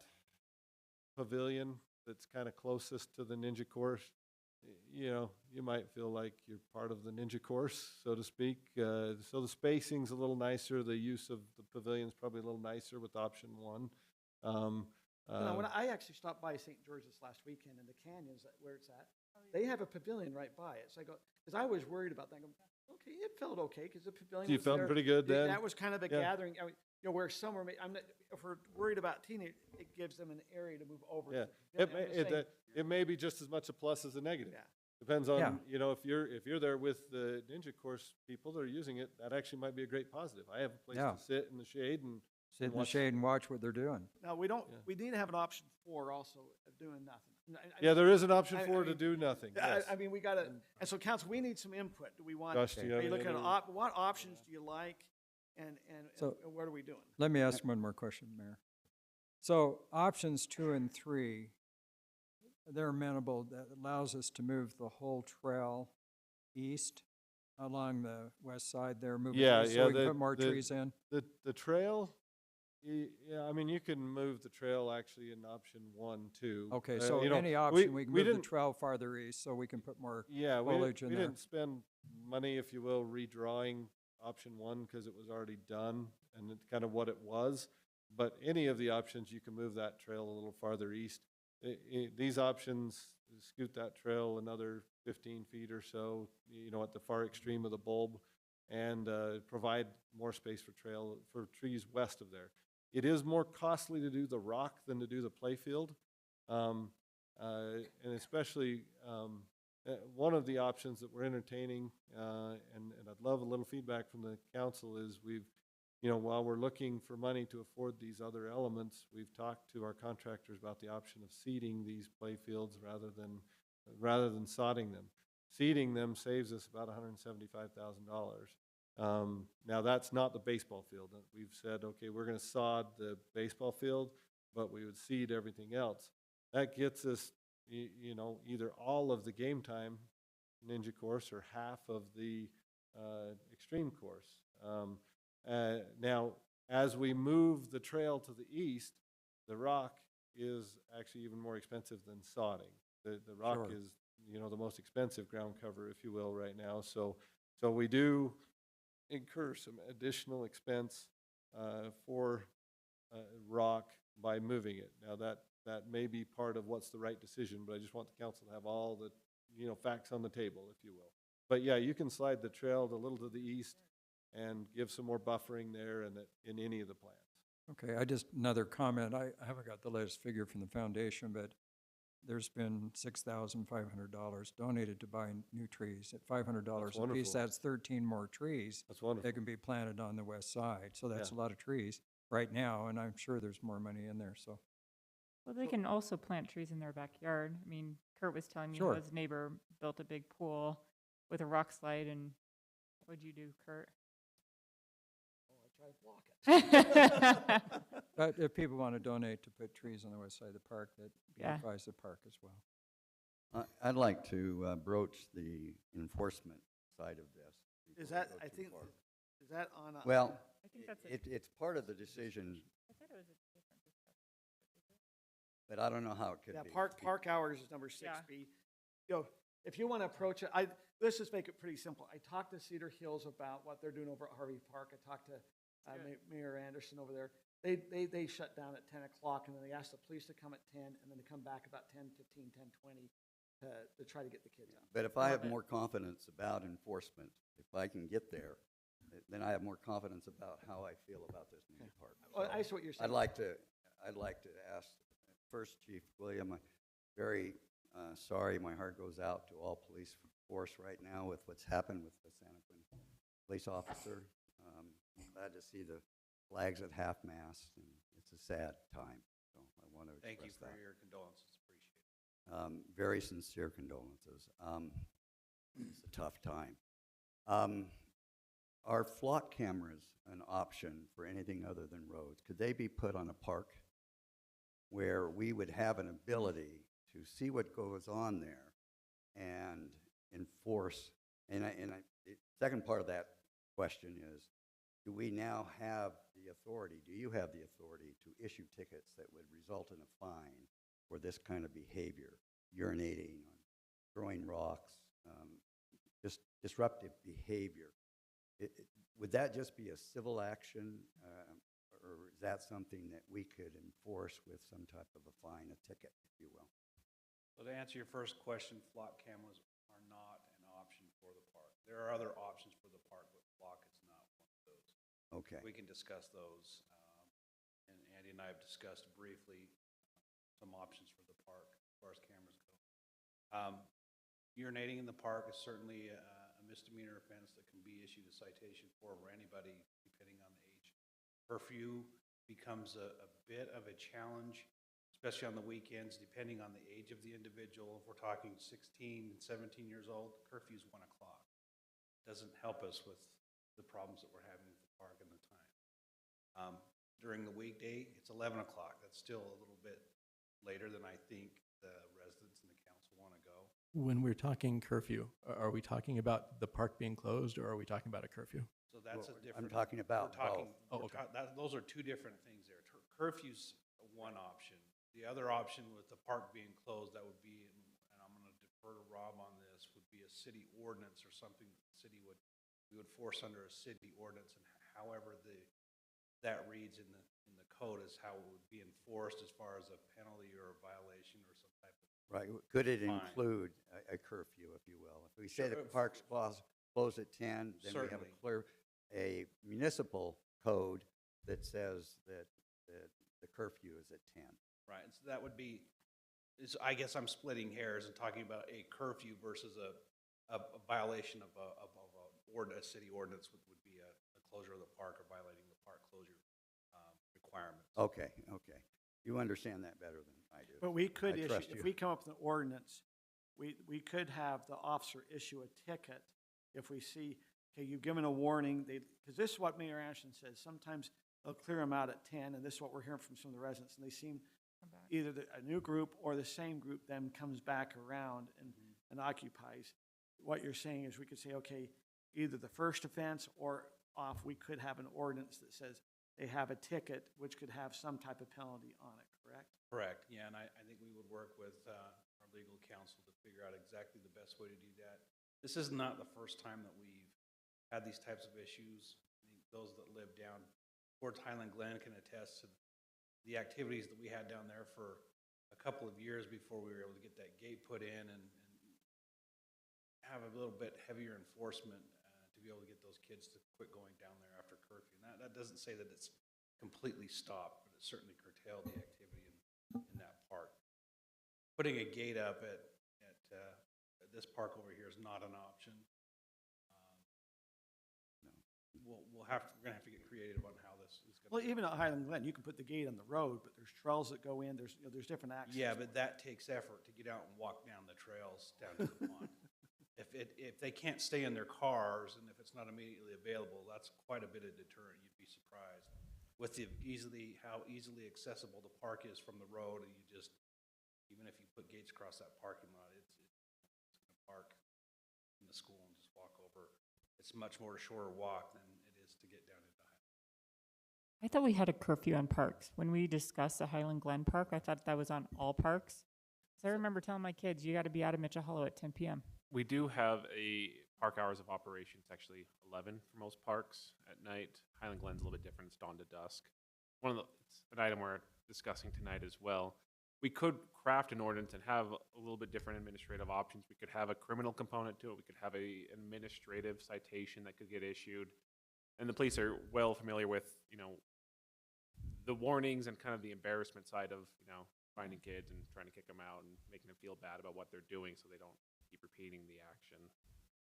pavilion that's kind of closest to the ninja course, you might feel like you're part of the ninja course, so to speak. So the spacing's a little nicer. The use of the pavilion's probably a little nicer with option 1. When I actually stopped by St. George this last weekend in the canyons where it's at, They have a pavilion right by it. So I go, because I was worried about that. I go, okay, it felt okay because the pavilion So you was felt there. pretty good then? That was kind of a Yeah. gathering. I mean, where some are, I'm not, if we're worried about teenagers, it gives them an area to move over. Yeah, to the it may, pavilion. I'm just saying, it may be just as much a plus as a negative. Yeah. Depends Yeah. on, if you're there with the Ninja Course people that are using it, that actually might be a great positive. I have a place Yeah. to sit in the shade and. Sit in the watch- shade and watch what they're doing. No, we don't, Yeah. we need to have an option 4 also of doing nothing. Yeah, there is an option I- I 4 to mean, do nothing, I yes. I mean, we gotta, and so council, we need some input. Do we want, Josh, do you are have you any looking at, other- what options do you like? And So- what are we doing? Let me ask one more question, Mayor. So options 2 and 3, they're amenable, that allows us to move the whole trail east along the west side there, move it Yeah, east yeah. so we can put more trees in. The trail, yeah, I mean, you can move the trail actually in option 1, too. Okay, so you know, any option, we can move the didn't- trail farther east so we can put more Yeah, foliage in we there. didn't spend money, if you will, redrawing option 1 because it was already done and it's kind of what it was. But any of the options, you can move that trail a little farther east. These options scoot that trail another 15 feet or so, at the far extreme of the bulb, and provide more space for trees west of there. It is more costly to do the rock than to do the playfield. And especially, one of the options that we're entertaining, and I'd love a little feedback from the council, is while we're looking for money to afford these other elements, we've talked to our contractors about the option of seeding these playfields rather than sodding them. Seeding them saves us about $175,000. Now, that's not the baseball field. We've said, okay, we're going to sod the baseball field, but we would seed everything else. That gets us, either all of the game time ninja course or half of the extreme course. Now, as we move the trail to the east, the rock is actually even more expensive than sodding. The rock Sure. is, the most expensive ground cover, if you will, right now. So we do incur some additional expense for rock by moving it. Now, that may be part of what's the right decision, but I just want the council to have all the, facts on the table, if you will. But yeah, you can slide the trail a little to the east and give some more buffering there in any of the plans. Okay, another comment. I haven't got the latest figure from the foundation, but there's been $6,500 donated to buy new trees. At $500 a piece, wonderful. that's 13 more trees That's wonderful. that can be planted on the west side. So that's a Yeah. lot of trees right now, and I'm sure there's more money in there, so. Well, they can also plant trees in their backyard. I mean, Kurt was telling me Sure. how his neighbor built a big pool with a rock slide, and what'd you do, Kurt? Try to block it. But if people want to donate to put trees on the west side of the park, that Yeah. beautifies the park as well. I'd like to broach the enforcement side of this. Is before we that, go I too think, far. is that on? Well, I think that's a- it's part of the decision, I thought it was a different discussion. but I don't know how it could Yeah, be. park hours is number Yeah. 6B. If you want to approach it, let's just make it pretty simple. I talked to Cedar Hills about what they're doing over at Harvey Park. I talked to Mayor Anderson over there. They shut down at 10 o'clock, and then they asked the police to come at 10, and then to come back about 10:15, 10:20 to try to get the kids out. But if I have more confidence about enforcement, if I can get there, then I have more confidence about how I feel about this new department. Well, I see what you're saying. I'd like to ask, first, Chief William, I'm very sorry, my heart goes out to all police force right now with what's happened with the Santaquin police officer. Glad to see the flags at half-mast, and it's a sad time, so I want to express that. Thank you for your condolences, appreciate it. Very sincere condolences. It's a tough time. Are flock cameras an option for anything other than roads? Could they be put on a park where we would have an ability to see what goes on there and enforce? The second part of that question is, do we now have the authority, do you have the authority to issue tickets that would result in a fine for this kind of behavior, urinating, throwing rocks, just disruptive behavior? Would that just be a civil action, or is that something that we could enforce with some type of a fine, a ticket, if you will? So to answer your first question, flock cameras are not an option for the park. There are other options for the park, but flock is not one of those. Okay. We can discuss those. And Andy and I have discussed briefly some options for the park as far as cameras go. Urinating in the park is certainly a misdemeanor offense that can be issued a citation for anybody, depending on the age. Curfew becomes a bit of a challenge, especially on the weekends, depending on the age of the individual. If we're talking 16 and 17 years old, curfew is 1 o'clock. Doesn't help us with the problems that we're having at the park and the time. During the weekday, it's 11 o'clock. That's still a little bit later than I think the residents and the council want to go. When we're talking curfew, are we talking about the park being closed, or are we talking about a curfew? So that's Well, a different. I'm talking about both. Those are two different things there. Curfew's one option. The other option with the park being closed, that would be, and I'm going to defer to Rob on this, would be a city ordinance or something that the city we would force under a city ordinance, and however that reads in the code is how it would be enforced as far as a penalty or a violation or some type of. Right, could it fine. include a curfew, if you will? If we say Sure, the park's closed at 10, then we have Certainly. a municipal code that says that the curfew is at 10. Right, and so that would be, I guess I'm splitting hairs and talking about a curfew versus a violation of a city ordinance would be a closure of the park or violating the park closure requirements. Okay. You understand that better than I do. But we could I issue, trust if you. we come up with an ordinance, we could have the officer issue a ticket if we see, okay, you've given a warning, because this is what Mayor Anderson says, sometimes they'll clear them out at 10, and this is what we're hearing from some of the residents, and they seem, either a new group or the same group then comes back around and occupies. What you're saying is we could say, okay, either the first offense or off, we could have an ordinance that says they have a ticket, which could have some type of penalty on it, correct? Correct, yeah, and I think we would work with our legal counsel to figure out exactly the best way to do that. This is not the first time that we've had these types of issues. I think those that live down towards Highland Glen can attest to the activities that we had down there for a couple of years before we were able to get that gate put in and have a little bit heavier enforcement to be able to get those kids to quit going down there after curfew. And that doesn't say that it's completely stopped, but it certainly curtailed the activity in that park. Putting a gate up at this park over here is not an option. We're going to have to get creative on how this is going to. Well, even at Highland Glen, you can put the gate on the road, but there's trails that go in, there's different access. Yeah, but that takes effort to get out and walk down the trails down to the pond. If they can't stay in their cars and if it's not immediately available, that's quite a bit of deterrent. You'd be surprised with how easily accessible the park is from the road. And even if you put gates across that parking lot, it's going to park in the school and just walk over. It's much more a shorter walk than it is to get down into Highland. I thought we had a curfew on parks. When we discussed the Highland Glen Park, I thought that was on all parks. So I remember telling my kids, you got to be out of Mitchell Hollow at 10 p.m. We do have a park hours of operation. It's actually 11 for most parks at night. Highland Glen's a little bit different. It's dawn to dusk. It's an item we're discussing tonight as well. We could craft an ordinance and have a little bit different administrative options. We could have a criminal component to it. We could have an administrative citation that could get issued. And the police are well familiar with, the warnings and kind of the embarrassment side of, finding kids and trying to kick them out and making them feel bad about what they're doing so they don't keep repeating the action.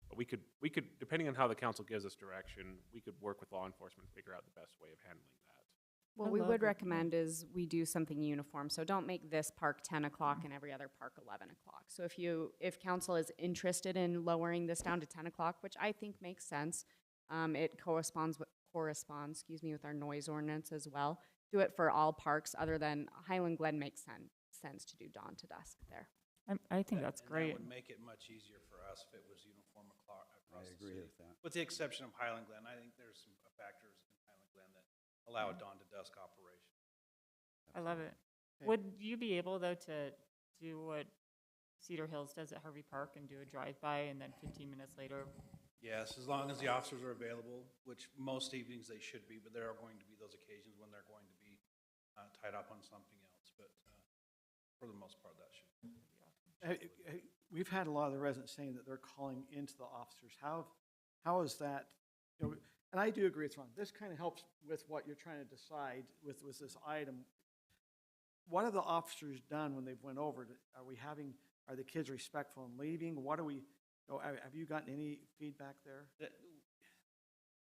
But we could, depending on how the council gives us direction, we could work with law enforcement and figure out the best way of handling that. What we would recommend is we do something uniform. So don't make this park 10 o'clock and every other park 11 o'clock. So if council is interested in lowering this down to 10 o'clock, which I think makes sense, it corresponds with our noise ordinance as well. Do it for all parks other than Highland Glen makes sense to do dawn to dusk there. I think that's great. That would make it much easier for us if it was uniform across the city. I agree with that. With the exception of Highland Glen, I think there's some factors in Highland Glen that allow a dawn to dusk operation. I love it. Okay. Would you be able, though, to do what Cedar Hills does at Harvey Park and do a drive-by and then 15 minutes later? Yes, as long as the officers are available, which most evenings they should be, but there are going to be those occasions when they're going to be tied up on something else. But for the most part, that should be awesome. we've had a lot of the residents saying that they're calling into the officers. How is that, you know, and I do agree it's wrong. This kind of helps with what you're trying to decide with this item. What have the officers done when they've went over? Are the kids respectful in leaving? Have you gotten any feedback there?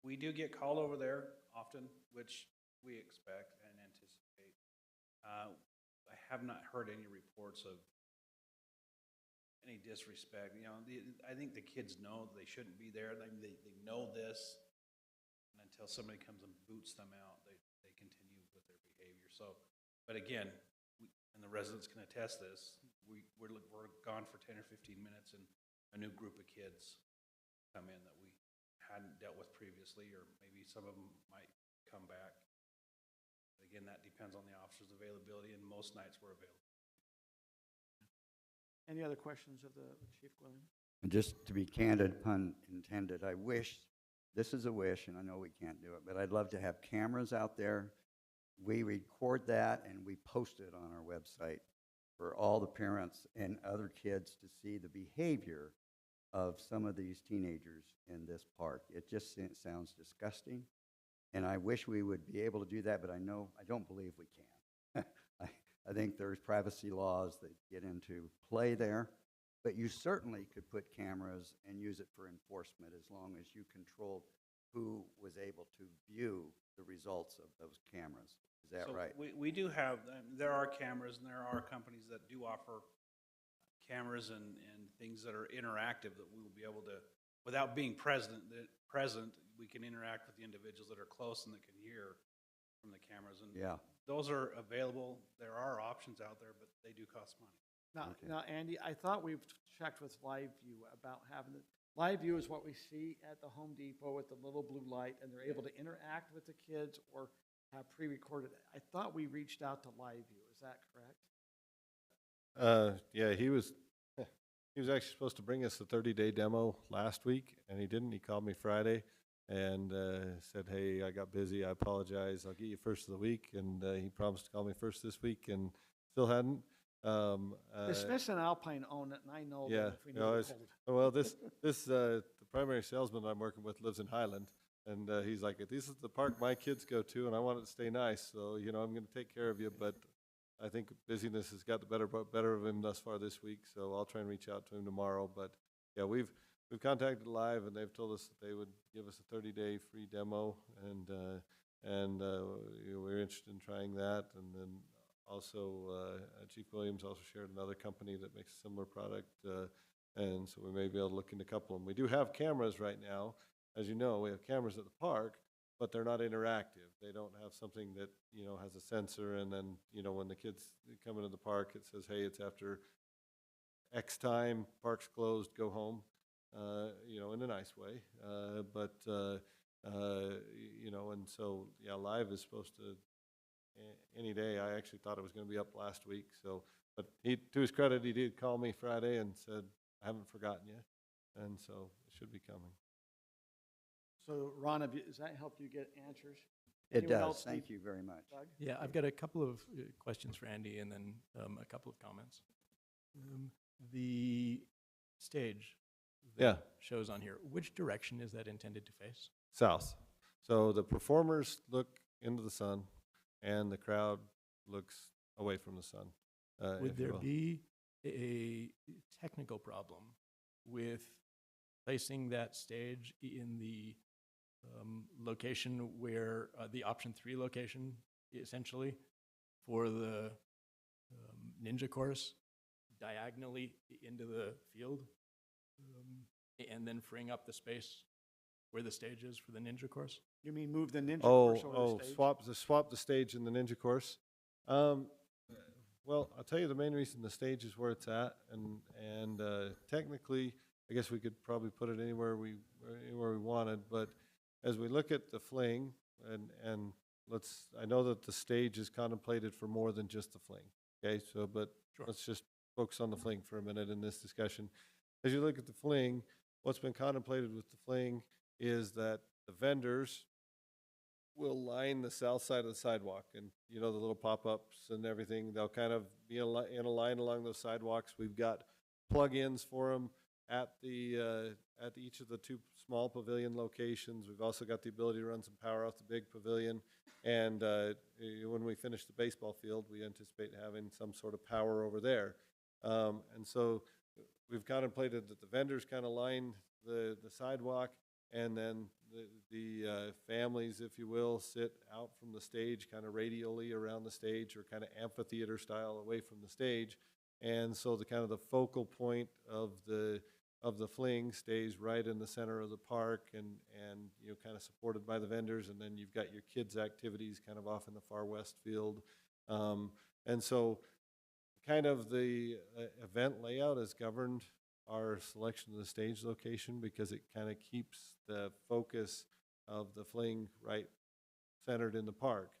We do get called over there often, which we expect and anticipate. I have not heard any reports of any disrespect. You know, I think the kids know they shouldn't be there. They know this. And until somebody comes and boots them out, they continue with their behavior. So, but again, and the residents can attest this, we're gone for 10 or 15 minutes and a new group of kids come in that we hadn't dealt with previously, or maybe some of them might come back. But again, that depends on the officer's availability, and most nights we're available. Any other questions of the Chief Gwilliam? And just to be candid, pun intended, I wish, this is a wish, and I know we can't do it, but I'd love to have cameras out there. We record that and we post it on our website for all the parents and other kids to see the behavior of some of these teenagers in this park. It just sounds disgusting, and I wish we would be able to do that, but I don't believe we can. I think there's privacy laws that get into play there, but you certainly could put cameras and use it for enforcement as long as you controlled who was able to view the results of those cameras. Is that right? We do have, there are cameras, and there are companies that do offer cameras and things that are interactive that we will be able to, without being present, we can interact with the individuals that are close and that can hear from the cameras. And yeah, those are available. There are options out there, but they do cost money. Now, Andy, I thought we've checked with Live View about having it. Live View is what we see at the Home Depot with the little blue light, and they're able to interact with the kids or have pre-recorded. I thought we reached out to Live View. Is that correct? Yeah, he was actually supposed to bring us a 30-day demo last week, and he didn't. He called me Friday and said, hey, I got busy. I apologize. I'll get you first of the week. And he promised to call me first this week and still hadn't. The Smiths and Alpine own it, and I know yeah, that if we need it cold. well, the primary salesman I'm working with lives in Highland, and he's like, this is the park my kids go to, and I want it to stay nice. So, you know, I'm going to take care of you, but I think busyness has got the better of him thus far this week, so I'll try and reach out to him tomorrow. But yeah, we've contacted Live, and they've told us that they would give us a 30-day free demo, and you know, we're interested in trying that. And then also, Chief Williams also shared another company that makes a similar product, and so we may be able to look into a couple of them. We do have cameras right now. As you know, we have cameras at the park, but they're not interactive. They don't have something that, you know, has a sensor, and then, you know, when the kids come into the park, it says, hey, it's after X time, park's closed, go home, you know, in a nice way. You know, and so, yeah, Live is supposed to, any day. I actually thought it was going to be up last week. So, but he, to his credit, he did call me Friday and said, I haven't forgotten you. And so it should be coming. So, Ron, has that helped you get answers? It Anyone does. else Thank need- you very much. Doug? Yeah, I've got a couple of questions for Andy and then a couple of comments. The stage that shows on here, which direction is that intended to face? South. So the performers look into the sun, and the crowd looks away from the sun. Would there be a technical problem with placing that stage in the location where the option 3 location, essentially, for the ninja course, diagonally into the field, and then freeing up the space where the stage is for the ninja course? You mean move the ninja course over the stage? Swap the stage in the ninja course. Well, I'll tell you the main reason the stage is where it's at, and technically, I guess we could probably put it anywhere we wanted. But as we look at the fling, and I know that the stage is contemplated for more than just the fling. Okay, so but let's just focus on the fling for a minute in this discussion. As you look at the fling, what's been contemplated with the fling is that the vendors will line the south side of the sidewalk, and you know, the little pop-ups and everything, they'll kind of be in a line along those sidewalks. We've got plug-ins for them at each of the 2 small pavilion locations. We've also got the ability to run some power off the big pavilion. And when we finish the baseball field, we anticipate having some sort of power over there. And so we've contemplated that the vendors kind of line the sidewalk, and then the families, if you will, sit out from the stage, kind of radially around the stage, or kind of amphitheater style away from the stage. And so the kind of the focal point of the fling stays right in the center of the park, and you know, kind of supported by the vendors. And then you've got your kids' activities kind of off in the far west field. And so kind of the event layout has governed our selection of the stage location, because it kind of keeps the focus of the fling right centered in the park.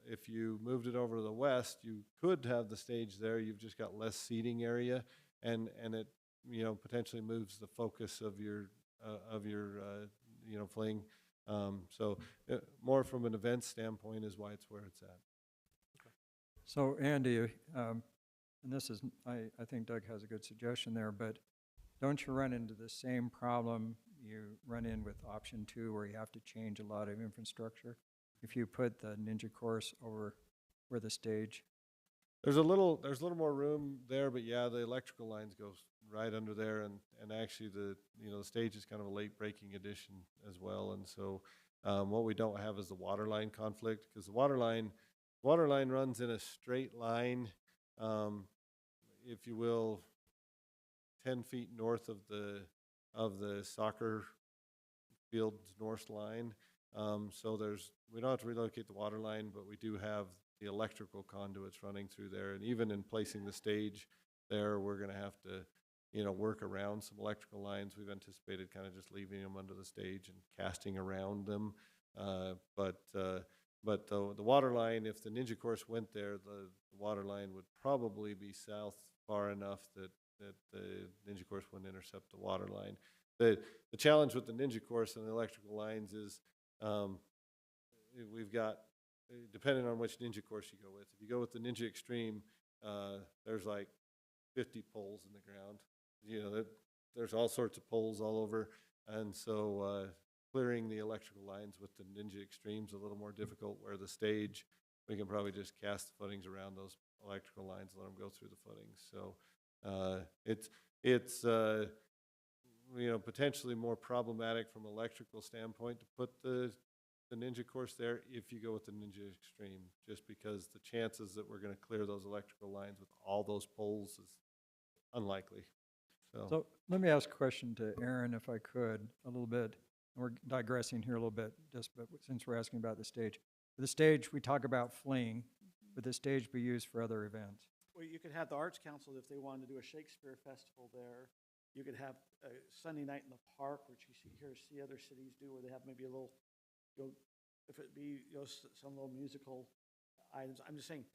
If you moved it over to the west, you could have the stage there. You've just got less seating area, and it, you know, potentially moves the focus of your you know, fling. So more from an event standpoint is why it's where it's at. So Andy, and this is, I think Doug has a good suggestion there, but don't you run into the same problem you run in with option 2, where you have to change a lot of infrastructure if you put the Ninja Course over where the stage? There's a little more room there, but yeah, the electrical lines go right under there, and actually the stage is kind of a late breaking addition as well. And so what we don't have is the water line conflict, because the water line runs in a straight line, if you will, 10 feet north of the soccer field's north line. So we don't have to relocate the water line, but we do have the electrical conduits running through there. And even in placing the stage there, we're going to have to, you know, work around some electrical lines. We've anticipated kind of just leaving them under the stage and casting around them. But the water line, if the Ninja Course went there, the water line would probably be south far enough that the Ninja Course wouldn't intercept the water line. The challenge with the Ninja Course and the electrical lines is we've got, depending on which Ninja Course you go with. If you go with the Ninja Extreme, there's like 50 poles in the ground. You know, there's all sorts of poles all over, and so clearing the electrical lines with the Ninja Extreme's a little more difficult. Where the stage, we can probably just cast the footings around those electrical lines and let them go through the footings. So it's you know, potentially more problematic from an electrical standpoint to put the Ninja Course there if you go with the Ninja Extreme, just because the chances that we're going to clear those electrical lines with all those poles is unlikely. So let me ask a question to Aaron, if I could, a little bit. We're digressing here a little bit, but since we're asking about the stage. For the stage, we talk about fleeing, but the stage be used for other events. Well, you could have the Arts Council, if they wanted to do a Shakespeare festival there. You could have a Sunday night in the park, which you see other cities do, where they have maybe a little, you know, if it be, you know, some little musical items. I'm just saying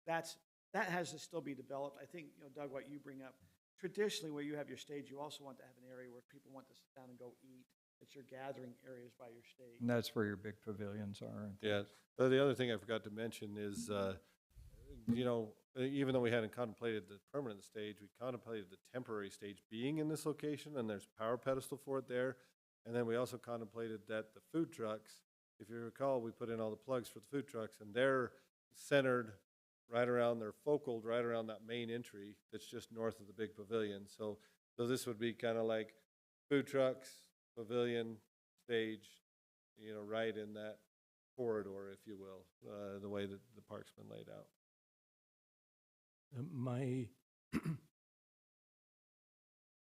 that has to still be developed. I think, you know, Doug, what you bring up, traditionally where you have your stage, you also want to have an area where people want to sit down and go eat. It's your gathering areas by your stage. And that's where your big pavilions are. Yeah. The other thing I forgot to mention is, you know, even though we hadn't contemplated the permanent stage, we contemplated the temporary stage being in this location, and there's a power pedestal for it there. And then we also contemplated that the food trucks, if you recall, we put in all the plugs for the food trucks, and they're centered right around, they're focal right around that main entry that's just north of the big pavilion. So this would be kind of like food trucks, pavilion, stage, you know, right in that corridor, if you will, the way that the park's been laid out.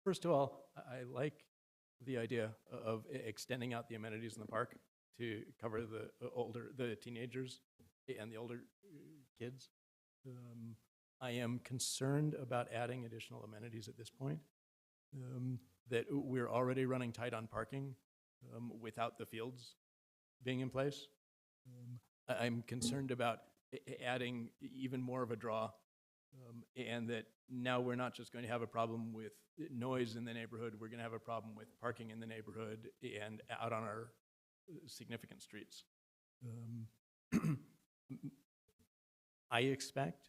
First of all, I like the idea of extending out the amenities in the park to cover the teenagers and the older kids. I am concerned about adding additional amenities at this point. That we're already running tight on parking without the fields being in place. I'm concerned about adding even more of a draw, and that now we're not just going to have a problem with noise in the neighborhood, we're going to have a problem with parking in the neighborhood and out on our significant streets. I expect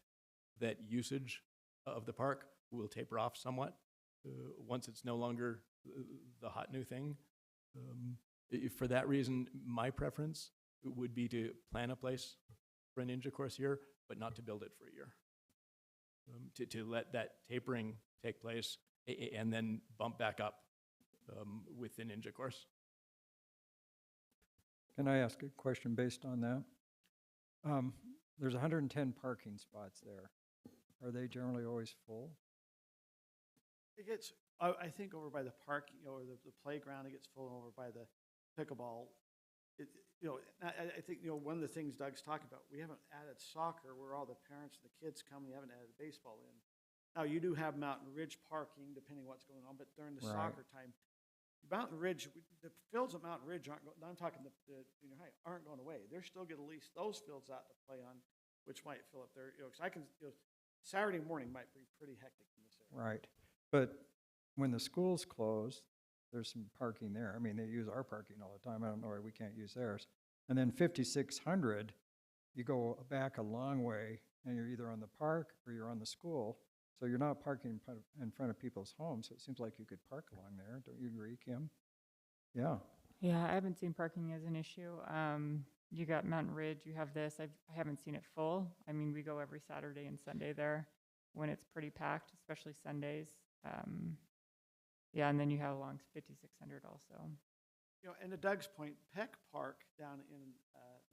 that usage of the park will taper off somewhat once it's no longer the hot new thing. For that reason, my preference would be to plan a place for a ninja course here, but not to build it for a year. To let that tapering take place and then bump back up with the ninja course. Can I ask a question based on that? There's 110 parking spots there. Are they generally always full? It gets, I think over by the park, or the playground, it gets full over by the pickleball. I think, one of the things Doug's talking about, we haven't added soccer where all the parents and the kids come, we haven't added baseball in. Now, you do have Mountain Ridge parking, depending what's going on, but during the soccer time, Mountain Ridge, the fields at Mountain Ridge aren't, I'm talking the junior high, aren't going away. They're still going to lease those fields out to play on, which might fill up there, because Saturday morning might be pretty hectic in this area. Right. But when the schools close, there's some parking there. I mean, they use our parking all the time. I don't know why we can't use theirs. And then 5600, you go back a long way, and you're either on the park or you're on the school. So you're not parking in front of people's homes. So it seems like you could park along there. Don't you agree, Kim? Yeah. Yeah, I haven't seen parking as an issue. You got Mountain Ridge, you have this. I haven't seen it full. I mean, we go every Saturday and Sunday there when it's pretty packed, especially Sundays. Yeah, and then you have along 5600 also. And to Doug's point, Peck Park down in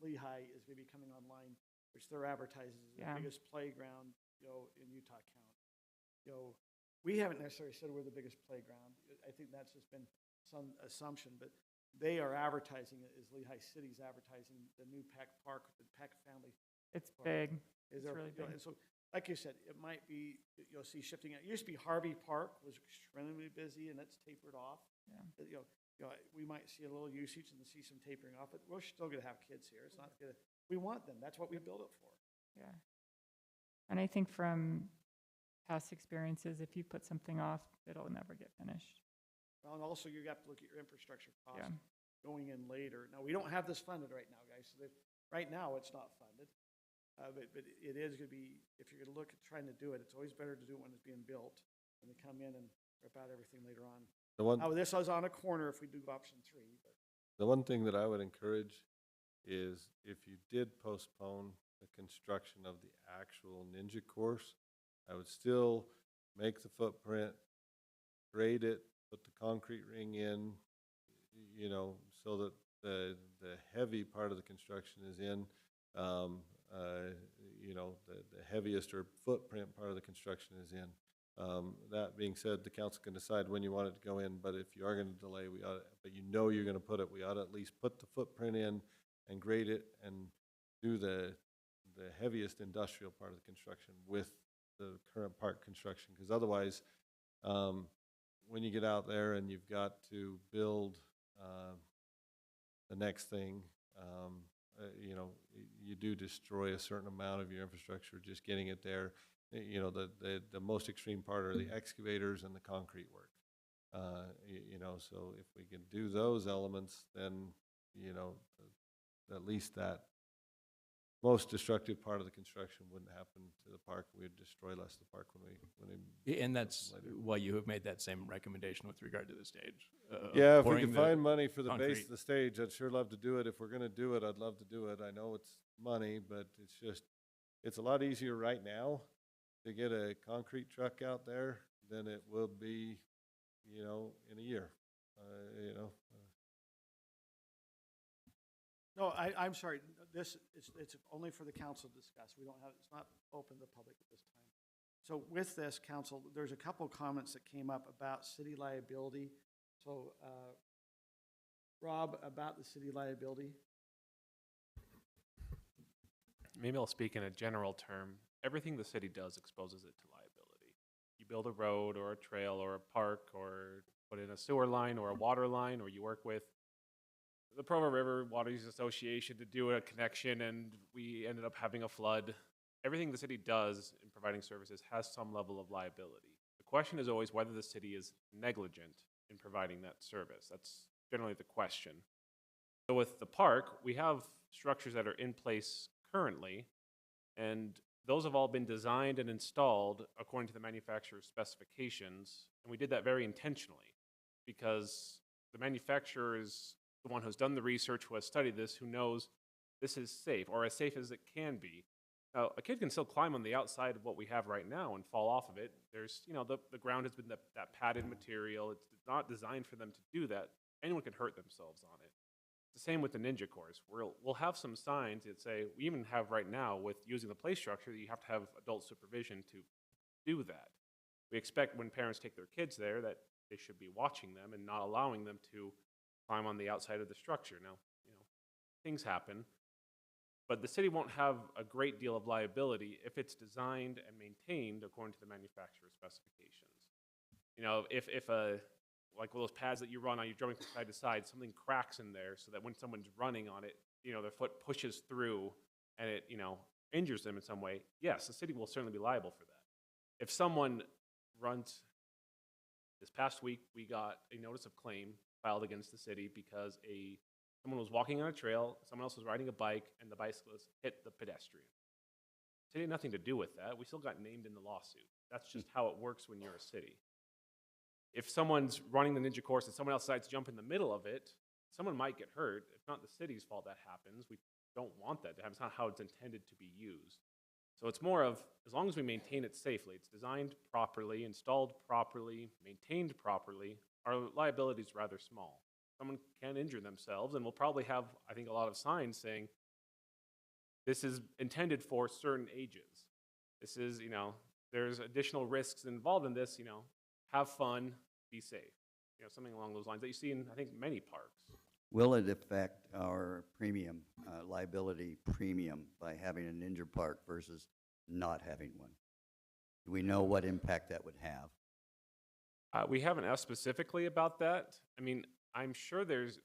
Lehigh is going to be coming online, which they're advertising as the biggest playground, in Utah County. We haven't necessarily said we're the biggest playground. I think that's just been some assumption, but they are advertising it as Lehigh City's advertising the new Peck Park, the Peck family. It's park. big. Is It's there, really big. And so, like you said, it might be, you'll see shifting. It used to be Harvey Park was extremely busy, and it's tapered off. Yeah. We might see a little usage and see some tapering off, but we're still going to have kids here. It's not going to, we want them. That's what we built it for. Yeah. And I think from past experiences, if you put something off, it'll never get finished. Well, and also you have to look at your infrastructure costs Yeah. going in later. Now, we don't have this funded right now, guys. So right now, it's not funded. But it is going to be, if you're going to look at trying to do it, it's always better to do it when it's being built than to come in and rip out everything later on. Now, this is on a corner if we do option 3. But The one thing that I would encourage is if you did postpone the construction of the actual ninja course, I would still make the footprint, grade it, put the concrete ring in, so that the heavy part of the construction is in. The heaviest or footprint part of the construction is in. That being said, the council can decide when you want it to go in, but if you are going to delay, but you're going to put it, we ought to at least put the footprint in and grade it and do the heaviest industrial part of the construction with the current park construction, because otherwise, when you get out there and you've got to build the next thing, you do destroy a certain amount of your infrastructure just getting it there. The most extreme part are the excavators and the concrete work. So if we can do those elements, then, at least that most destructive part of the construction wouldn't happen to the park. We'd destroy less of the park when we And that's why you have made that same recommendation with regard to the stage. Yeah, if we pouring could the find money for the base concrete. of the stage, I'd sure love to do it. If we're gonna do it, I'd love to do it. I know it's money, but it's a lot easier right now to get a concrete truck out there than it will be, in a year, no, I'm sorry. It's only for the council to discuss. We don't have, it's not open to the public at this time. So with this, council, there's a couple comments that came up about city liability. So, Rob, about the city liability. Maybe I'll speak in a general term. Everything the city does exposes it to liability. You build a road or a trail or a park or put in a sewer line or a water line, or you work with the Provo River Water Use Association to do a connection, and we ended up having a flood. Everything the city does in providing services has some level of liability. The question is always whether the city is negligent in providing that service. That's generally the question. So with the park, we have structures that are in place currently, and those have all been designed and installed according to the manufacturer's specifications, and we did that very intentionally because the manufacturer is the one who's done the research, who has studied this, who knows this is safe, or as safe as it can be. Now, a kid can still climb on the outside of what we have right now and fall off of it. There's, you know, the ground has been that padded material. It's not designed for them to do that. Anyone can hurt themselves on it. It's the same with the Ninja course. We'll have some signs that say, we even have right now with using the play structure that you have to have adult supervision to do that. We expect when parents take their kids there that they should be watching them and not allowing them to climb on the outside of the structure. Now, you know, things happen, but the city won't have a great deal of liability if it's designed and maintained according to the manufacturer's specifications. You know, if like those pads that you run on, you're jumping from side to side, something cracks in there so that when someone's running on it, you know, their foot pushes through and it, you know, injures them in some way, yes, the city will certainly be liable for that. If someone runs, this past week, we got a notice of claim filed against the city because someone was walking on a trail, someone else was riding a bike, and the bicyclist hit the pedestrian. The city had nothing to do with that. We still got named in the lawsuit. That's just how it works when you're a city. If someone's running the Ninja course and someone else decides to jump in the middle of it, someone might get hurt. It's not the city's fault that happens. We don't want that to happen. It's not how it's intended to be used. So it's more of, as long as we maintain it safely, it's designed properly, installed properly, maintained properly, our liability is rather small. Someone can injure themselves, and we'll probably have, I think, a lot of signs saying, this is intended for certain ages. This is, you know, there's additional risks involved in this, you know, have fun, be safe. You know, something along those lines that you see in, I think, many parks. Will it affect our premium, liability premium by having a Ninja park versus not having one? Do we know what impact that would have? We haven't asked specifically about that. I mean, I'm sure there's,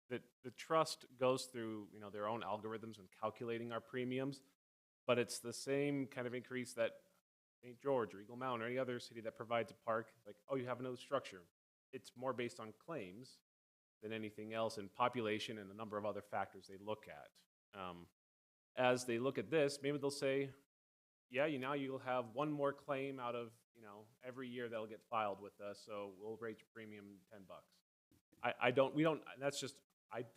the trust goes through, you know, their own algorithms when calculating our premiums, but it's the same kind of increase that St. George or Eagle Mountain or any other city that provides a park, like, oh, you have no structure. It's more based on claims than anything else, and population and a number of other factors they look at. As they look at this, maybe they'll say, yeah, you'll have one more claim out of, you know, every year that'll get filed with us, so we'll rate your premium $10.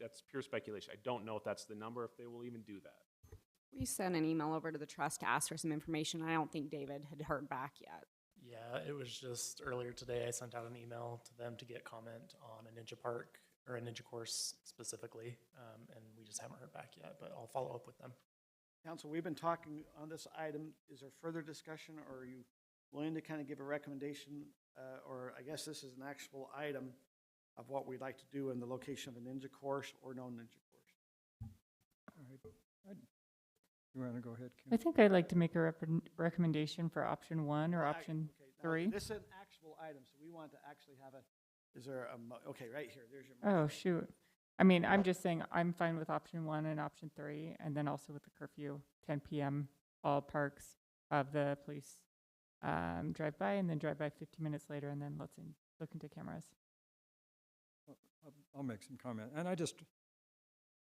That's pure speculation. I don't know if that's the number, if they will even do that. We sent an email over to the trust to ask for some information. I don't think David had heard back yet. Yeah, it was just earlier today I sent out an email to them to get comment on a Ninja park or a Ninja course specifically, and we just haven't heard back yet, but I'll follow up with them. Council, we've been talking on this item. Is there further discussion, or are you willing to kind of give a recommendation, or I guess this is an actual item of what we'd like to do in the location of a Ninja course or no Ninja course? All right. You want to go ahead, Kim? I think I'd like to make a recommendation for option 1 or option Now, 3. this is an actual item, so we want to actually have is there okay, right here, there's your motion. Oh, shoot. I mean, I'm just saying I'm fine with option 1 and option 3, and then also with the curfew, 10 p.m., all parks of the police drive by, and then drive by 15 minutes later, and then look into cameras. I'll make some comment. And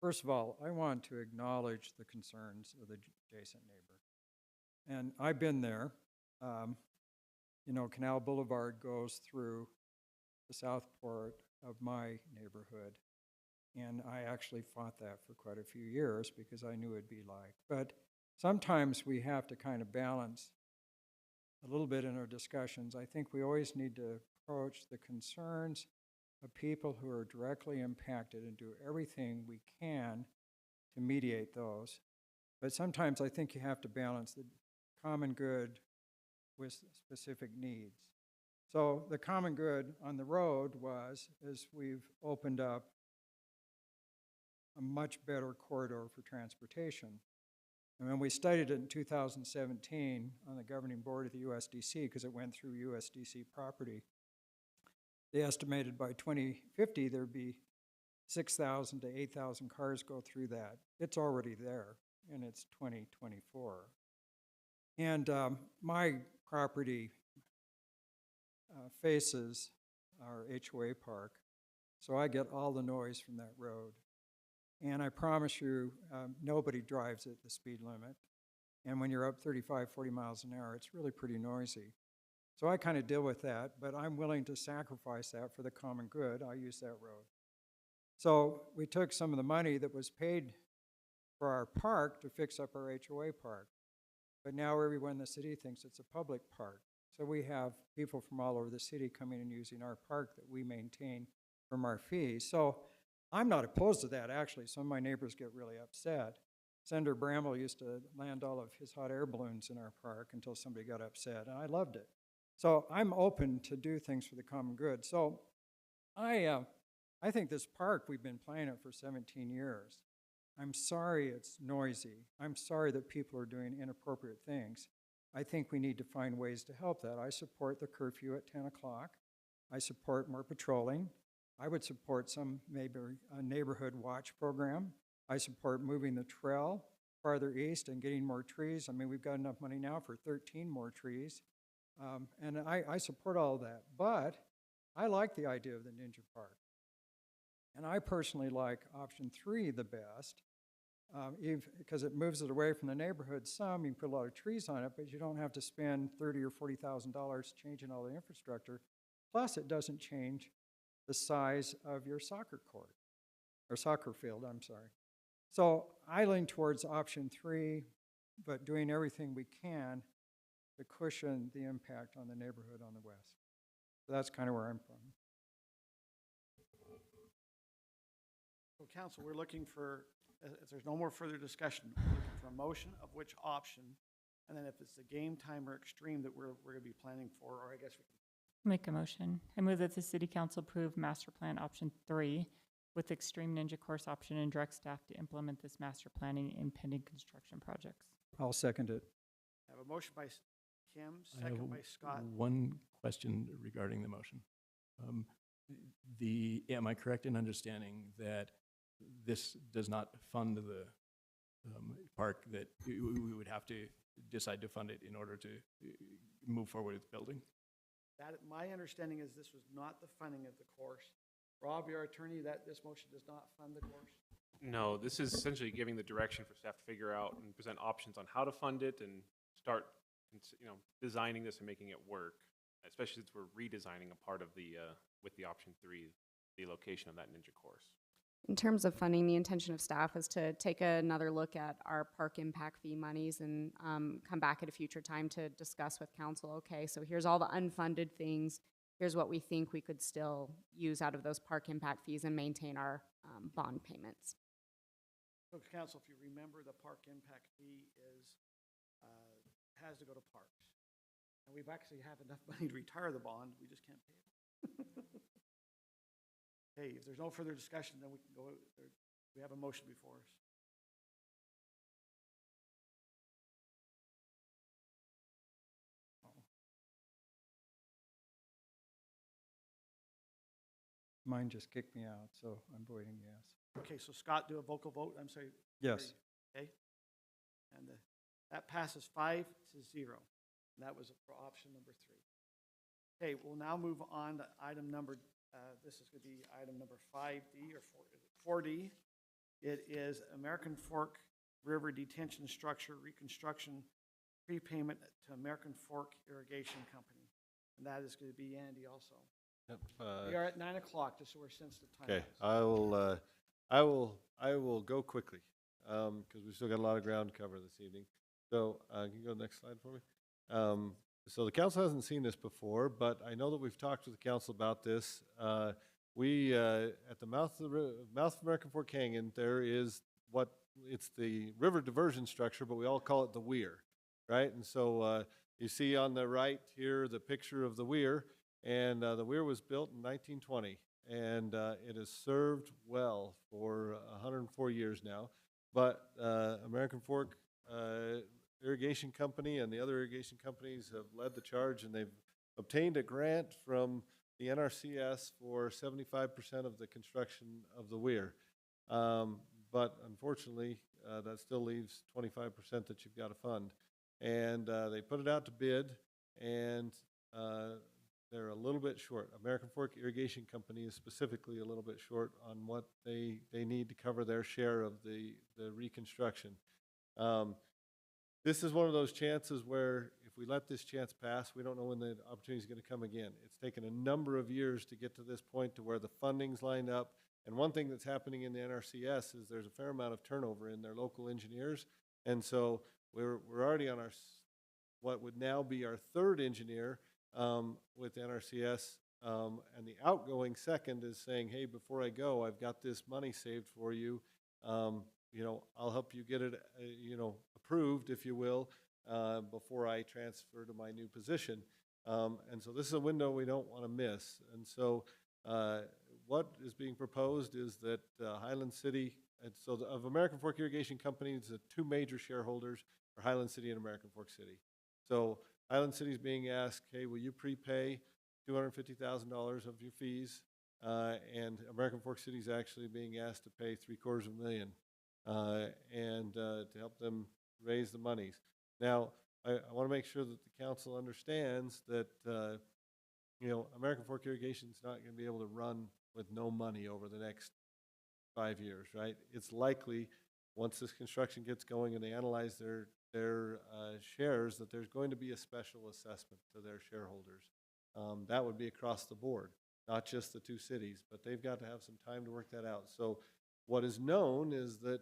first of all, I want to acknowledge the concerns of the adjacent neighbor. And I've been there. You know, Canal Boulevard goes through the south port of my neighborhood. And I actually fought that for quite a few years because I knew it'd be like. But sometimes we have to kind of balance a little bit in our discussions. I think we always need to approach the concerns of people who are directly impacted and do everything we can to mediate those. But sometimes I think you have to balance the common good with specific needs. So the common good on the road is we've opened up a much better corridor for transportation. And when we studied it in 2017 on the governing board of the USDC, because it went through USDC property, they estimated by 2050 there'd be 6,000 to 8,000 cars go through that. It's already there, and it's 2024. And my property faces our HOA park, so I get all the noise from that road. And I promise you, nobody drives at the speed limit. And when you're up 35, 40 miles an hour, it's really pretty noisy. So I kind of deal with that, but I'm willing to sacrifice that for the common good. I use that road. So we took some of the money that was paid for our park to fix up our HOA park. But now everyone in the city thinks it's a public park. So we have people from all over the city coming and using our park that we maintain from our fees. So I'm not opposed to that, actually. Some of my neighbors get really upset. Senator Bramble used to land all of his hot air balloons in our park until somebody got upset, and I loved it. So I'm open to do things for the common good. So I think this park, we've been playing it for 17 years. I'm sorry it's noisy. I'm sorry that people are doing inappropriate things. I think we need to find ways to help that. I support the curfew at 10 o'clock. I support more patrolling. I would support some maybe a neighborhood watch program. I support moving the trail farther east and getting more trees. I mean, we've got enough money now for 13 more trees. And I support all of that. But I like the idea of the Ninja Park. And I personally like option 3 the best, because it moves it away from the neighborhood some. You can put a lot of trees on it, but you don't have to spend $30,000 or $40,000 changing all the infrastructure. Plus, it doesn't change the size of your soccer court, or soccer field, I'm sorry. So I lean towards option 3, but doing everything we can to cushion the impact on the neighborhood on the west. So that's kind of where I'm from. So council, we're looking for, if there's no more further discussion, we're looking for a motion of which option, and then if it's the game time or extreme that we're going to be planning for, or I guess we can. Make a motion. I move that the city council approve master plan option 3 with extreme ninja course option and direct staff to implement this master planning in pending construction projects. I'll second it. I have a motion by Kim, I have second by Scott. one question regarding the motion. Am I correct in understanding that this does not fund the park, that we would have to decide to fund it in order to move forward with building? That, my understanding is this was not the funding of the course. Rob, your attorney, that this motion does not fund the course? No, this is essentially giving the direction for staff to figure out and present options on how to fund it and start, designing this and making it work, especially since we're redesigning a part of the, with the option 3, the location of that ninja course. In terms of funding, the intention of staff is to take another look at our park impact fee monies and come back at a future time to discuss with council, okay, so here's all the unfunded things, here's what we think we could still use out of those park impact fees and maintain our bond payments. So council, if you remember, the park impact fee is, has to go to parks. And we've actually have enough money to retire the bond, we just can't pay it. Okay, if there's no further discussion, then we can go, we have a motion before us. Mine just kicked me out, so I'm voting yes. Okay, so Scott, do a vocal vote, I'm sorry. Yes. Okay, and that passes 5-0. And that was for option number 3. Okay, we'll now move on to item number, this is going to be item number 5D or 4D. It is American Fork River Detention Structure Reconstruction Prepayment to American Fork Irrigation Company. And that is going to be Andy also. Yep, we are at 9 o'clock, just so we're sensitive time. Okay, I will go quickly because we've still got a lot of ground to cover this evening. So can you go to the next slide for me? So the council hasn't seen this before, but I know that we've talked with the council about this. We at the mouth of American Fork Canyon, there is it's the river diversion structure, but we all call it the weir, right? And so you see on the right here the picture of the weir, and the weir was built in 1920, and it has served well for 104 years now. But American Fork Irrigation Company and the other irrigation companies have led the charge, and they've obtained a grant from the NRCS for 75% of the construction of the weir. But unfortunately, that still leaves 25% that you've got to fund. And they put it out to bid, and they're a little bit short. American Fork Irrigation Company is specifically a little bit short on what they need to cover their share of the reconstruction. this is one of those chances where if we let this chance pass, we don't know when the opportunity is going to come again. It's taken a number of years to get to this point to where the funding's lined up. And one thing that's happening in the NRCS is there's a fair amount of turnover in their local engineers. And so we're already on our, what would now be our third engineer with NRCS. And the outgoing second is saying, hey, before I go, I've got this money saved for you. You know, I'll help you get it, you know, approved, if you will, before I transfer to my new position. And so this is a window we don't want to miss. And so what is being proposed is that Highland City, and so of American Fork Irrigation Company, the two major shareholders are Highland City and American Fork City. So Highland City is being asked, hey, will you prepay $250,000 of your fees? And American Fork City is actually being asked to pay $750,000 and to help them raise the monies. Now, I want to make sure that the council understands that you know, American Fork Irrigation is not going to be able to run with no money over the next 5 years, right? It's likely once this construction gets going and they analyze their shares that there's going to be a special assessment to their shareholders. That would be across the board, not just the two cities, but they've got to have some time to work that out. So what is known is that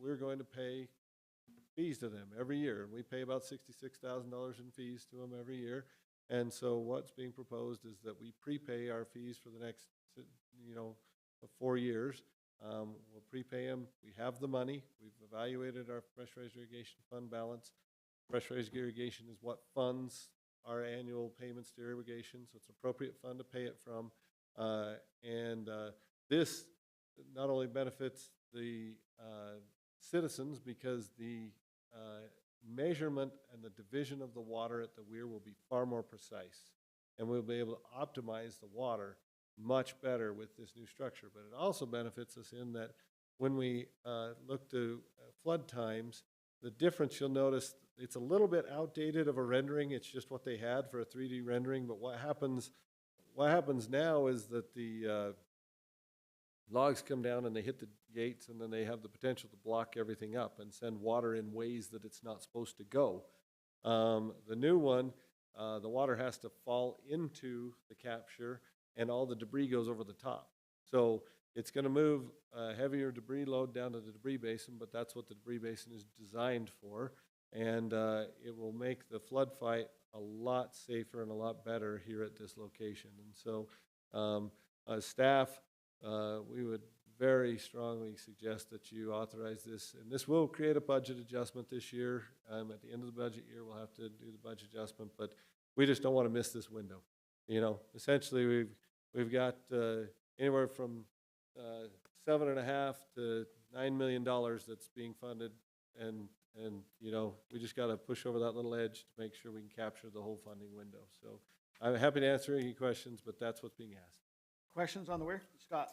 we're going to pay fees to them every year. We pay about $66,000 in fees to them every year. And so what's being proposed is that we prepay our fees for the next, you know, 4 years. We'll prepay them. We have the money. We've evaluated our pressurized irrigation fund balance. Pressurized irrigation is what funds our annual payments to irrigation, so it's an appropriate fund to pay it from. This not only benefits the citizens because the measurement and the division of the water at the weir will be far more precise, and we'll be able to optimize the water much better with this new structure. But it also benefits us in that when we look to flood times, the difference you'll notice, it's a little bit outdated of a rendering. It's just what they had for a 3D rendering. But what happens now is that the logs come down and they hit the gates, and then they have the potential to block everything up and send water in ways that it's not supposed to go. The new one, the water has to fall into the capture, and all the debris goes over the top. So it's going to move heavier debris load down to the debris basin, but that's what the debris basin is designed for. And it will make the flood fight a lot safer and a lot better here at this location. And so as staff, we would very strongly suggest that you authorize this. And this will create a budget adjustment this year. At the end of the budget year, we'll have to do the budget adjustment, but we just don't want to miss this window. You know, essentially we've got anywhere from $7.5 to $9 million that's being funded, and you know, we just got to push over that little edge to make sure we can capture the whole funding window. So I'm happy to answer any questions, but that's what's being asked. Questions on the weir? Scott?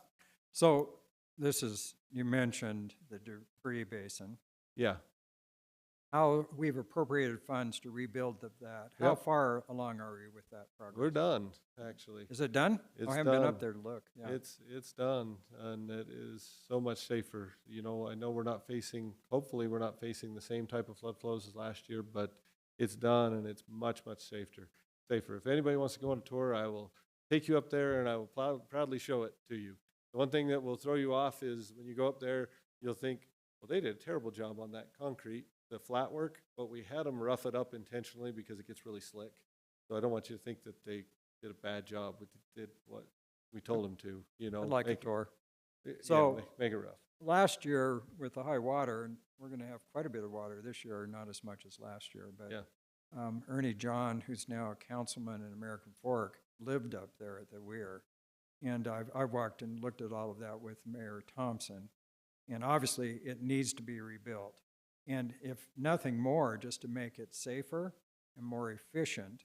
So this is, you mentioned the debris basin. Yeah. How we've appropriated funds to rebuild that. How Yep. far along are we with that progress? We're done, actually. Is it done? It's I haven't been done. up there to look. Yeah. It's done, and it is so much safer. You know, I know we're not facing, hopefully we're not facing the same type of flood flows as last year, but it's done, and it's much, much safer. If anybody wants to go on a tour, I will take you up there, and I will proudly show it to you. The one thing that will throw you off is when you go up there, you'll think, well, they did a terrible job on that concrete, the flat work, but we had them rough it up intentionally because it gets really slick. So I don't want you to think that they did a bad job, but they did what we told them to, you know. I'd like a make it- tour. yeah, So make it rough. last year with the high water, and we're going to have quite a bit of water this year, not as much as last year, but Yeah. Ernie John, who's now a councilman in American Fork, lived up there at the weir. And I've walked and looked at all of that with Mayor Thompson. And obviously, it needs to be rebuilt. And if nothing more, just to make it safer and more efficient.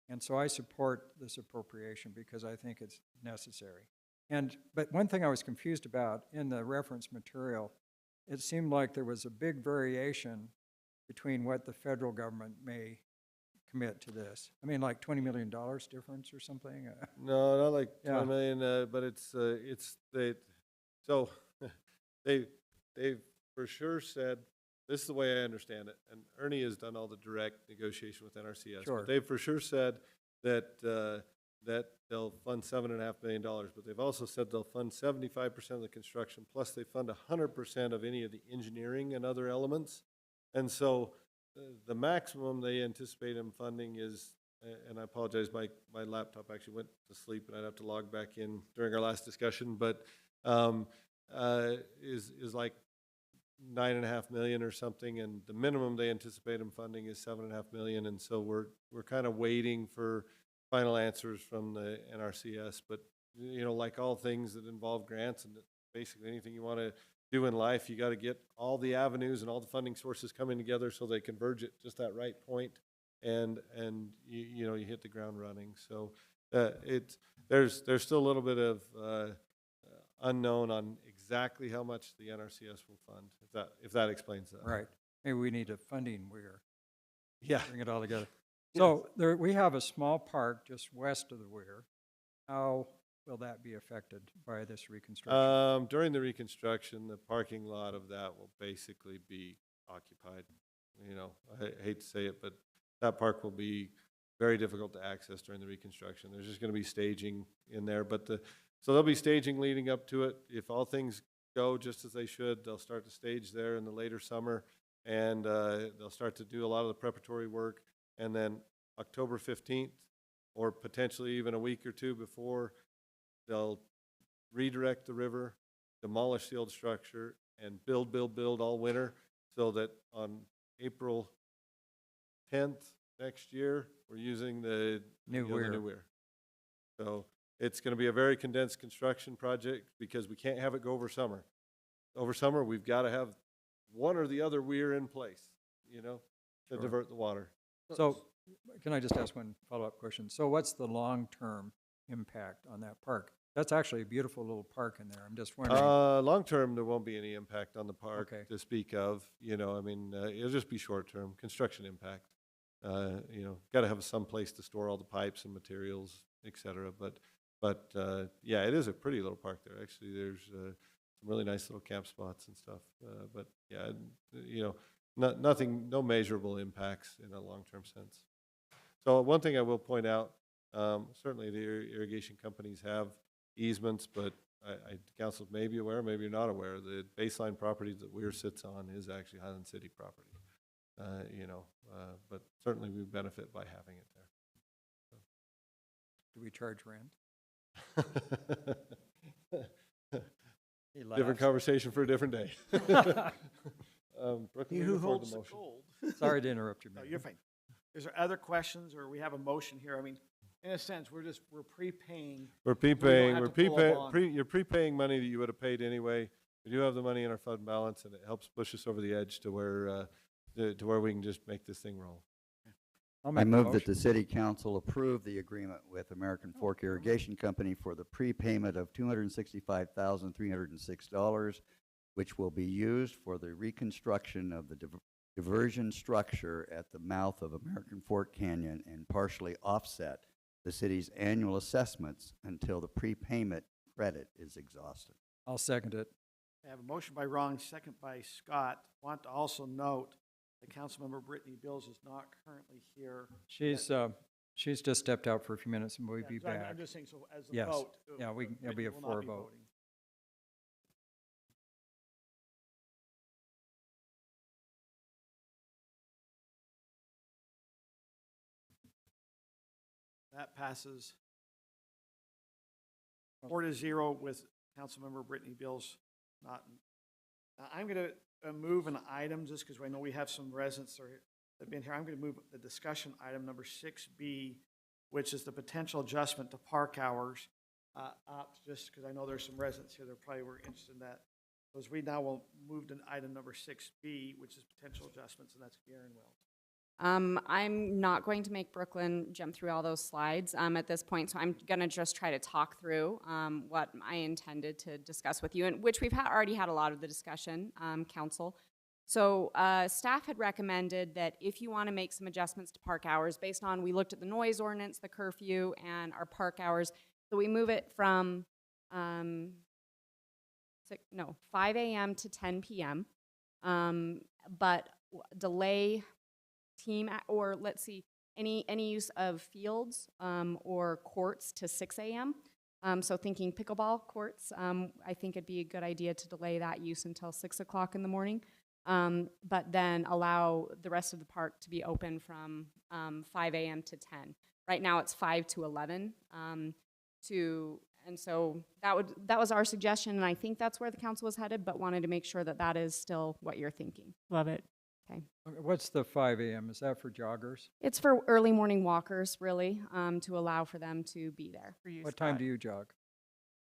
And so I support this appropriation because I think it's necessary. But one thing I was confused about in the reference material, it seemed like there was a big variation between what the federal government may commit to this. I mean, like $20 million difference or something? No, not like Yeah. 20 million, but they've for sure said this is the way I understand it, and Ernie has done all the direct negotiation with NRCS. Sure. But they've for sure said that, that they'll fund $7.5 million, but they've also said they'll fund 75% of the construction, plus they fund 100% of any of the engineering and other elements. And so the maximum they anticipate them funding is, and I apologize, my laptop actually went to sleep and I'd have to log back in during our last discussion, but is like 9.5 million or something, and the minimum they anticipate them funding is 7.5 million, and so we're kind of waiting for final answers from the NRCS. But you know, like all things that involve grants and basically anything you want to do in life, you got to get all the avenues and all the funding sources coming together so they converge at just that right point, and you know, you hit the ground running. So there's still a little bit of unknown on exactly how much the NRCS will fund, if that explains that. Right. Maybe we need a funding weir. Yeah. Bring it all together. So there, we have a small park just west of the weir. How will that be affected by this reconstruction? During the reconstruction, the parking lot of that will basically be occupied. You know, I hate to say it, but that park will be very difficult to access during the reconstruction. There's just going to be staging in there, but so there'll be staging leading up to it. If all things go just as they should, they'll start to stage there in the later summer, and they'll start to do a lot of the preparatory work. And then October 15th, or potentially even a week or two before, they'll redirect the river, demolish the old structure, and build all winter, so that on April 10th next year, we're using the New the weir. new weir. So it's going to be a very condensed construction project because we can't have it go over summer. Over summer, we've got to have one or the other weir in place, you know, to Sure. divert the water. So can I just ask one follow-up question? So what's the long-term impact on that park? That's actually a beautiful little park in there. I'm just wondering. Long-term, there won't be any impact on the park Okay. to speak of. You know, I mean, it'll just be short-term construction impact. You know, got to have some place to store all the pipes and materials, et cetera. But yeah, it is a pretty little park there. Actually, there's some really nice little camp spots and stuff. But yeah, you know, no measurable impacts in a long-term sense. So one thing I will point out, certainly the irrigation companies have easements, but council may be aware, maybe you're not aware, the baseline property that Weir sits on is actually Highland City property. You know, but certainly we benefit by having it there. Do we charge rent? He Different laughs. conversation for a different day. Brooklyn, He you who before holds the the motion. gold. Sorry to interrupt you, No, Mayor. you're fine. Is there other questions, or we have a motion here? I mean, in a sense, we're prepaying. We're We don't prepaying, have we're to pull a bond. you're prepaying money that you would have paid anyway. We do have the money in our fund balance, and it helps push us over the edge to where we can just make this thing roll. I'll I make the move that motion. the city council approve the agreement with American Fork Irrigation Company for the prepayment of $265,306, which will be used for the reconstruction of the diversion structure at the mouth of American Fork Canyon and partially offset the city's annual assessments until the prepayment credit is exhausted. I'll second it. I have a motion by Ron, second by Scott. Want to also note that Councilmember Brittany Bills is not currently here. She's just stepped out for a few minutes and we'll be Yeah, so I'm back. just saying, so as a Yes. vote. Yeah, it'll be a Brittany will not 4 be vote. voting. That passes 4-0 with Councilmember Brittany Bills not. I'm going to move an item just because I know we have some residents that have been here. I'm going to move the discussion item number 6B, which is the potential adjustment to park hours up, just because I know there's some residents here that probably were interested in that. So as we now will move to item number 6B, which is potential adjustments, and that's Aaron Wells. I'm not going to make Brooklyn jump through all those slides at this point, so I'm going to just try to talk through what I intended to discuss with you, and which we've already had a lot of the discussion, council. So staff had recommended that if you want to make some adjustments to park hours based on, we looked at the noise ordinance, the curfew, and our park hours, so we move it from 5 a.m. to 10 p.m., But delay or let's see, any use of fields or courts to 6 a.m. So thinking pickleball courts, I think it'd be a good idea to delay that use until 6 o'clock in the morning, but then allow the rest of the park to be open from 5 a.m. to 10. Right now it's 5 to 11. And so that was our suggestion, and I think that's where the council was headed, but wanted to make sure that that is still what you're thinking. Love it. Okay. What's the 5 a.m.? Is that for joggers? It's for early morning walkers, really, to allow for them to be there. What time do you jog?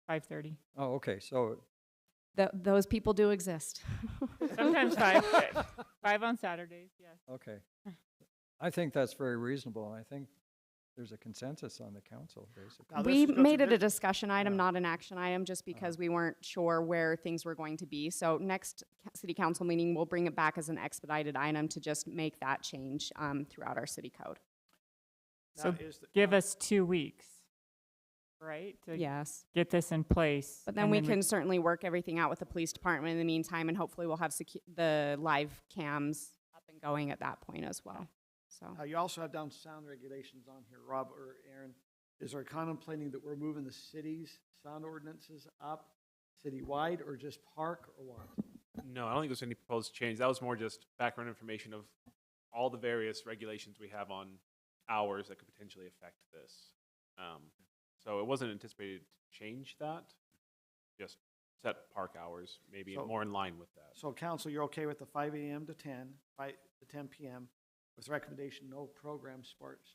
5:30. Oh, okay, so. Those people do exist. Sometimes 5. 5 on Saturdays, yes. Okay. I think that's very reasonable, and I think there's a consensus on the council, basically. We made it a discussion item, not an action item, just because we weren't sure where things were going to be. So next city council meeting, we'll bring it back as an expedited item to just make that change throughout our city code. So give us 2 weeks, right? To yes. Get this in place. But then we can certainly work everything out with the police department in the meantime, and hopefully we'll have the live cams up and going at that point as well. So you also have down sound regulations on here, Rob or Aaron. Is there contemplating that we're moving the city's sound ordinances up citywide or just park or what? No, I don't think there's any proposed change. That was more just background information of all the various regulations we have on hours that could potentially affect this. So it wasn't anticipated to change that, just set park hours, maybe more in line with that. So council, you're okay with the 5 a.m. to 10, 5 to 10 p.m. with recommendation no program sports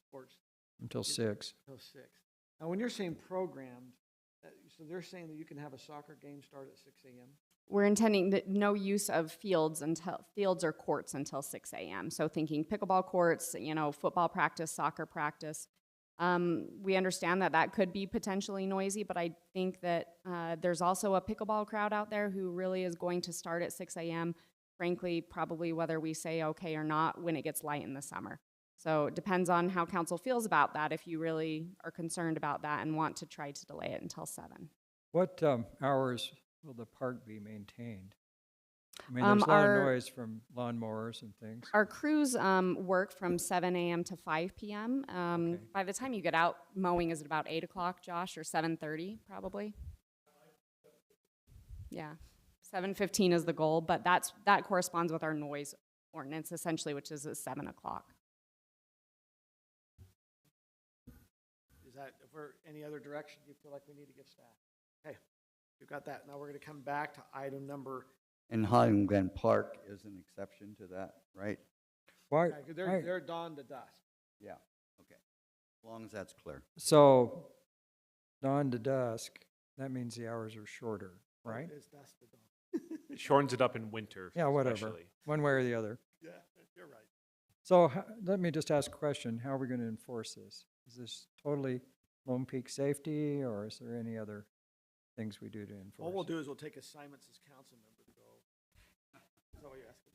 until 6. Until 6. Now, when you're saying programmed, so they're saying that you can have a soccer game start at 6 a.m.? We're intending that no use of fields or courts until 6 a.m. So thinking pickleball courts, football practice, soccer practice. We understand that could be potentially noisy, but I think that there's also a pickleball crowd out there who really is going to start at 6 a.m. Frankly, probably whether we say okay or not when it gets light in the summer. So it depends on how council feels about that, if you really are concerned about that and want to try to delay it until 7. What hours will the park be maintained? I mean, there's a lot of noise from lawnmowers and things. Our crews work from 7 a.m. to 5 p.m. Okay. By the time you get out, mowing is at about 8 o'clock, Josh, or 7:30 probably. Yeah. 7:15 is the goal, but that corresponds with our noise ordinance essentially, which is at 7 o'clock. Is that for any other direction you feel like we need to get staff? Okay, we've got that. Now we're going to come back to item number. And Highland Glen Park is an exception to that, right? Why? They're dawn to dusk. Yeah, okay. As long as that's clear. So dawn to dusk, that means the hours are shorter, right? It's dusk to dawn. It shortens it up in winter. Yeah, whatever. Especially. One way or the other. Yeah, you're right. So let me just ask a question. How are we going to enforce this? Is this totally Lone Peak safety, or is there any other things we do to enforce? What we'll do is we'll take assignments as council members to go. Is that what you're asking?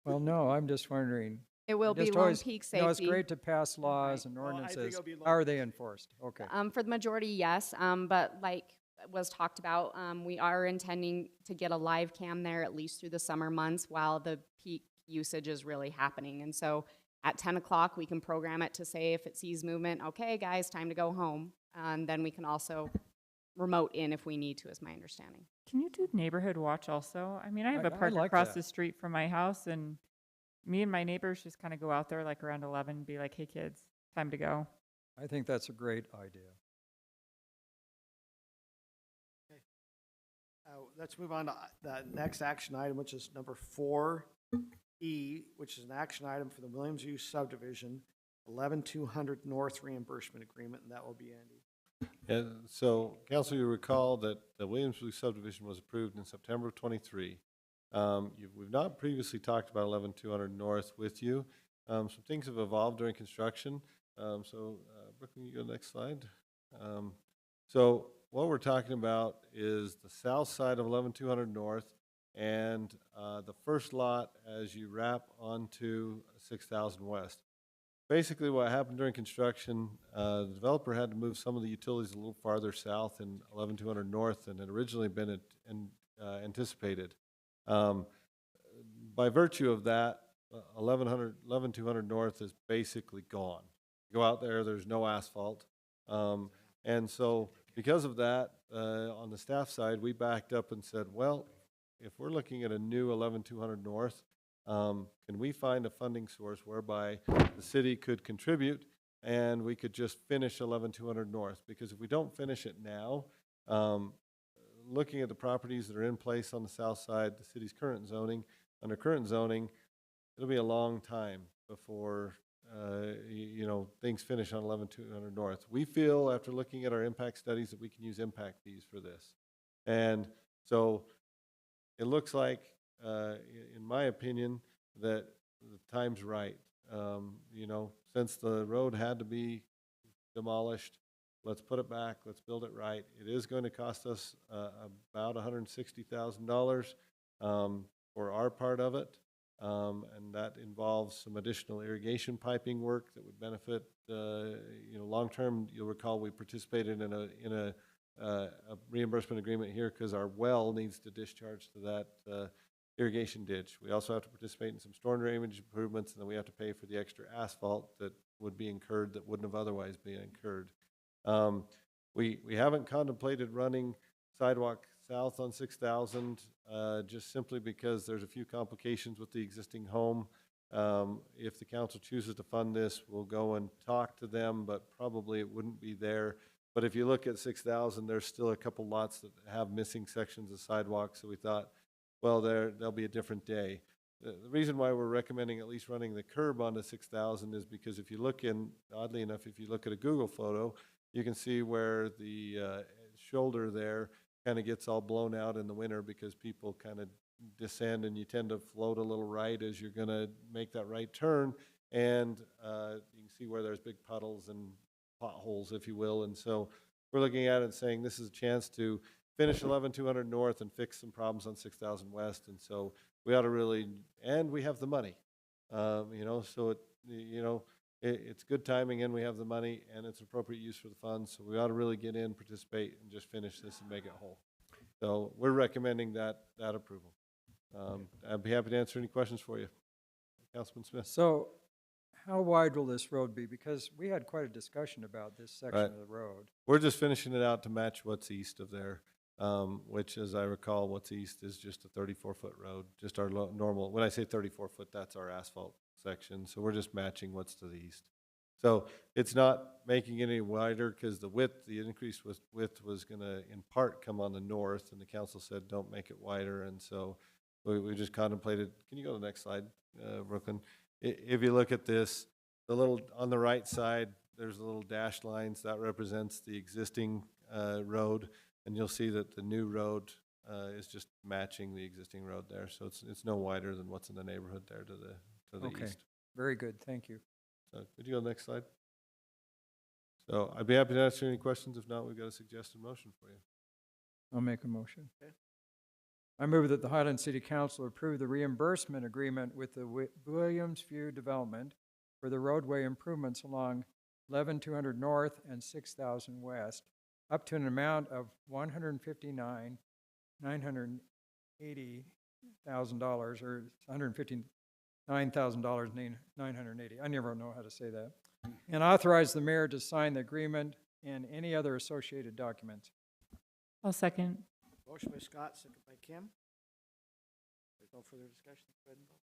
Well, no, I'm just wondering. It will be Lone Peak safety. No, it's great to pass laws and ordinances. How are they enforced? Okay. For the majority, yes, but like was talked about, we are intending to get a live cam there at least through the summer months while the peak usage is really happening. And so at 10 o'clock, we can program it to say if it sees movement, okay, guys, time to go home. And then we can also remote in if we need to, is my understanding. Can you do neighborhood watch also? I mean, I have a I park like across that. the street from my house, and me and my neighbors just kind of go out there like around 11 and be like, hey, kids, time to go. I think that's a great idea. Let's move on to the next action item, which is number 4E, which is an action item for the Williams View subdivision, 11200 North reimbursement agreement, and that will be Andy. And so, council, you recall that the Williamsville subdivision was approved in September of '23. We've not previously talked about 11200 North with you. Some things have evolved during construction. Brooke, can you go to the next slide? So what we're talking about is the south side of 11200 North and the first lot as you wrap onto 6000 West. Basically, what happened during construction, the developer had to move some of the utilities a little farther south in 11200 North than had originally been anticipated. by virtue of that, 11200 North is basically gone. You go out there, there's no asphalt. And so because of that, on the staff side, we backed up and said, well, if we're looking at a new 11200 North, can we find a funding source whereby the city could contribute and we could just finish 11200 North? Because if we don't finish it now, looking at the properties that are in place on the south side, the city's current zoning, under current zoning, it'll be a long time before things finish on 11200 North. We feel, after looking at our impact studies, that we can use impact fees for this. And so it looks like, in my opinion, that the time's right. Since the road had to be demolished, let's put it back, let's build it right. It is going to cost us about $160,000 for our part of it. And that involves some additional irrigation piping work that would benefit, long-term. You'll recall we participated in a reimbursement agreement here because our well needs to discharge to that irrigation ditch. We also have to participate in some storm drainage improvements, and then we have to pay for the extra asphalt that would be incurred that wouldn't have otherwise been incurred. We haven't contemplated running sidewalk south on 6,000, just simply because there's a few complications with the existing home. If the council chooses to fund this, we'll go and talk to them, but probably it wouldn't be there. But if you look at 6,000, there's still a couple lots that have missing sections of sidewalk, so we thought, well, there'll be a different day. The reason why we're recommending at least running the curb onto 6,000 is because if you look oddly enough, if you look at a Google photo, you can see where the shoulder there kind of gets all blown out in the winter because people kind of descend and you tend to float a little right as you're going to make that right turn. And you can see where there's big puddles and potholes, if you will. And so we're looking at it and saying this is a chance to finish 11200 North and fix some problems on 6,000 West. And so we ought to really, and we have the money, so it's good timing and we have the money and it's appropriate use for the funds. So we ought to really get in, participate, and just finish this and make it whole. So we're recommending that approval. I'd be happy to answer any questions for you. Councilman Smith. So how wide will this road be? Because we had quite a discussion about this section Right. of the road. We're just finishing it out to match what's east of there, which, as I recall, what's east is just a 34-foot road, just our normal. When I say 34-foot, that's our asphalt section. So we're just matching what's to the east. So it's not making it any wider because the increased width was going to, in part, come on the north, and the council said don't make it wider. And so we just contemplated. Can you go to the next slide, Brooklyn? If you look at this, the little on the right side, there's the little dashed lines that represents the existing road, and you'll see that the new road is just matching the existing road there. So it's no wider than what's in the neighborhood there to the Okay, east. very good, thank you. So could you go to the next slide? So I'd be happy to answer any questions. If not, we've got a suggested motion for you. I'll make a motion. Okay. I move that the Highland City Council approve the reimbursement agreement with the Williams View Development for the roadway improvements along 11200 North and 6,000 West, up to an amount of $159,980,000, or $159,980. I never know how to say that. And authorize the mayor to sign the agreement and any other associated documents. I'll second. Motion by Scott, second by Kim. There's no further discussion. Go ahead and vote.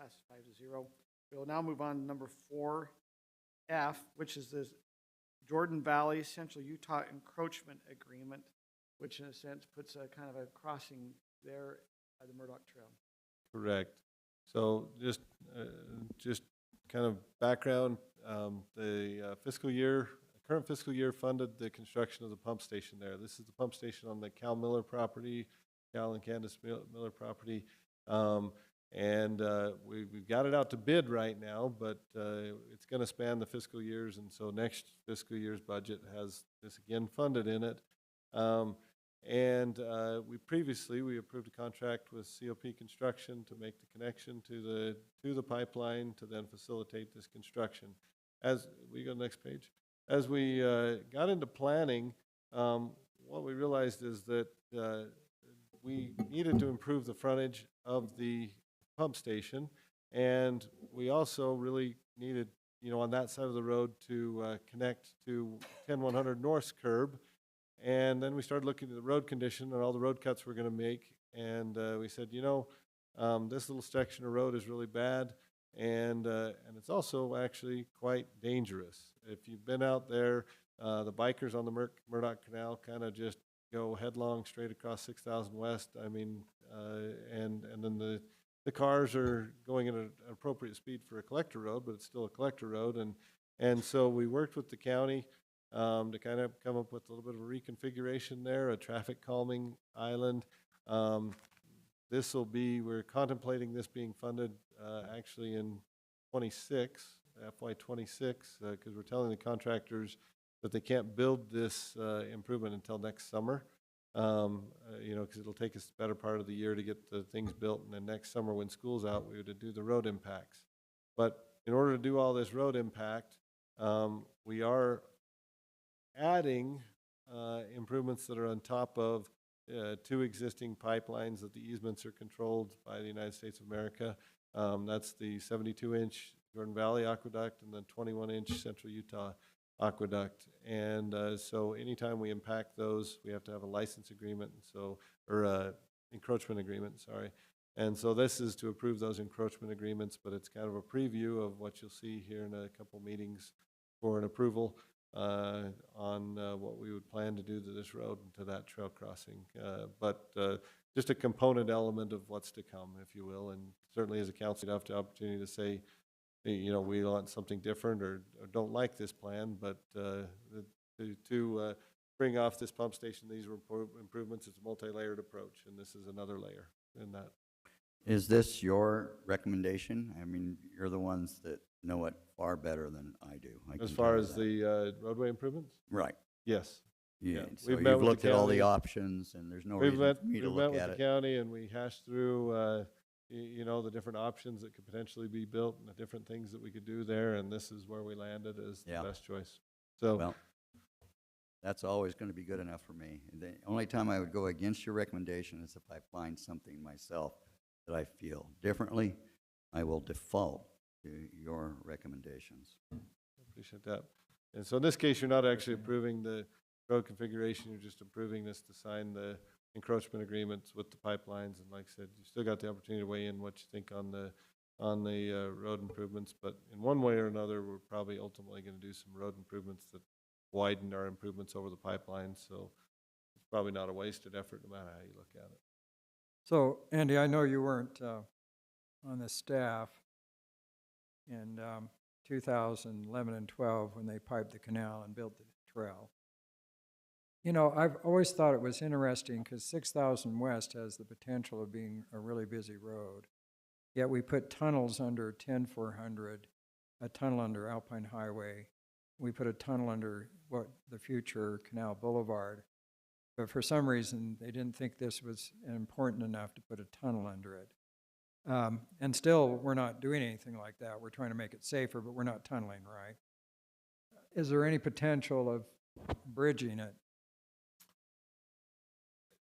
Passes 5-0. We'll now move on to number 4F, which is the Jordan Valley Central Utah Encroachment Agreement, which in a sense puts a kind of a crossing there by the Murdoch Trail. Correct. So just kind of background, the current fiscal year funded the construction of the pump station there. This is the pump station on the Cal Miller property, Cal and Candace Miller property. And we've got it out to bid right now, but it's going to span the fiscal years, and so next fiscal year's budget has this again funded in it. We previously approved a contract with COP Construction to make the connection to the pipeline to then facilitate this construction. as we go to the next page, as we got into planning, what we realized is that we needed to improve the frontage of the pump station, and we also really needed, on that side of the road to connect to 10100 North's curb. And then we started looking at the road condition and all the road cuts we're going to make, and we said, this little section of road is really bad, and it's also actually quite dangerous. If you've been out there, the bikers on the Murdoch Canal kind of just go headlong straight across 6000 West. I mean, and then the cars are going at an appropriate speed for a collector road, but it's still a collector road. And so we worked with the county to kind of come up with a little bit of a reconfiguration there, a traffic calming island. We're contemplating this being funded actually in 26, FY 26, because we're telling the contractors that they can't build this improvement until next summer. Because it'll take us the better part of the year to get the things built, and then next summer when school's out, we would do the road impacts. But in order to do all this road impact, we are adding improvements that are on top of 2 existing pipelines that the easements are controlled by the United States of America. That's the 72-inch Jordan Valley Aqueduct and the 21-inch Central Utah Aqueduct. And so anytime we impact those, we have to have a license agreement, or encroachment agreement, sorry. And so this is to approve those encroachment agreements, but it's kind of a preview of what you'll see here in a couple meetings for an approval on what we would plan to do to this road and to that trail crossing. But just a component element of what's to come, if you will. And certainly as a council, you'd have the opportunity to say, we want something different or don't like this plan, but to bring off this pump station, these improvements, it's a multi-layered approach, and this is another layer in that. Is this your recommendation? I mean, you're the ones that know it far better than I do. As far as the roadway improvements? Right. Yes. Yeah, so We've you've met with looked the at all the county. options, and there's no reason for me to look We've met at with it. the county, and we hashed through, the different options that could potentially be built and the different things that we could do there, and this is where we landed as the best choice. So, Well, that's always going to be good enough for me. The only time I would go against your recommendation is if I find something myself that I feel differently. I will default to your recommendations. appreciate that. And so in this case, you're not actually approving the road configuration, you're just approving this to sign the encroachment agreements with the pipelines. And like I said, you still got the opportunity to weigh in what you think on the road improvements. But in one way or another, we're probably ultimately going to do some road improvements that widen our improvements over the pipeline. So it's probably not a wasted effort, no matter how you look at it. So, Andy, I know you weren't on the staff in 2011 and 12 when they piped the canal and built the trail. You know, I've always thought it was interesting because 6000 West has the potential of being a really busy road. Yet we put tunnels under 10400, a tunnel under Alpine Highway. We put a tunnel under what the future Canal Boulevard. But for some reason, they didn't think this was important enough to put a tunnel under it. And still, we're not doing anything like that. We're trying to make it safer, but we're not tunneling, right? Is there any potential of bridging it?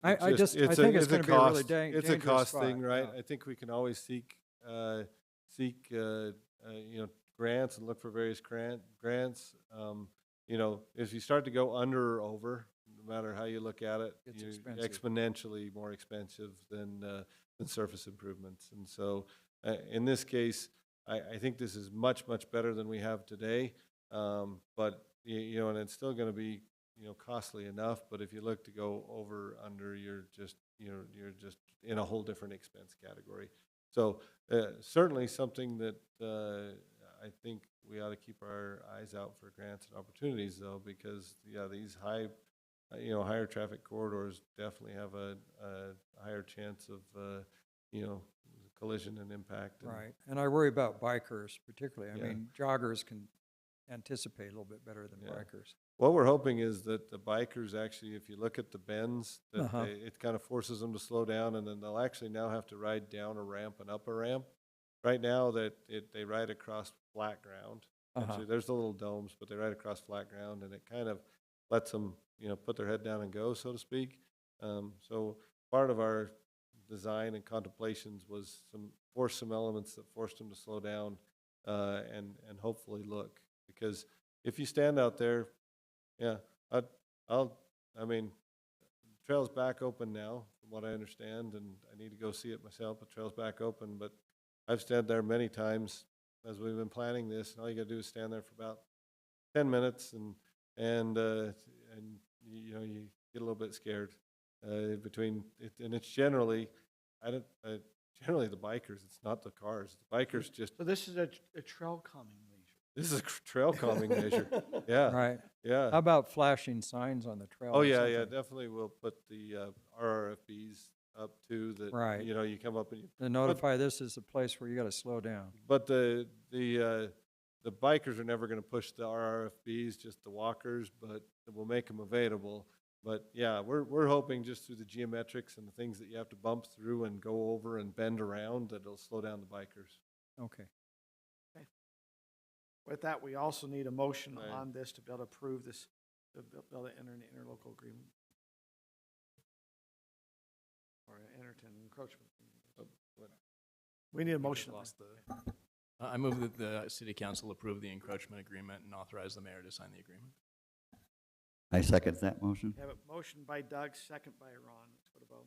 I think it's going to be a really dangerous It's a cost spot, thing, right? yeah. I think we can always seek grants and look for various grants. If you start to go under or over, no matter how you look at it, It's you're expensive. exponentially more expensive than surface improvements. And so, in this case, I think this is much, much better than we have today. But and it's still going to be costly enough. But if you look to go over, under, you're just in a whole different expense category. So certainly something that I think we ought to keep our eyes out for grants and opportunities, though, because these higher traffic corridors definitely have a higher chance of collision and impact. Right, and I worry about bikers particularly. I Yeah. mean, joggers can anticipate a little bit better than bikers. What we're hoping is that the bikers actually, if you look at the bends, that Uh-huh. it kind of forces them to slow down, and then they'll actually now have to ride down a ramp and up a ramp. Right now, they ride across flat ground, Actually, there's the little domes, but they're right across flat ground, and it kind of lets them, put their head down and go, so to speak. So part of our design and contemplations was force some elements that forced them to slow down and hopefully look. Because if you stand out there, yeah, I mean, the trail's back open now, from what I understand, and I need to go see it myself. The trail's back open, but I've stood there many times as we've been planning this, and all you got to do is stand there for about 10 minutes, and you get a little bit scared between it, and it's generally generally the bikers. It's not the cars. The bikers just. So this is a trail calming measure. This is a trail calming measure. Yeah. Right. Yeah. How about flashing signs on the trail? Oh or yeah, yeah, something? definitely. We'll put the RRFBs up too. That Right. you come up and you To notify this is a place where you got to slow down. But the bikers are never going to push the RRFBs, just the walkers. But we'll make them available. But yeah, we're hoping just through the geometrics and the things that you have to bump through and go over and bend around that it'll slow down the bikers. Okay. With that, we also need a motion Right. on this to be able to approve this, to be able to enter an interlocal agreement. Or enter an encroachment agreement. We need a motion. on that. I move that the city council approve the encroachment agreement and authorize the mayor to sign the agreement. I second that motion. We have a motion by Doug, second by Ron. Let's go to vote.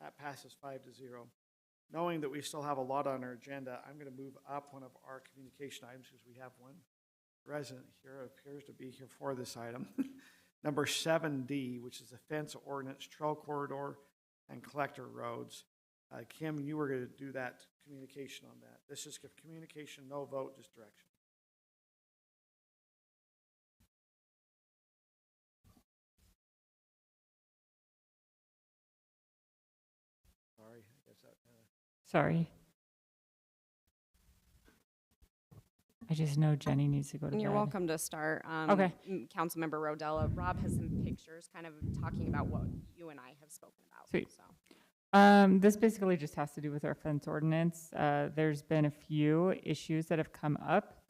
That passes 5-0. Knowing that we still have a lot on our agenda, I'm going to move up one of our communication items because we have one resident here who appears to be here for this item. Number 7D, which is the fence ordinance, trail corridor, and collector roads. Kim, you were going to do that communication on that. This is communication, no vote, just direction. Sorry, I guess that. Sorry. I just know Jenny needs to go to And you're bed. welcome to start. Okay. Councilmember Rodella, Rob has some pictures kind of talking about what you and I have spoken about. Sweet. So. This basically just has to do with our fence ordinance. There's been a few issues that have come up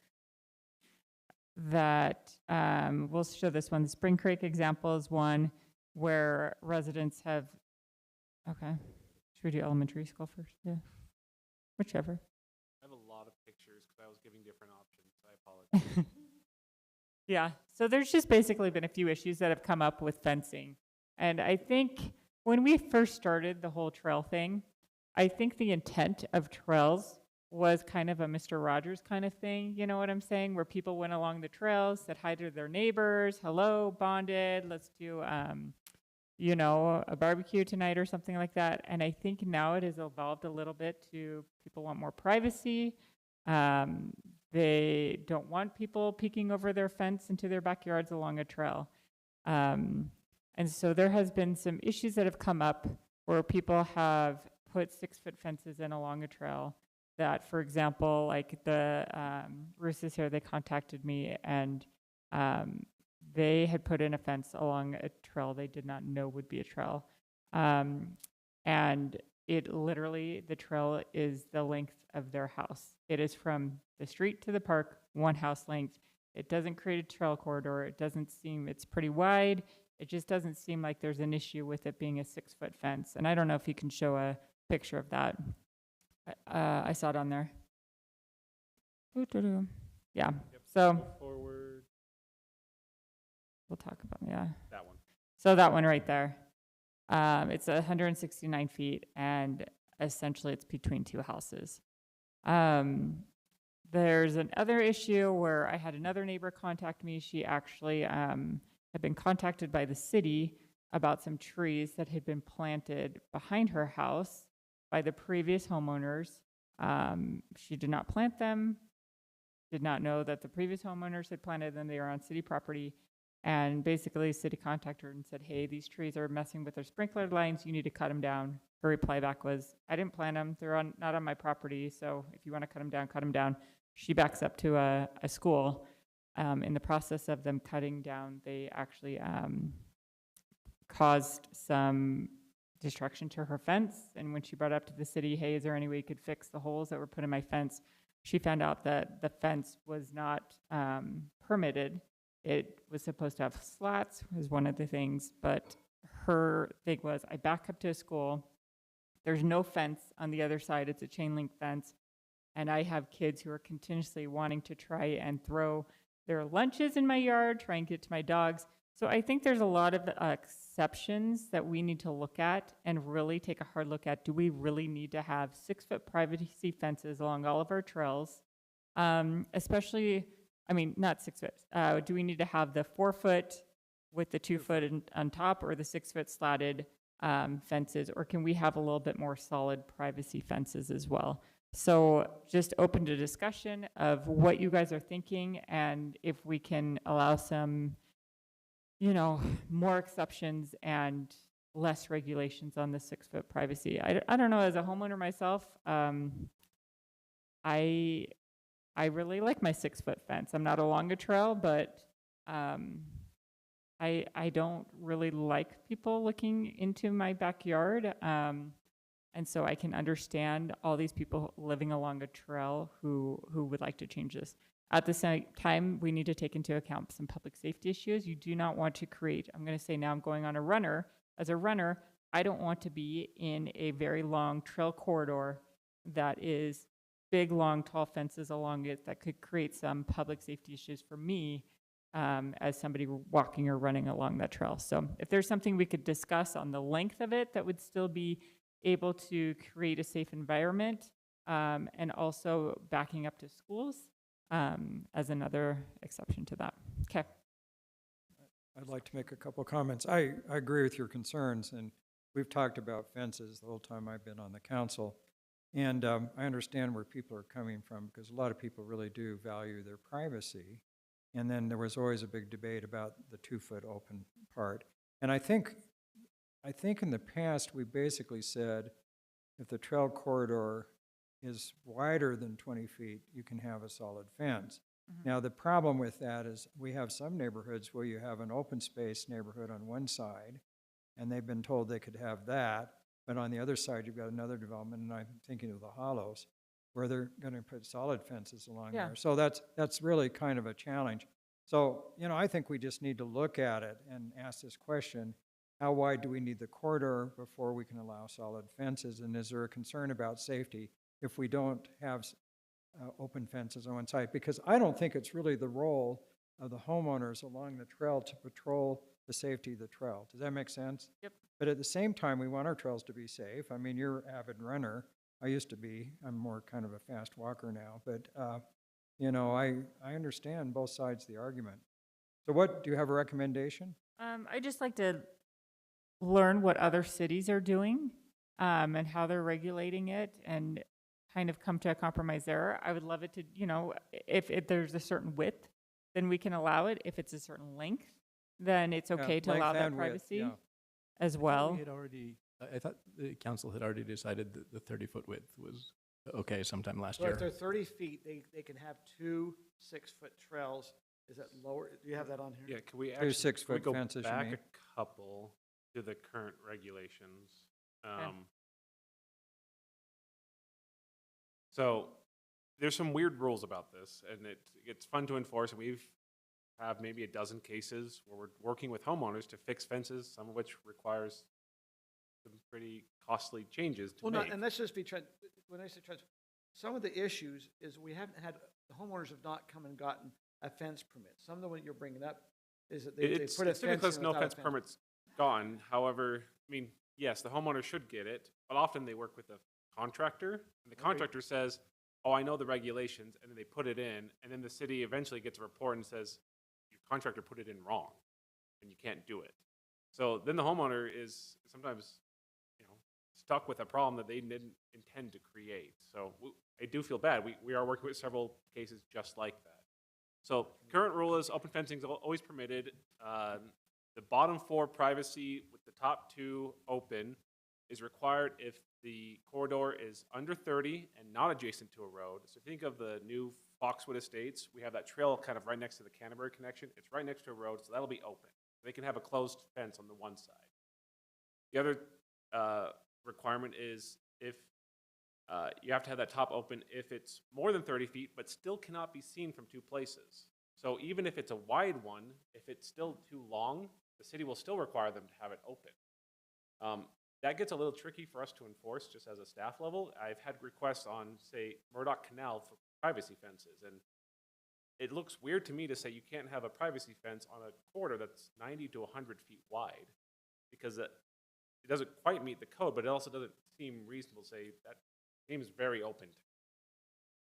that we'll show this one. The Spring Creek example is one where residents have, okay. Should we do elementary school first? Yeah. Whichever. I have a lot of pictures because I was giving different options. I apologize. Yeah, so there's just basically been a few issues that have come up with fencing. And I think when we first started the whole trail thing, I think the intent of trails was kind of a Mr. Rogers kind of thing, you know what I'm saying? Where people went along the trails, said hi to their neighbors, hello, bonded, let's do, a barbecue tonight or something like that. And I think now it has evolved a little bit to people want more privacy. They don't want people peeking over their fence into their backyards along a trail. And so there has been some issues that have come up where people have put 6-foot fences in along a trail that, for example, like the Roosters here, they contacted me and they had put in a fence along a trail they did not know would be a trail. And it literally, the trail is the length of their house. It is from the street to the park, one house length. It doesn't create a trail corridor. It doesn't seem, it's pretty wide. It just doesn't seem like there's an issue with it being a 6-foot fence. And I don't know if you can show a picture of that. I saw it on there. Yeah, so Forward. we'll talk about, yeah. That one. So that one right there. It's 169 feet, and essentially it's between two houses. There's another issue where I had another neighbor contact me. She actually had been contacted by the city about some trees that had been planted behind her house by the previous homeowners. She did not plant them, did not know that the previous homeowners had planted them. They were on city property. And basically, the city contacted her and said, hey, these trees are messing with our sprinkler lines. You need to cut them down. Her reply back was, I didn't plant them. They're not on my property. So if you want to cut them down, cut them down. She backs up to a school. In the process of them cutting down, they actually caused some destruction to her fence. And when she brought up to the city, hey, is there any way you could fix the holes that were put in my fence? She found out that the fence was not permitted. It was supposed to have slats, was one of the things, but her thing was, I back up to a school, there's no fence on the other side, it's a chain link fence, and I have kids who are continuously wanting to try and throw their lunches in my yard, try and get to my dogs. So I think there's a lot of exceptions that we need to look at and really take a hard look at. Do we really need to have 6-foot privacy fences along all of our trails? Especially, I mean, not 6 foot. Do we need to have the 4-foot with the 2-foot on top, or the 6-foot slatted fences? Or can we have a little bit more solid privacy fences as well? So just open to discussion of what you guys are thinking, and if we can allow some, you know, more exceptions and less regulations on the 6-foot privacy. I don't know, as a homeowner myself, I really like my 6-foot fence. I'm not along a trail, but I don't really like people looking into my backyard. And so I can understand all these people living along a trail who would like to change this. At the same time, we need to take into account some public safety issues. You do not want to create, I'm going to say now I'm going on a runner. As a runner, I don't want to be in a very long trail corridor that is big, long, tall fences along it that could create some public safety issues for me as somebody walking or running along that trail. So if there's something we could discuss on the length of it that would still be able to create a safe environment, and also backing up to schools as another exception to that. Okay. I'd like to make a couple comments. I agree with your concerns, and we've talked about fences the whole time I've been on the council. And I understand where people are coming from, because a lot of people really do value their privacy. And then there was always a big debate about the 2-foot open part. And I think in the past, we basically said, if the trail corridor is wider than 20 feet, you can have a solid fence. Mm-hmm. Now, the problem with that is we have some neighborhoods where you have an open space neighborhood on one side, and they've been told they could have that, but on the other side, you've got another development, and I'm thinking of the Hollows, where they're going to put solid fences along there. So that's really kind of a challenge. So, you know, I think we just need to look at it and ask this question: how wide do we need the corridor before we can allow solid fences? And is there a concern about safety if we don't have open fences on one side? Because I don't think it's really the role of the homeowners along the trail to patrol the safety of the trail. Does that make sense? Yep. But at the same time, we want our trails to be safe. I mean, you're an avid runner. I used to be. I'm more kind of a fast walker now. But, you know, I understand both sides of the argument. So do you have a recommendation? I'd just like to learn what other cities are doing and how they're regulating it, and kind of come to a compromise there. I would love it to, you know, if there's a certain width, then we can allow it. If it's a certain length, then it's okay to allow that privacy as well. I thought the council had already decided that the 30-foot width was okay sometime last So year. if they're 30 feet, they can have 2 6-foot trails. Is that lower? Do you have that on here? Yeah, can we 2 actually 6-foot go fences, you back mean? a couple to the current regulations? So there's some weird rules about this, and it's fun to enforce. And we've have maybe a dozen cases where we're working with homeowners to fix fences, some of which requires some pretty costly changes to make. And let's just be when I say some of the issues is we haven't had, the homeowners have not come and gotten a fence permit. Some of the one you're bringing up is that they put a It's fence typically in no without a fence permits gone. However, I mean, yes, the homeowner should get it, but often they work with a contractor, and the contractor says, oh, I know the regulations, and then they put it in, and then the city eventually gets a report and says, your contractor put it in wrong, and you can't do it. So then the homeowner is sometimes, you know, stuck with a problem that they didn't intend to create. So I do feel bad. We are working with several cases just like that. So current rule is open fencing is always permitted. The bottom 4 privacy with the top 2 open is required if the corridor is under 30 and not adjacent to a road. So think of the new Foxwood Estates. We have that trail kind of right next to the Canterbury connection. It's right next to a road, so that'll be open. They can have a closed fence on the one side. The other requirement is if you have to have that top open if it's more than 30 feet, but still cannot be seen from two places. So even if it's a wide one, if it's still too long, the city will still require them to have it open. That gets a little tricky for us to enforce just as a staff level. I've had requests on, say, Murdoch Canal for privacy fences, and it looks weird to me to say you can't have a privacy fence on a corridor that's 90 to 100 feet wide, because it doesn't quite meet the code, but it also doesn't seem reasonable to say that seems very open.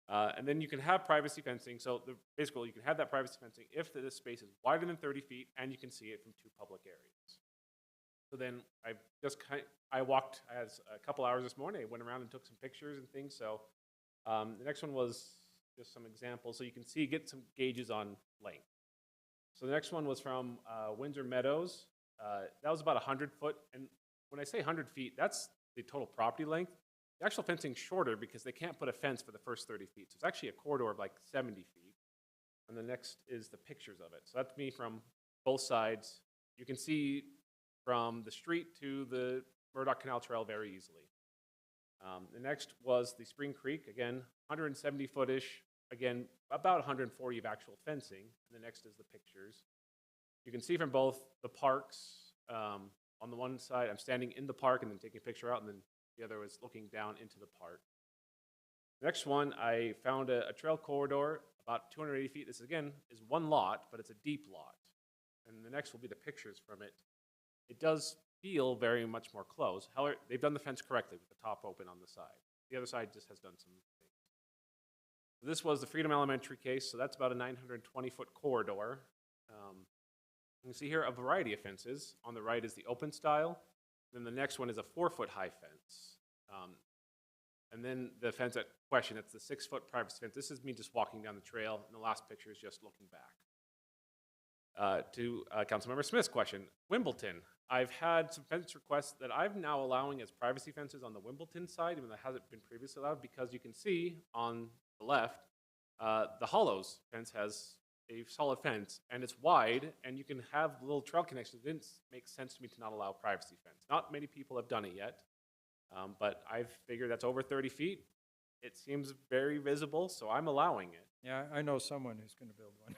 And then you can have privacy fencing. So basically, you can have that privacy fencing if the space is wider than 30 feet and you can see it from two public areas. So then I walked, I had a couple hours this morning. I went around and took some pictures and things. So the next one was just some examples. So you can see, get some gauges on length. So the next one was from Windsor Meadows. That was about 100 foot. And when I say 100 feet, that's the total property length. The actual fencing's shorter because they can't put a fence for the first 30 feet. So it's actually a corridor of like 70 feet. And the next is the pictures of it. So that's me from both sides. You can see from the street to the Murdoch Canal Trail very easily. The next was the Spring Creek, again, 170 footish, again, about 140 of actual fencing. And the next is the pictures. You can see from both the parks. On the one side, I'm standing in the park and then taking a picture out, and then the other was looking down into the park. The next one, I found a trail corridor about 280 feet. This, again, is one lot, but it's a deep lot. And the next will be the pictures from it. It does feel very much more close. However, they've done the fence correctly with the top open on the side. The other side just has done some things. This was the Freedom Elementary case, so that's about a 920-foot corridor. You can see here a variety of fences. On the right is the open style. Then the next one is a 4-foot high fence. And then the fence at question, that's the 6-foot privacy fence. This is me just walking down the trail, and the last picture is just looking back. To Councilmember Smith's question, Wimbledon. I've had some fence requests that I'm now allowing as privacy fences on the Wimbledon side, even though it hasn't been previously allowed, because you can see on the left, the Hollows fence has a solid fence, and it's wide, and you can have little trail connections. It didn't make sense to me to not allow privacy fence. Not many people have done it yet, but I've figured that's over 30 feet. It seems very visible, so I'm allowing it. Yeah, I know someone who's going to build one.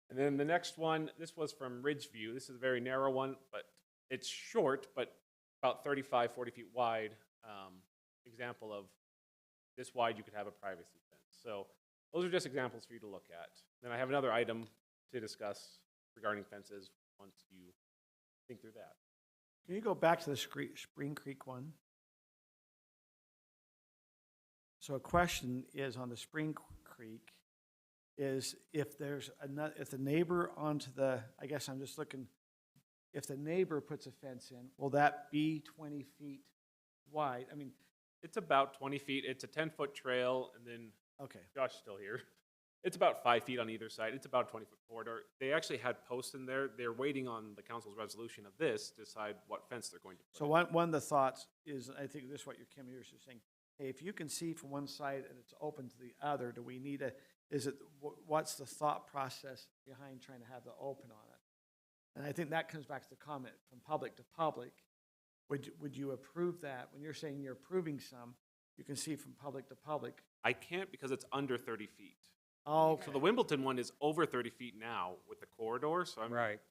And then the next one, this was from Ridgeview. This is a very narrow one, but it's short, but about 35, 40 feet wide. Example of this wide, you could have a privacy fence. So those are just examples for you to look at. Then I have another item to discuss regarding fences once you think through that. Can you go back to the Spring Creek one? So a question is on the Spring Creek is if there's if the neighbor onto the, I guess I'm just looking, if the neighbor puts a fence in, will that be 20 feet wide? I mean, it's about 20 feet. It's a 10-foot trail, and then okay, Josh is still here. It's about 5 feet on either side. It's about a 20-foot corridor. They actually had posts in there. They're waiting on the council's resolution of this to decide what fence they're going to put. So one of the thoughts is, I think this is what your Kim, you're saying, hey, if you can see from one side and it's open to the other, do we need what's the thought process behind trying to have the open on it? And I think that comes back to the comment from public to public. Would you approve that? When you're saying you're approving some, you can see from public to public. I can't because it's under 30 feet. Oh, okay. So the Wimbledon one is over 30 feet now with the corridor, so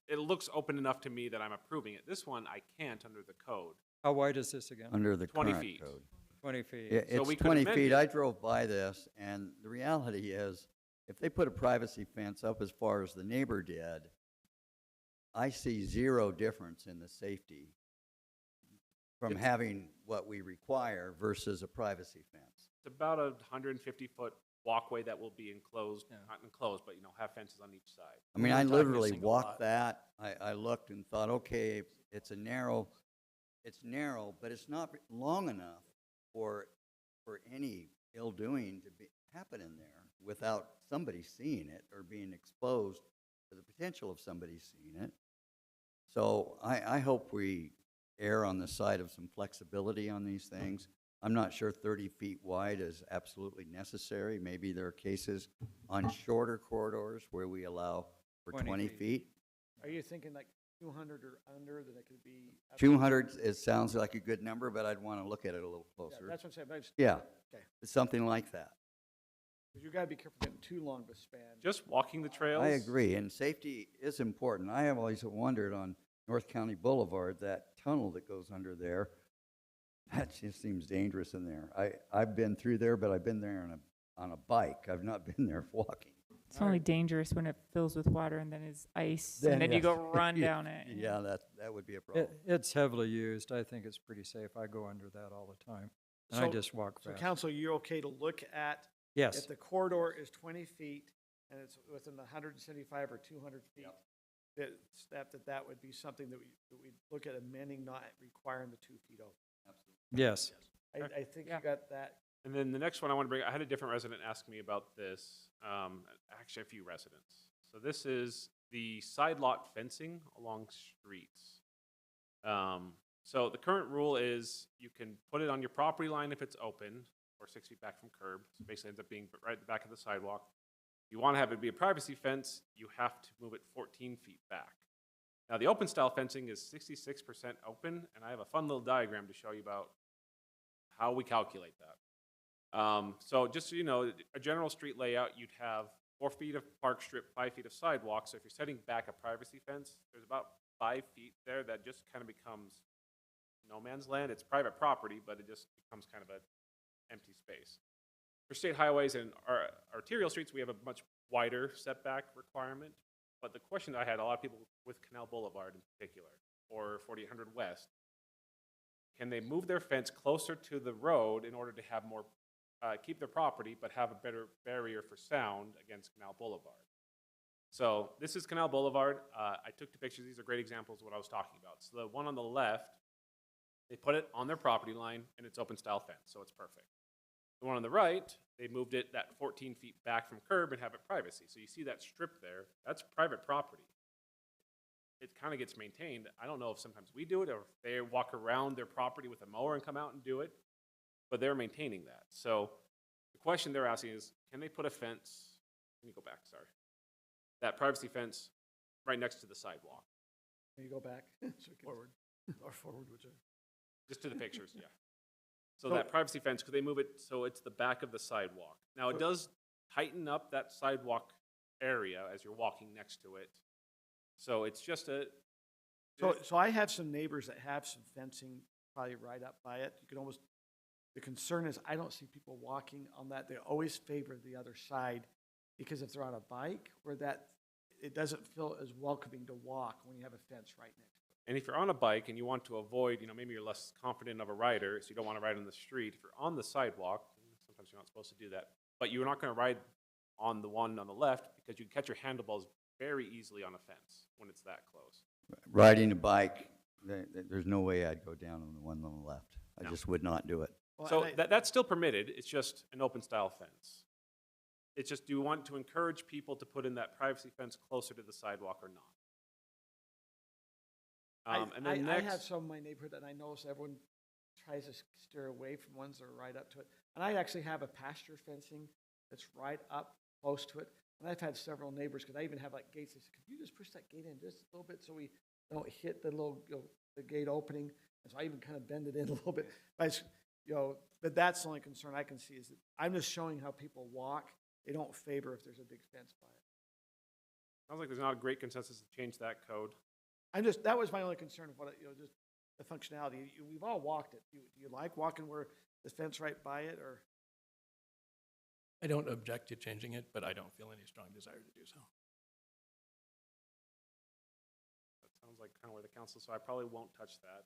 it looks open enough to me that I'm approving it. This one, I can't under the code. How wide is this again? Under the 20 current feet. code. 20 feet. It's 20 feet. I drove by this, and the reality is, if they put a privacy fence up as far as the neighbor did, I see zero difference in the safety from having what we require versus a privacy fence. It's about a 150-foot walkway that will be enclosed, not enclosed, but have fences on each side. I mean, I literally walked that. I looked and thought, okay, it's narrow, but it's not long enough for any ill doing to happen in there without somebody seeing it or being exposed to the potential of somebody seeing it. So I hope we err on the side of some flexibility on these things. I'm not sure 30 feet wide is absolutely necessary. Maybe there are cases on shorter corridors where we allow for 20 feet. Are you thinking like 200 or under, then it could be. up to- 200, it sounds like a good number, but I'd want to look at it a little Yeah, closer. that's what I'm saying. but it's- Yeah, Okay. something like that. Because you got to be careful getting too long of a span. Just walking the trails. I agree, and safety is important. I have always wondered on North County Boulevard, that tunnel that goes under there, that just seems dangerous in there. I've been through there, but I've been there on a bike. I've not been there walking. It's only dangerous when it fills with water and then is ice, and then you yes. go run down it. Yeah, that would be a problem. It's heavily used. I think it's pretty safe. I go under that all the time. And I So- just walk So fast. council, you're okay to look at? Yes. If the corridor is 20 feet and it's within the 175 or 200 feet, that would be something that we look at amending, not requiring the 2 feet open. Yes. I think you got that. And then the next one I want to bring, I had a different resident ask me about this, actually a few residents. So this is the side lot fencing along streets. So the current rule is you can put it on your property line if it's open, or 6 feet back from curb. So basically ends up being right at the back of the sidewalk. If you want to have it be a privacy fence, you have to move it 14 feet back. Now the open style fencing is 66% open, and I have a fun little diagram to show you about how we calculate that. So just so you know, a general street layout, you'd have 4 feet of park strip, 5 feet of sidewalk. So if you're setting back a privacy fence, there's about 5 feet there that just kind of becomes no man's land. It's private property, but it just becomes kind of an empty space. For state highways and our arterial streets, we have a much wider setback requirement. But the question I had, a lot of people with Canal Boulevard in particular, or 4800 West, can they move their fence closer to the road in order to have more, keep their property, but have a better barrier for sound against Canal Boulevard? So this is Canal Boulevard. I took the pictures. These are great examples of what I was talking about. So the one on the left, they put it on their property line, and it's open style fence, so it's perfect. The one on the right, they moved it that 14 feet back from curb and have it privacy. So you see that strip there, that's private property. It kind of gets maintained. I don't know if sometimes we do it or if they walk around their property with a mower and come out and do it, but they're maintaining that. So the question they're asking is, can they put a fence, let me go back, sorry, that privacy fence right next to the sidewalk? Can you go back? Forward. Or forward, whichever. Just to the pictures, yeah. So that privacy fence, could they move it so it's the back of the sidewalk? Now, it does tighten up that sidewalk area as you're walking next to it. So it's just a... So I have some neighbors that have some fencing probably right up by it. You can almost, the concern is I don't see people walking on that. They always favor the other side because if they're on a bike or that, it doesn't feel as welcoming to walk when you have a fence right next to it. And if you're on a bike and you want to avoid, maybe you're less confident of a rider, so you don't want to ride on the street. If you're on the sidewalk, sometimes you're not supposed to do that, but you're not going to ride on the one on the left because you can catch your handlebars very easily on a fence when it's that close. Riding a bike, there's no way I'd go down on the one on the left. I just would not do it. So that's still permitted. It's just an open style fence. It's just, do you want to encourage people to put in that privacy fence closer to the sidewalk or not? And then I next, have some in my neighborhood that I notice everyone tries to steer away from ones that are right up to it. And I actually have a pasture fencing that's right up close to it. And I've had several neighbors, because I even have like gates, they say, could you just push that gate in just a little bit so we don't hit the little, the gate opening? And so I even kind of bend it in a little bit. But, but that's the only concern I can see is that I'm just showing how people walk. They don't favor if there's a big fence by it. sounds like there's not a great consensus to change that code. That was my only concern of what, just the functionality. We've all walked it. Do you like walking where the fence right by it, or? I don't object to changing it, but I don't feel any strong desire to do so. That sounds like kind of where the council, so I probably won't touch that.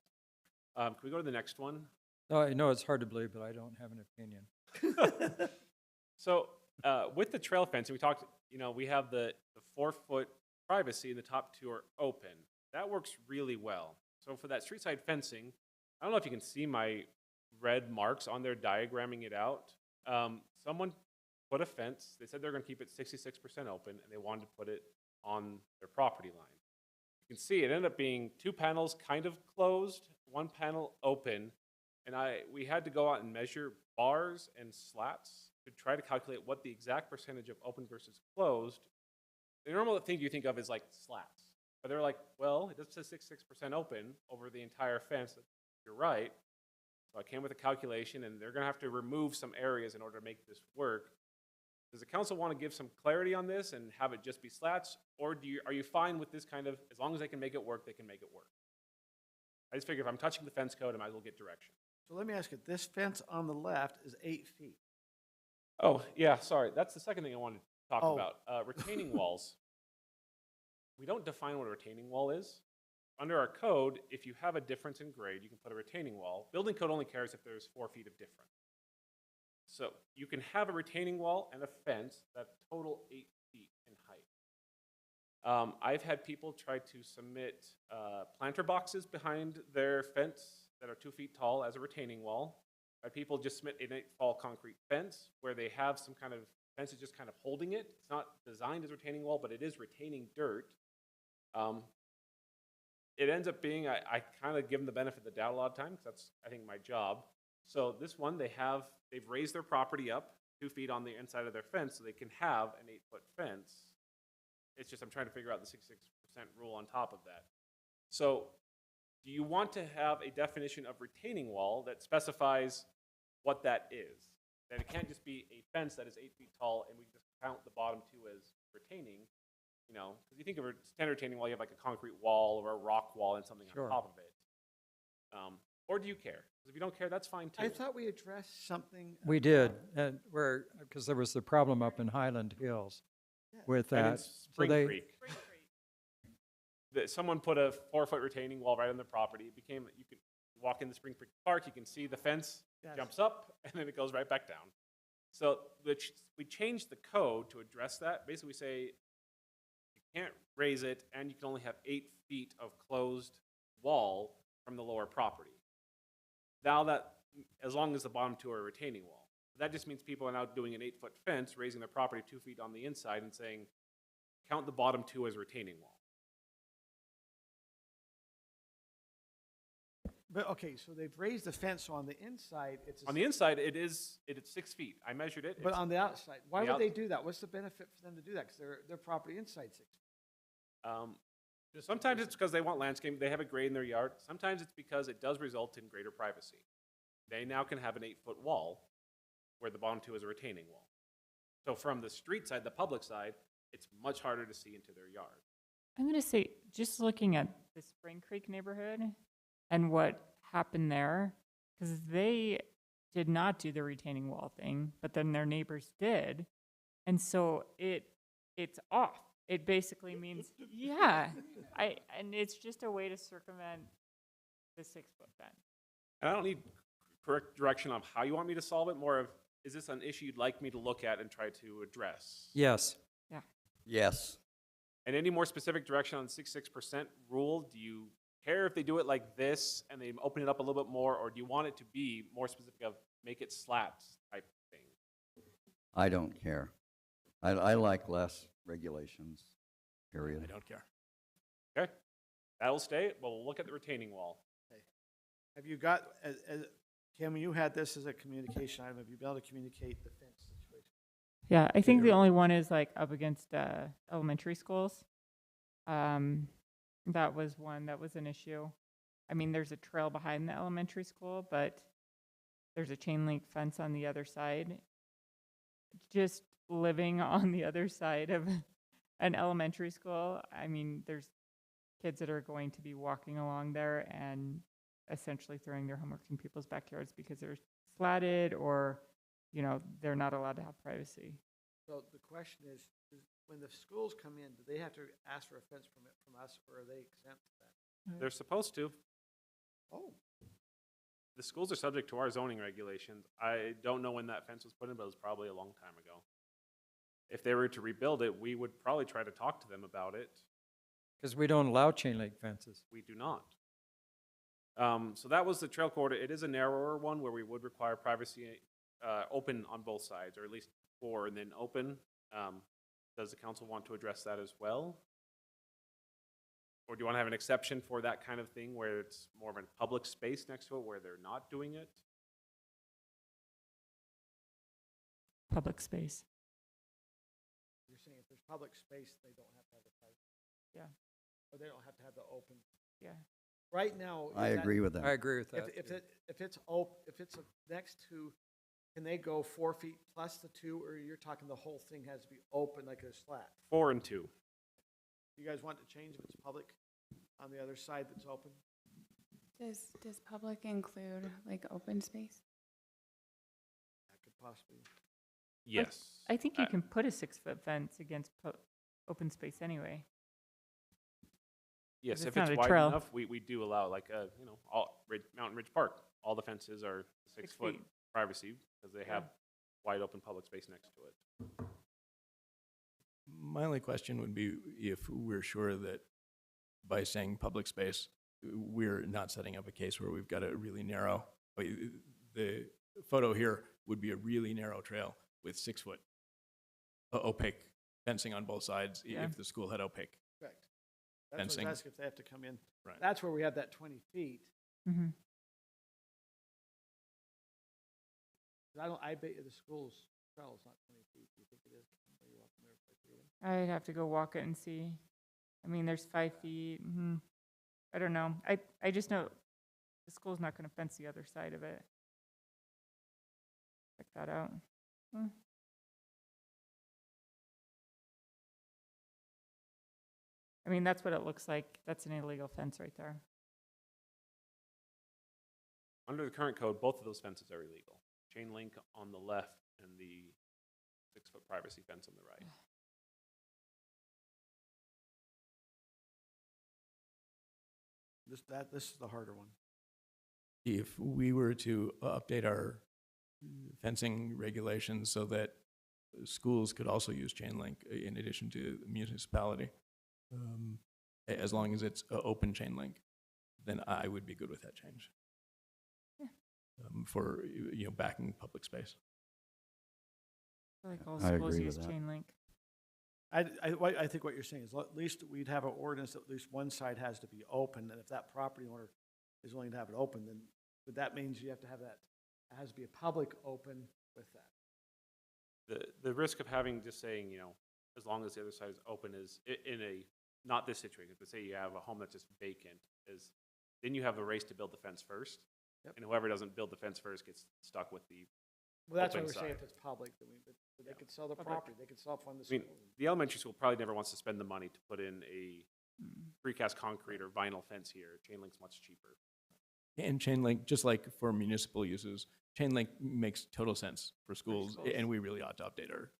Can we go to the next one? No, I know it's hard to believe, but I don't have an opinion. So with the trail fencing, we talked, we have the 4-foot privacy and the top two are open. That works really well. So for that street side fencing, I don't know if you can see my red marks on there diagramming it out. Someone put a fence. They said they're going to keep it 66% open, and they wanted to put it on their property line. You can see it ended up being 2 panels kind of closed, 1 panel open, and we had to go out and measure bars and slats to try to calculate what the exact percentage of open versus closed. The normal thing you think of is like slats, But they're like, well, it does say 66% open over the entire fence. You're right. So I came with a calculation, and they're gonna have to remove some areas in order to make this work. Does the council want to give some clarity on this and have it just be slats? Or are you fine with this kind of, as long as they can make it work, they can make it work? I just figure if I'm touching the fence code, I might as well get direction. So let me ask you, this fence on the left is 8 feet. Oh, yeah, sorry. That's the second thing I wanted to talk Oh. about. Retaining walls. We don't define what a retaining wall is. Under our code, if you have a difference in grade, you can put a retaining wall. Building code only cares if there's 4 feet of difference. So you can have a retaining wall and a fence that total 8 feet in height. I've had people try to submit planter boxes behind their fence that are 2 feet tall as a retaining wall. I've had people just submit an 8-fall concrete fence where they have some kind of fence is just kind of holding it. It's not designed as a retaining wall, but it is retaining dirt. It ends up being, I kind of give them the benefit of the doubt a lot of times. That's, I think, my job. So this one, they've raised their property up 2 feet on the inside of their fence so they can have an 8-foot fence. It's just I'm trying to figure out the 66% rule on top of that. So do you want to have a definition of retaining wall that specifies what that is? That it can't just be a fence that is 8 feet tall and we just count the bottom 2 as retaining, you know, because you think of a standard retaining wall, you have like a concrete wall or a rock wall and something Sure. on top of it. Or do you care? Because if you don't care, that's fine too. I thought we addressed something. We did, and because there was the problem up in Highland Hills with And in that. So Spring they- Creek. Someone put a 4-foot retaining wall right on their property. It became, you could walk in the Spring Creek Park, you can see the fence Yes. jumps up and then it goes right back down. So we changed the code to address that. Basically, we say you can't raise it and you can only have 8 feet of closed wall from the lower property. Now that, as long as the bottom 2 are a retaining wall. That just means people are now doing an 8-foot fence, raising their property 2 feet on the inside and saying, count the bottom 2 as a retaining wall. But, okay, so they've raised the fence, so on the inside, it's. On the inside, it's 6 feet. I measured it. But It's- on the outside, why the would they out- do that? What's the benefit for them to do that? Because their property inside 6 feet. Sometimes it's because they want landscaping, they have a grade in their yard. Sometimes it's because it does result in greater privacy. They now can have an 8-foot wall where the bottom 2 is a retaining wall. So from the street side, the public side, it's much harder to see into their yard. I'm going to say, just looking at the Spring Creek neighborhood and what happened there, because they did not do the retaining wall thing, but then their neighbors did. And so it's off. It basically means, yeah, and it's just a way to circumvent the 6-foot fence. And I don't need correct direction on how you want me to solve it, more of, is this an issue you'd like me to look at and try to address? Yes. Yeah. Yes. And any more specific direction on the 66% rule? Do you care if they do it like this and they open it up a little bit more, or do you want it to be more specific of make it slats type thing? I don't care. I like less regulations, period. I don't care. Okay, that'll stay. We'll look at the retaining wall. Have you got, Kim, you had this as a communication item. Have you been able to communicate the fence situation? Yeah, I think the only one is like up against elementary schools. That was one that was an issue. I mean, there's a trail behind the elementary school, but there's a chain link fence on the other side. Just living on the other side of an elementary school, I mean, there's kids that are going to be walking along there and essentially throwing their homework in people's backyards because they're slatted or, you know, they're not allowed to have privacy. So the question is when the schools come in, do they have to ask for a fence permit from us, or are they exempt to that? They're supposed to. Oh. The schools are subject to our zoning regulations. I don't know when that fence was put in, but it was probably a long time ago. If they were to rebuild it, we would probably try to talk to them about it. Because we don't allow chain link fences. We do not. So that was the trail corridor. It is a narrower one where we would require privacy open on both sides, or at least 4 and then open. Does the council want to address that as well? Or do you want to have an exception for that kind of thing where it's more of a public space next to it where they're not doing it? Public space. You're saying if there's public space, they don't have to have a privacy? Yeah. or they don't have to have the open. Yeah. Right now. I is agree with that. I agree with that. If it's next to, can they go 4 feet plus the 2, or you're talking the whole thing has to be open like a slat? 4 and 2. You guys want to change if it's public on the other side that's open? Does public include like open space? That could possibly. Yes. I think you can put a 6-foot fence against open space anyway. Yes, it's if not it's a wide trail. enough, we do allow, like, Mountain Ridge Park. All the fences are 6 foot feet. privacy because they have Yeah. wide open public space next to it. My only question would be if we're sure that by saying public space, we're not setting up a case where we've got a really narrow, the photo here would be a really narrow trail with 6 foot opaque fencing on both sides Yeah. if the school had opaque. Correct. That's what I Fencing. was asking if they have to come in. Right. That's where we have that 20 feet. Mm-hmm. I bet you the school's trail is not 20 feet. Do you think it is? Are you walking there quite freely? I'd have to go walk it and see. I mean, there's 5 feet. I don't know. I just know the school's not going to fence the other side of it. Check that out. I mean, that's what it looks like. That's an illegal fence right there. Under the current code, both of those fences are illegal. Chain link on the left and the 6 foot privacy fence on the right. This is the harder one. If we were to update our fencing regulations so that schools could also use chain link in addition to the municipality, as long as it's open chain link, then I would be good with that change. Yeah. For backing public space. I feel like all I schools agree use with that. chain link. I think what you're saying is at least we'd have an ordinance that at least one side has to be open, and if that property owner is willing to have it open, then that means you have to have that, it has to be a public open with that. The risk of having just saying, as long as the other side is open is in a, not this situation, but say you have a home that's just vacant, is then you have a race to build the fence first. Yep. And whoever doesn't build the fence first gets stuck with the Well, that's why open we're saying side. if it's public, then they could sell the Public. property, they could self-fund the I mean, school. the elementary school probably never wants to spend the money to put in a precast concrete or vinyl fence here. Chain link's much cheaper. And chain link, just like for municipal uses, chain link makes total sense for schools, schools. and we really ought to update our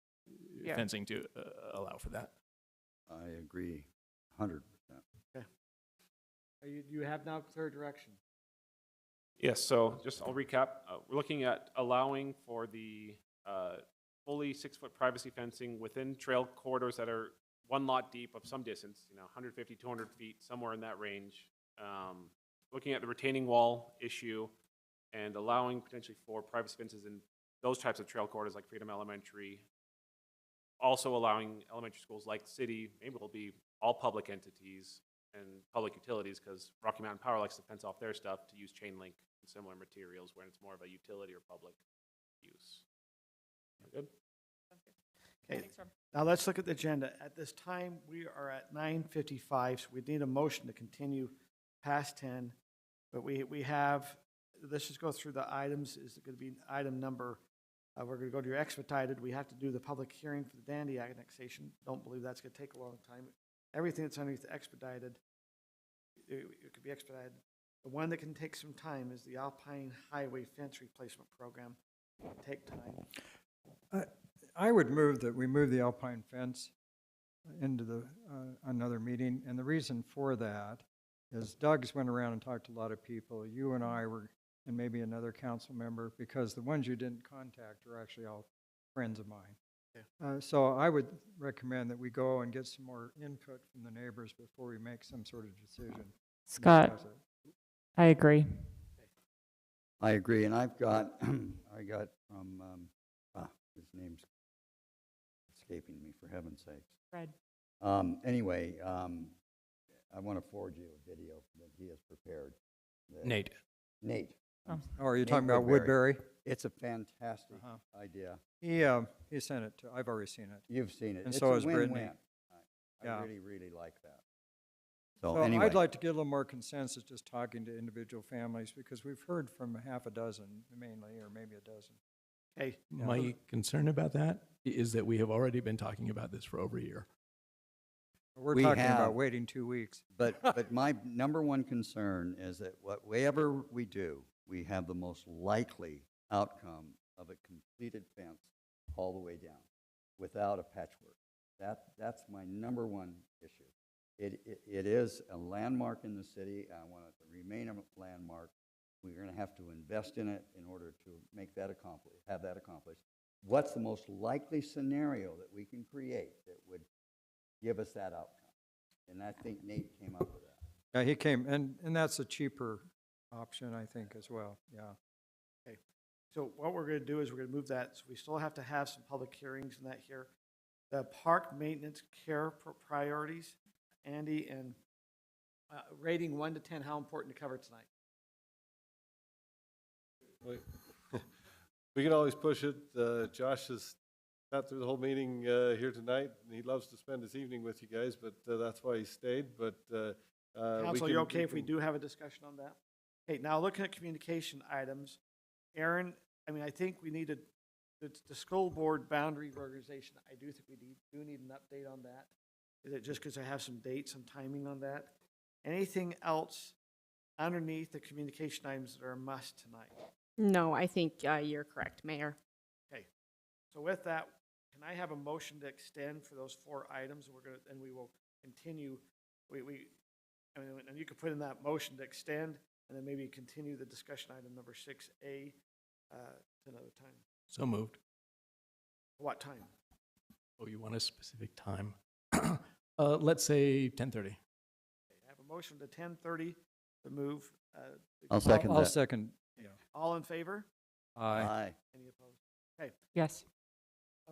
Yeah. fencing to allow for that. I agree 100%. You have now clear direction. Yes, so I'll recap. We're looking at allowing for the fully 6 foot privacy fencing within trail corridors that are one lot deep of some distance, 150, 200 feet, somewhere in that range. Looking at the retaining wall issue and allowing potentially for privacy fences in those types of trail corridors like Freedom Elementary. Also allowing elementary schools like the city, maybe it'll be all public entities and public utilities, because Rocky Mountain Power likes to fence off their stuff, to use chain link and similar materials when it's more of a utility or public use. Good? Okay, Thanks, Rob. now let's look at the agenda. At this time, we are at 9:55, so we need a motion to continue past 10. But we have, let's just go through the items. Is it going to be item number, we're going to go to your expedited. We have to do the public hearing for the Dandy annexation. Don't believe that's going to take a long time. Everything that's underneath the expedited, it could be expedited. The one that can take some time is the Alpine Highway Fence Replacement Program. It'll take time. I would move that we move the Alpine fence into the, another meeting, and the reason for that is Doug's went around and talked to a lot of people. You and I were, and maybe another council member, because the ones you didn't contact are actually all friends of mine. So I would recommend that we go and get some more input from the neighbors before we make some sort of decision. Scott, Discuss it. I agree. I agree, and I've got, I got from, his name's escaping me, for heaven's sakes. Fred. Anyway, I want to forward you a video that he has prepared. Nate. Nate. Oh. Oh, are you Nate talking about Woodbury? It's a fantastic Uh-huh. idea. He sent it to, I've already seen it. You've seen it. And It's so a has Brittany. win-win. I Yeah. really, really like that. So So anyway. I'd like to get a little more consensus just talking to individual families, because we've heard from half a dozen mainly, or maybe a dozen. Okay. My concern about that is that we have already been talking about this for over a year. We're We talking have, about waiting 2 weeks. but my number one concern is that whatever we do, we have the most likely outcome of a completed fence all the way down without a patchwork. That's my number one issue. It is a landmark in the city. I want it to remain a landmark. We're going to have to invest in it in order to make that have that accomplished. What's the most likely scenario that we can create that would give us that outcome? And I think Nate came up with that. Yeah, he came, and that's a cheaper option, I think, as well, yeah. Okay. So what we're going to do is we're going to move that. So we still have to have some public hearings and that here. The park maintenance care priorities, Andy, and rating 1 to 10, how important to cover tonight? We can always push it. Josh has sat through the whole meeting here tonight, and he loves to spend his evening with you guys, but that's why he stayed. But Council, you okay if we do have a discussion on that? Okay, now looking at communication items, Aaron, I mean, I think we needed the school board boundary reorganization. I do think we do need an update on that. Is it just because I have some dates, some timing on that? Anything else underneath the communication items that are a must tonight? No, I think you're correct, Mayor. Okay, so with that, can I have a motion to extend for those 4 items? And we will continue. I mean, and you could put in that motion to extend, and then maybe continue the discussion item number 6A to another time. So moved. What time? Oh, you want a specific time? Let's say 10:30. I have a motion to 10:30 to move. I'll second I'll that. second, yeah. All in favor? Aye. Any opposed? Okay, Yes.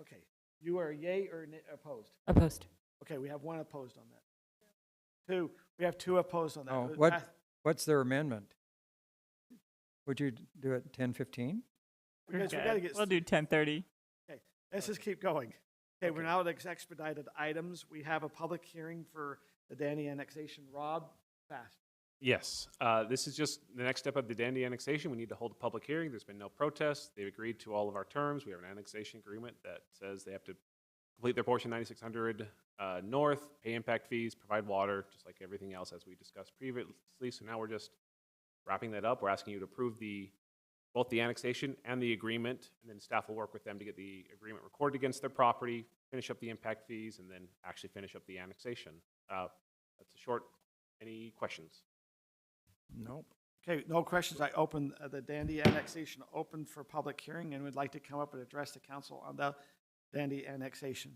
okay. You are yay or opposed? Opposed. Okay, we have 1 opposed on that. 2, we have 2 opposed on that. Oh, what's their amendment? Would you do it 10:15? Because we gotta get. We'll do 10:30. Okay, let's just keep going. Okay, we're now at expedited items. We have a public hearing for the Danny annexation. Rob, fast. Yes, this is just the next step of the Dandy annexation. We need to hold a public hearing. There's been no protest. They've agreed to all of our terms. We have an annexation agreement that says they have to complete their portion 9600 north, pay impact fees, provide water, just like everything else as we discussed previously. So now we're just wrapping that up. We're asking you to approve both the annexation and the agreement, and then staff will work with them to get the agreement recorded against their property, finish up the impact fees, and then actually finish up the annexation. That's a short. Any questions? Nope. Okay, no questions. I open the Dandy annexation open for public hearing and would like to come up and address the council on the Dandy annexation.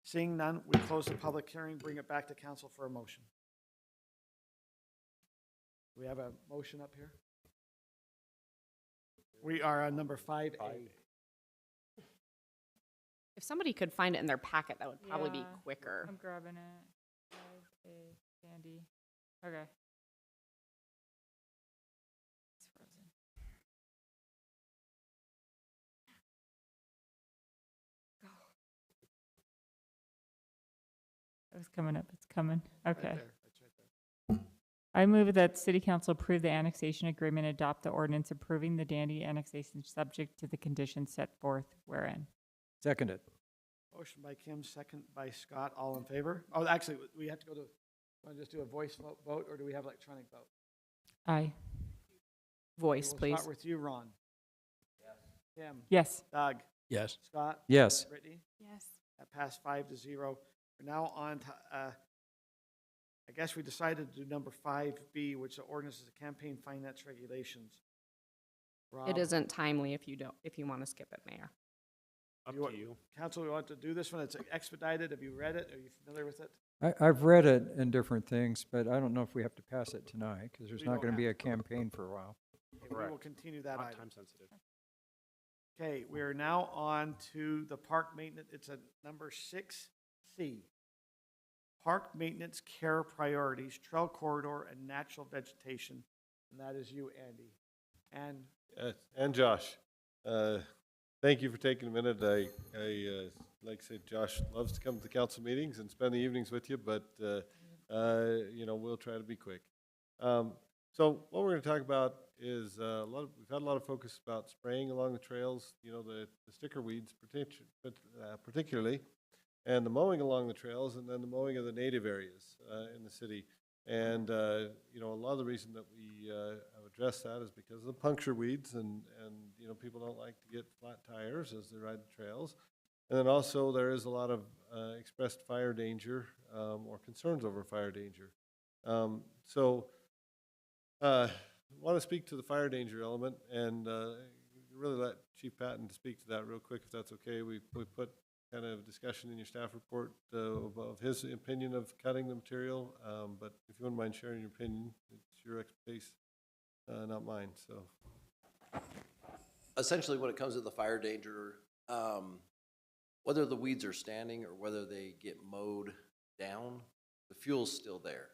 Seeing none, we close the public hearing, bring it back to council for a motion. Do we have a motion up here? We are on number 5A. If somebody could find it in their packet, that would probably be quicker. I'm grabbing it. 5A, Dandy. Okay. It's frozen. Go. It was coming up. It's coming. Okay. Right there. That's right there. I move that City Council approve the annexation agreement, adopt the ordinance approving the Dandy annexation subject to the conditions set forth wherein. Seconded. Motion by Kim, second by Scott. All in favor? Oh, actually, we have to go to, want to just do a voice vote, or do we have electronic vote? Aye. Voice, We'll please. start with you, Ron. Yes. Kim? Yes. Doug? Yes. Scott? Yes. Brittany? Yes. That passed 5-0. We're now on to, I guess we decided to do number 5B, which the ordinance is the campaign finance regulations. Rob, It isn't timely if you want to skip it, Mayor. Up You want- to you. Council, we want to do this one. It's expedited. Have you read it? Are you familiar with it? I've read it in different things, but I don't know if we have to pass it tonight, because there's We not don't going to be have a campaign for a while. Okay, we will continue that Not item. time sensitive. Okay, we are now on to the park maintenance. It's a number 6C. Park maintenance care priorities, trail corridor, and natural vegetation. And that is you, Andy. And And Josh, thank you for taking a minute. Like I said, Josh loves to come to the council meetings and spend the evenings with you, but We'll try to be quick. So what we're going to talk about is we've had a lot of focus about spraying along the trails, the sticker weeds particularly, and the mowing along the trails, and then the mowing of the native areas in the city. And, a lot of the reason that we have addressed that is because of the puncture weeds and people don't like to get flat tires as they ride the trails. And then also there is a lot of expressed fire danger or concerns over fire danger. I want to speak to the fire danger element and really let Chief Patton speak to that real quick, if that's okay. We put kind of discussion in your staff report of his opinion of cutting the material, but if you wouldn't mind sharing your opinion, it's your expertise, not mine. So, essentially, when it comes to the fire danger, whether the weeds are standing or whether they get mowed down, the fuel's still there.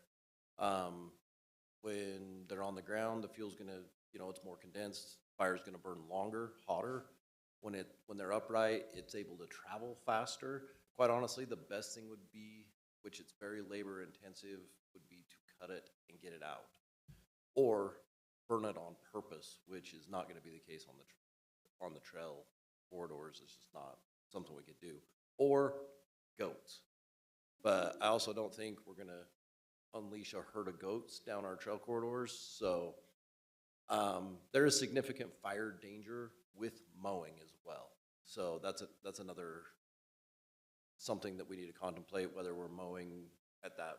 When they're on the ground, the fuel's gonna, it's more condensed. Fire's gonna burn longer, hotter. When they're upright, it's able to travel faster. Quite honestly, the best thing would be, which it's very labor intensive, would be to cut it and get it out, or burn it on purpose, which is not going to be the case on the trail corridors. It's just not something we could do. Or goats. But I also don't think we're going to unleash a herd of goats down our trail corridors. So there is significant fire danger with mowing as well. So that's another something that we need to contemplate, whether we're mowing at that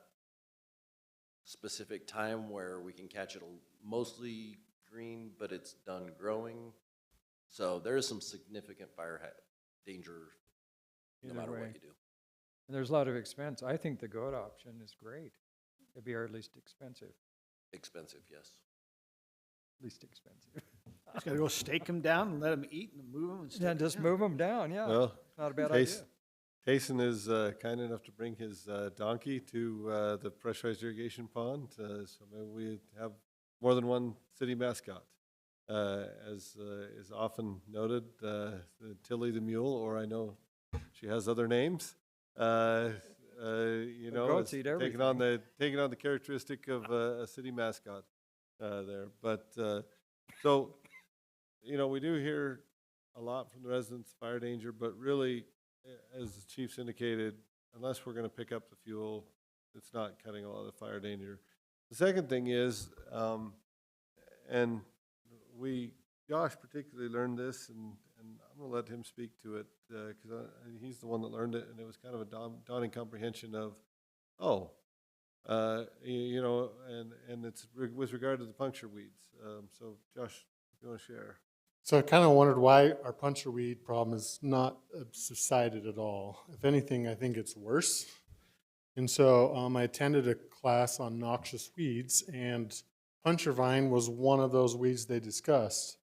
specific time where we can catch it mostly green, but it's done growing. So there is some significant fire danger no matter what you do. And there's a lot of expense. I think the goat option is great. It'd be our least expensive. Expensive, yes. Least expensive. Just gotta go stake them down and let them eat and move them. And Yeah, just move them down, yeah. Well, Not a bad idea. Tayson is kind enough to bring his donkey to the pressurized irrigation pond, so maybe we have more than one city mascot. As is often noted, Tilly the mule, or I know she has other names. Goats eat taking on the characteristic of a city mascot there. But we do hear a lot from the residents, fire danger, but really, as the chief's indicated, unless we're going to pick up the fuel, it's not cutting a lot of the fire danger. The second thing is, and Josh particularly learned this, and I'm going to let him speak to it because he's the one that learned it, and it was kind of a daunting comprehension of, and it's with regard to the puncture weeds. So Josh, if you want to share. So I kind of wondered why our puncture weed problem is not subsided at all. If anything, I think it's worse. And so I attended a class on noxious weeds, and puncture vine was one of those weeds they discussed.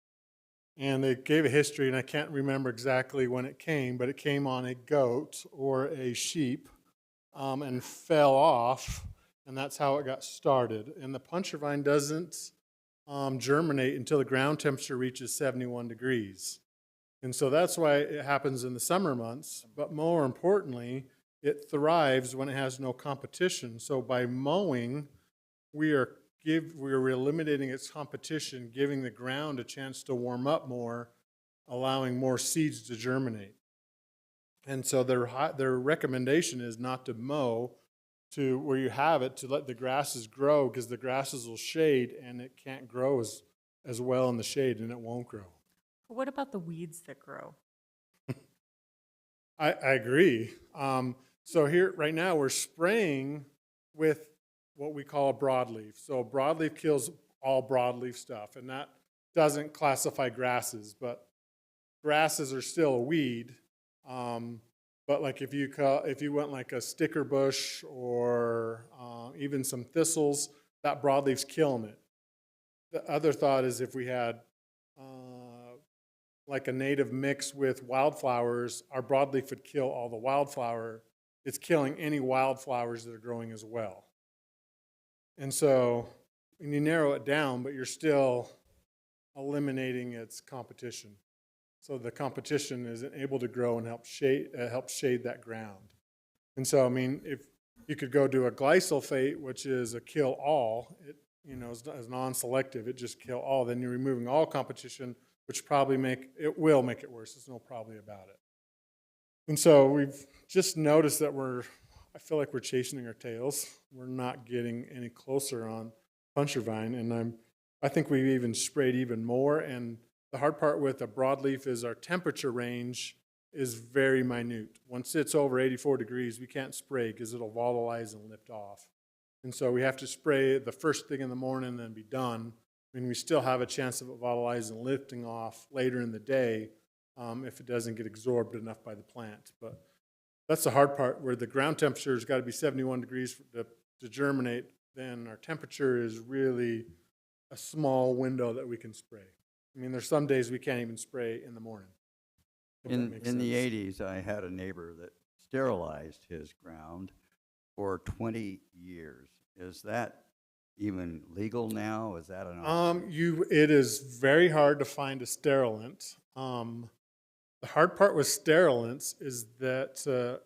And they gave a history, and I can't remember exactly when it came, but it came on a goat or a sheep and fell off, and that's how it got started. And the puncture vine doesn't germinate until the ground temperature reaches 71 degrees. And so that's why it happens in the summer months, but more importantly, it thrives when it has no competition. So by mowing, we are eliminating its competition, giving the ground a chance to warm up more, allowing more seeds to germinate. And so their recommendation is not to mow to where you have it, to let the grasses grow, because the grasses will shade and it can't grow as well in the shade, and it won't grow. What about the weeds that grow? I agree. So here, right now, we're spraying with what we call a broadleaf. So broadleaf kills all broadleaf stuff, and that doesn't classify grasses, but grasses are still a weed. But like if you went like a sticker bush or even some thistles, that broadleaf's killing it. The other thought is if we had like a native mix with wildflowers, our broadleaf would kill all the wildflower. It's killing any wildflowers that are growing as well. And so when you narrow it down, but you're still eliminating its competition. So the competition isn't able to grow and help shade that ground. And so, I mean, if You could go do a glysulfate, which is a kill all. It, you know, is non-selective. It just kill all. Then you're removing all competition, which will make it worse. There's no probably about it. And so we've just noticed that I feel like we're chasing our tails. We're not getting any closer on puncture vine, and I think we've even sprayed even more. And the hard part with a broadleaf is our temperature range is very minute. Once it's over 84 degrees, we can't spray because it'll volatilize and lift off. And so we have to spray the first thing in the morning and then be done. I mean, we still have a chance of it volatilizing and lifting off later in the day if it doesn't get absorbed enough by the plant. But that's the hard part, where the ground temperature has got to be 71 degrees to germinate. Then our temperature is really a small window that we can spray. I mean, there's some days we can't even spray in the morning. In the 80s, I had a neighbor that sterilized his ground for 20 years. Is that even legal now? Is that an option? It is very hard to find a sterilant. The hard part with sterilants is that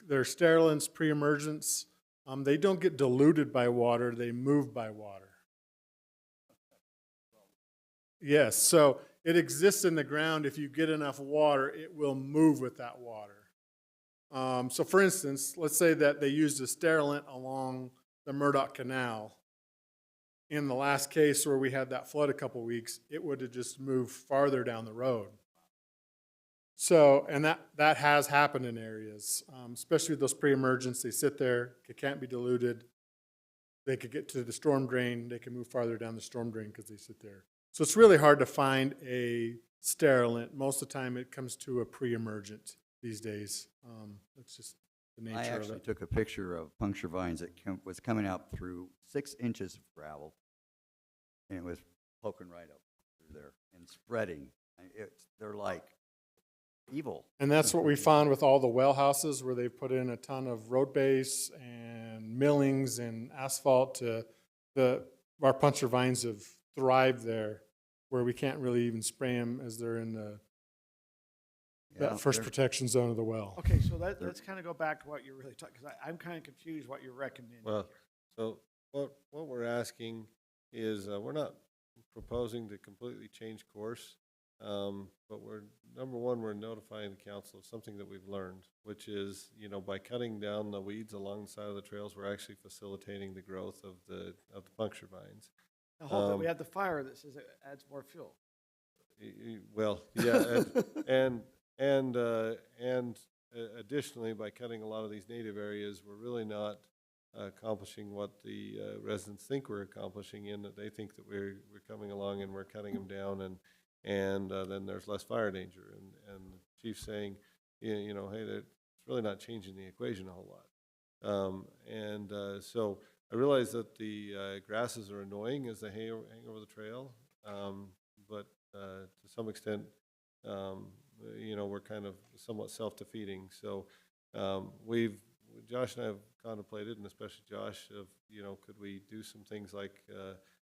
they're sterilants pre-emergence. They don't get diluted by water, they move by water. Yes, so it exists in the ground. If you get enough water, it will move with that water. So for instance, let's say that they used a sterilant along the Murdoch Canal. In the last case where we had that flood a couple weeks, it would have just moved farther down the road. So, and that has happened in areas, especially with those pre-emergence. They sit there, it can't be diluted. They could get to the storm drain, they can move farther down the storm drain because they sit there. So it's really hard to find a sterilant. Most of the time it comes to a pre-emergent these days. It's just the nature of it. I actually took a picture of puncture vines that was coming out through 6 inches of gravel, and it was poking right up through there and spreading. They're like evil. And that's what we found with all the well houses, where they've put in a ton of road base and millings and asphalt. Our puncture vines have thrived there, where we can't really even spray them as they're in that first protection zone of the well. Okay, so let's kind of go back to what you're really talking, because I'm kind of confused what you're recommending. Well, so what we're asking is, we're not proposing to completely change course, but number one, we're notifying the council of something that we've learned, which is, by cutting down the weeds along the side of the trails, we're actually facilitating the growth of the puncture vines. Now, hold on, we have the fire that says it adds more fuel. Well, yeah, and additionally, by cutting a lot of these native areas, we're really not accomplishing what the residents think we're accomplishing, in that they think that we're coming along and we're cutting them down, and then there's less fire danger. And the chief's saying, hey, it's really not changing the equation a whole lot. So I realize that the grasses are annoying as they hang over the trail, but to some extent, we're kind of somewhat self-defeating. So Josh and I have contemplated, and especially Josh, of, could we do some things like,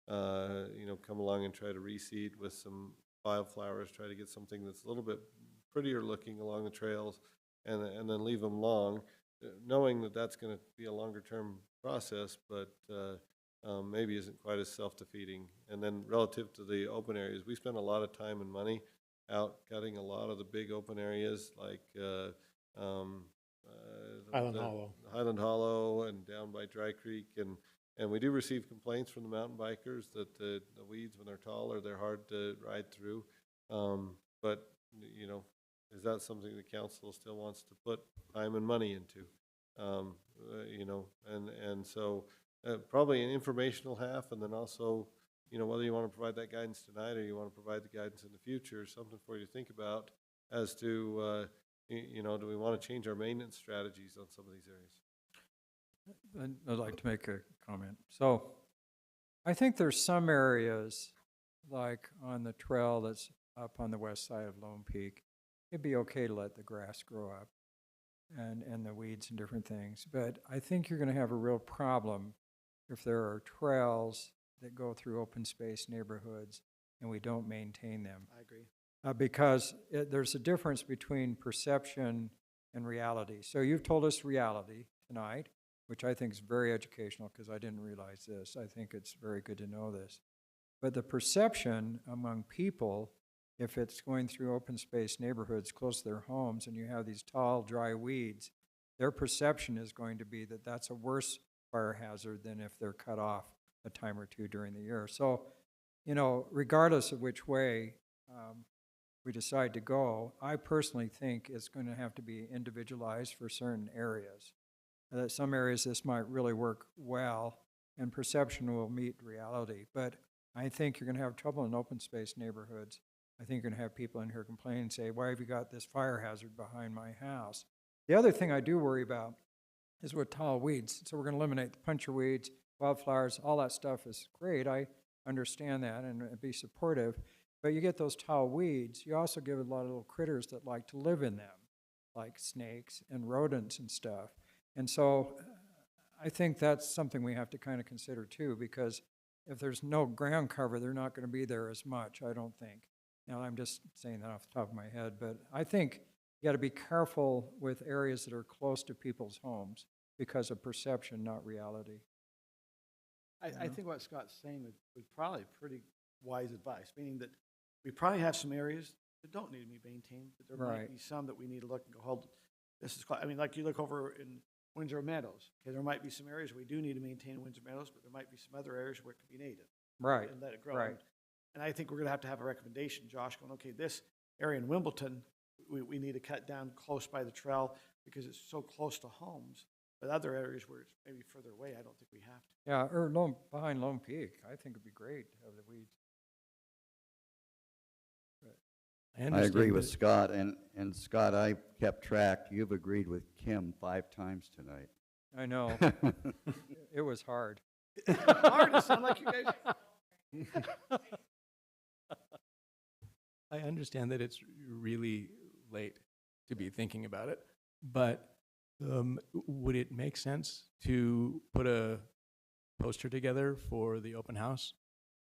come along and try to reseed with some wildflowers, try to get something that's a little bit prettier looking along the trails, and then leave them long, knowing that that's going to be a longer term process, but maybe isn't quite as self-defeating. And then relative to the open areas, we spend a lot of time and money out cutting a lot of the big open areas, like Highland Hollow and down by Dry Creek, and we do receive complaints from the mountain bikers that the weeds, when they're taller, they're hard to ride through. But is that something the council still wants to put time and money into? So probably an informational half, and then also, whether you want to provide that guidance tonight or you want to provide the guidance in the future, something for you to think about as to, do we want to change our maintenance strategies on some of these areas? I'd like to make a comment. So I think there's some areas, like on the trail that's up on the west side of Lone Peak, it'd be okay to let the grass grow up and the weeds and different things. But I think you're going to have a real problem if there are trails that go through open space neighborhoods and we don't maintain them. I agree. Because there's a difference between perception and reality. So you've told us reality tonight, which I think is very educational because I didn't realize this. I think it's very good to know this. But the perception among people, if it's going through open space neighborhoods close to their homes and you have these tall, dry weeds, their perception is going to be that that's a worse fire hazard than if they're cut off a time or two during the year. So, you know, regardless of which way we decide to go, I personally think it's going to have to be individualized for certain areas. Some areas this might really work well, and perception will meet reality. But I think you're going to have trouble in open space neighborhoods. I think you're going to have people in here complain and say, why have you got this fire hazard behind my house? The other thing I do worry about is with tall weeds. So we're going to eliminate the puncher weeds, wildflowers, all that stuff is great. I understand that and be supportive. But you get those tall weeds, you also give a lot of little critters that like to live in them, like snakes and rodents and stuff. And so I think that's something we have to kind of consider too, because if there's no ground cover, they're not going to be there as much, I don't think. Now, I'm just saying that off the top of my head, but I think you got to be careful with areas that are close to people's homes because of perception, not reality. I think what Scott's saying was probably pretty wise advice, meaning that we probably have some areas that don't need to be maintained, but there might Right. be some that we need to look and go, hold, this is, I mean, like you look over in Windsor Meadows, okay, there might be some areas we do need to maintain in Windsor Meadows, but there might be some other areas where it could be native. Right, And let it grow. right. And I think we're gonna have a recommendation, Josh, going, okay, this area in Wimbledon, we need to cut down close by the trail because it's so close to homes. But other areas where it's maybe further away, I don't think we have to. Yeah, or behind Lone Peak, I think it'd be great to have the weeds. I agree with Scott, and Scott, I kept track. You've agreed with Kim 5 times tonight. I know. It was hard. Hard, it sounded like you guys. I understand that it's really late to be thinking about it, but would it make sense to put a poster together for the open house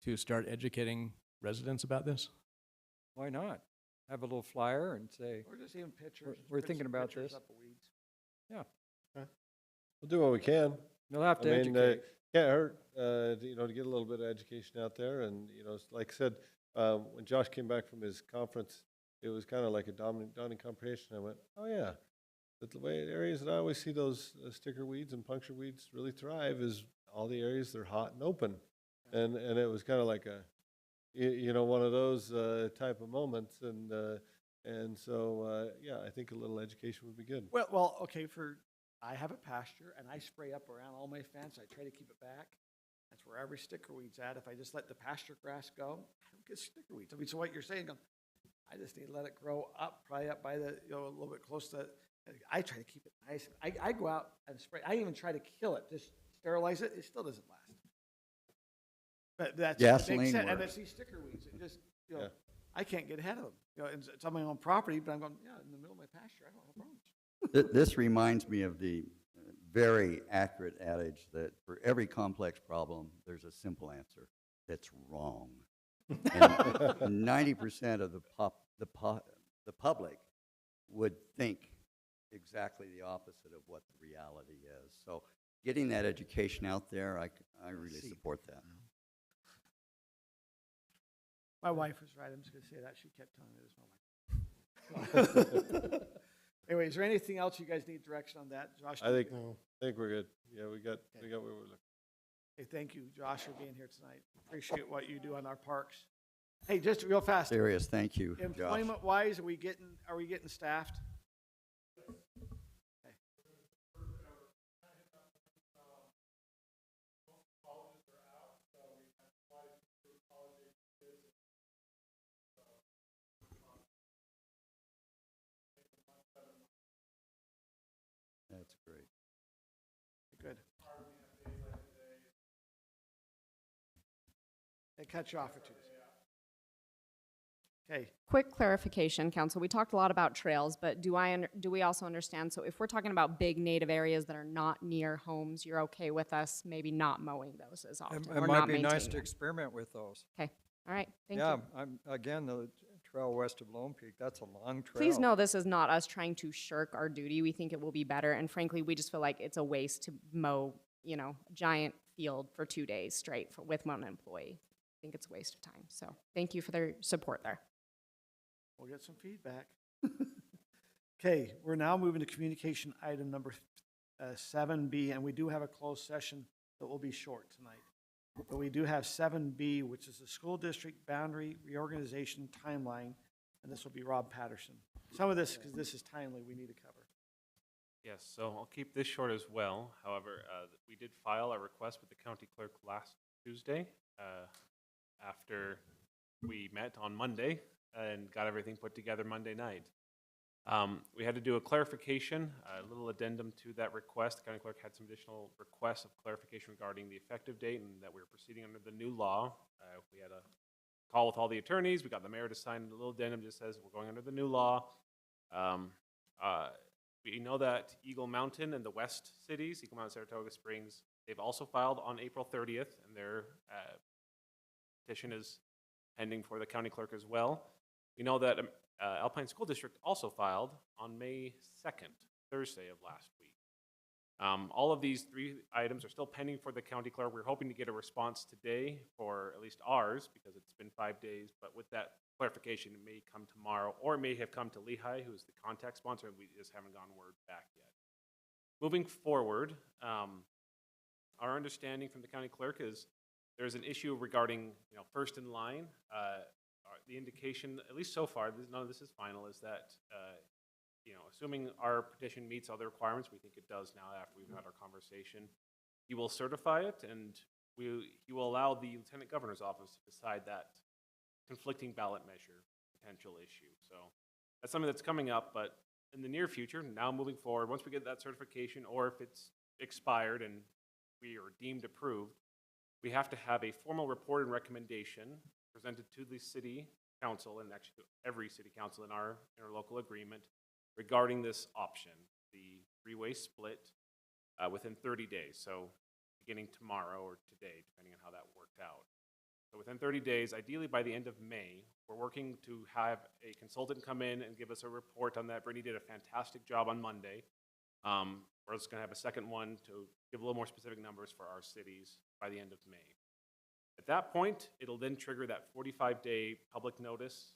to start educating residents about this? Why not? Have a little flyer and say, Or just even pictures. we're print thinking some about pictures this. up of weeds. Yeah. We'll do what we can. You'll have to I mean, educate. can't hurt, you know, to get a little bit of education out there. And, you know, like I said, when Josh came back from his conference, it was kind of like a dawning comprehension. I went, oh yeah, but the way areas that I always see those sticker weeds and puncture weeds really thrive is all the areas that are hot and open. And it was kind of like a, you know, one of those type of moments. And so, yeah, I think a little education would be good. Well, okay, I have a pasture and I spray up around all my fence. I try to keep it back. That's where every sticker weed's at. If I just let the pasture grass go, I don't get sticker weeds. I mean, so what you're saying, I just need to let it grow up, probably up by the, you know, a little bit close to, I try to keep it nice. I go out and spray. I even try to kill it, just sterilize it. It still doesn't last. But that's Gasoline makes sense. And works. it's these sticker weeds. It just, you know, Yeah. I can't get ahead of them. You know, it's on my own property, but I'm going, yeah, in the middle of my pasture, I don't have problems. This reminds me of the very accurate adage that for every complex problem, there's a simple answer. That's wrong. And 90% of the public would think exactly the opposite of what the reality is. So getting that education out there, I really support that. My wife was right. I'm just going to say that. She kept telling me it was my wife. Anyway, is there anything else you guys need direction on that? Josh? I think we're good. Yeah, we got where we're looking. Hey, thank you, Josh, for being here tonight. Appreciate what you do on our parks. Hey, just real fast. Serious, thank you, Josh. Employment-wise, are we getting staffed? Okay. That's great. Good. They cut you off for 2 days. Okay. Quick clarification, Council. We talked a lot about trails, but do we also understand, so if we're talking about big native areas that are not near homes, you're okay with us maybe not mowing those as often? It or might not be nice maintaining to them? experiment with those. Okay, all right, thank Yeah, you. again, the trail west of Lone Peak. That's a long trail. Please know this is not us trying to shirk our duty. We think it will be better. And frankly, we just feel like it's a waste to mow, you know, a giant field for 2 days straight with one employee. I think it's a waste of time. So thank you for their support there. We'll get some feedback. Okay, we're now moving to communication item number 7B, and we do have a closed session that will be short tonight. But we do have 7B, which is the school district boundary reorganization timeline, and this will be Rob Patterson. Some of this, because this is timely, we need to cover. Yes, so I'll keep this short as well. However, we did file a request with the county clerk last Tuesday after we met on Monday and got everything put together Monday night. We had to do a clarification, a little addendum to that request. The county clerk had some additional requests of clarification regarding the effective date and that we were proceeding under the new law. We had a call with all the attorneys. We got the mayor to sign a little addendum, just says we're going under the new law. We know that Eagle Mountain and the west cities, Eagle Mountain, Saratoga Springs, they've also filed on April 30th, and their petition is pending for the county clerk as well. We know that Alpine School District also filed on May 2nd, Thursday of last week. All of these 3 items are still pending for the county clerk. We're hoping to get a response today for at least ours, because it's been 5 days, but with that clarification, it may come tomorrow, or it may have come to Lehigh, who's the contact sponsor, and we just haven't gotten word back yet. Moving forward, our understanding from the county clerk is there's an issue regarding, first in line. The indication, at least so far, none of this is final, is that, assuming our petition meets all the requirements, we think it does now after we've had our conversation, he will certify it, and he will allow the Lieutenant Governor's office to decide that conflicting ballot measure potential issue. So that's something that's coming up, but in the near future, now moving forward, once we get that certification, or if it's expired and we are deemed approved, we have to have a formal report and recommendation presented to the city council, and actually to every city council in our local agreement, regarding this option, the 3-way split, within 30 days. So beginning tomorrow or today, depending on how that worked out. So within 30 days, ideally by the end of May, we're working to have a consultant come in and give us a report on that. Brittany did a fantastic job on Monday. We're just going to have a second one to give a little more specific numbers for our cities by the end of May. At that point, it'll then trigger that 45-day public notice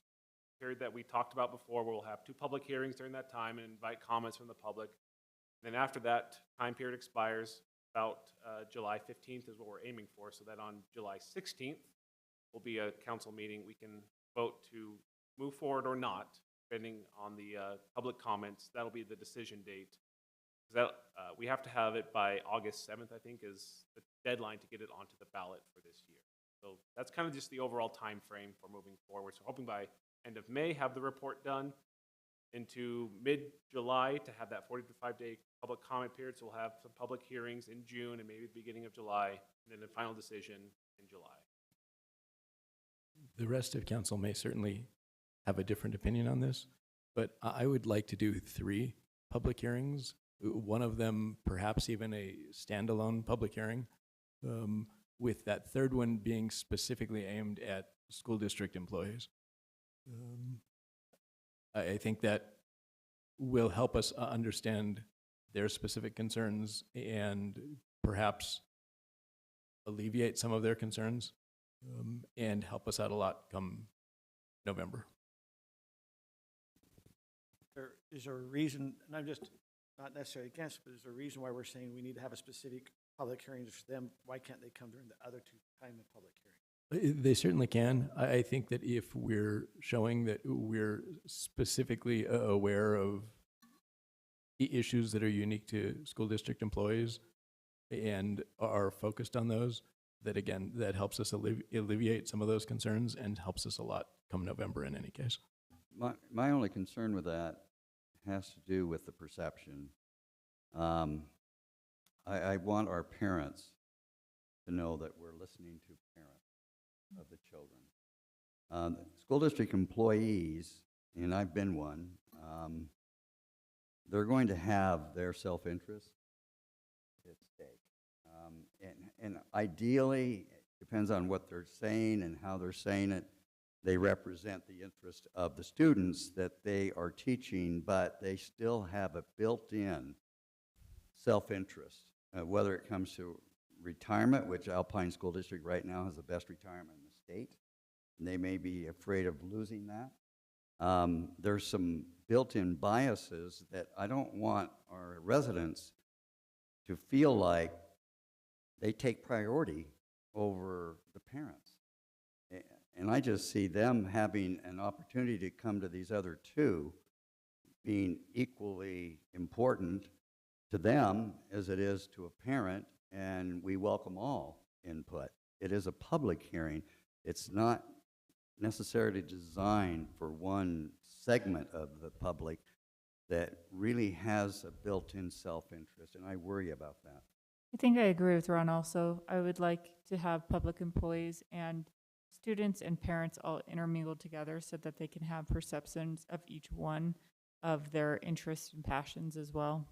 period that we talked about before, where we'll have 2 public hearings during that time and invite comments from the public. And then after that time period expires, about July 15th is what we're aiming for, so that on July 16th will be a council meeting. We can vote to move forward or not, depending on the public comments. That'll be the decision date. We have to have it by August 7th, I think, is the deadline to get it onto the ballot for this year. So that's kind of just the overall time frame for moving forward. So hoping by end of May, have the report done, into mid-July to have that 45-day public comment period. So we'll have some public hearings in June and maybe the beginning of July, and then a final decision in July. The rest of council may certainly have a different opinion on this, but I would like to do 3 public hearings, one of them perhaps even a standalone public hearing, with that third one being specifically aimed at school district employees. I think that will help us understand their specific concerns and perhaps alleviate some of their concerns, and help us out a lot come November. Is there a reason, and I'm just not necessarily against, but is there a reason why we're saying we need to have a specific public hearing for them? Why can't they come during the other 2 time of public hearing? They certainly can. I think that if we're showing that we're specifically aware of issues that are unique to school district employees and are focused on those, that again, that helps us alleviate some of those concerns and helps us a lot come November in any case. My only concern with that has to do with the perception. I want our parents to know that we're listening to parents of the children. School district employees, and I've been one, they're going to have their self-interest at stake. And ideally, it depends on what they're saying and how they're saying it, they represent the interest of the students that they are teaching, but they still have a built-in self-interest, whether it comes to retirement, which Alpine School District right now has the best retirement in the state, and they may be afraid of losing that. There's some built-in biases that I don't want our residents to feel like they take priority over the parents. And I just see them having an opportunity to come to these other two being equally important to them as it is to a parent, and we welcome all input. It is a public hearing. It's not necessarily designed for one segment of the public that really has a built-in self-interest, and I worry about that. I think I agree with Ron also. I would like to have public employees and students and parents all intermingled together so that they can have perceptions of each one of their interests and passions as well.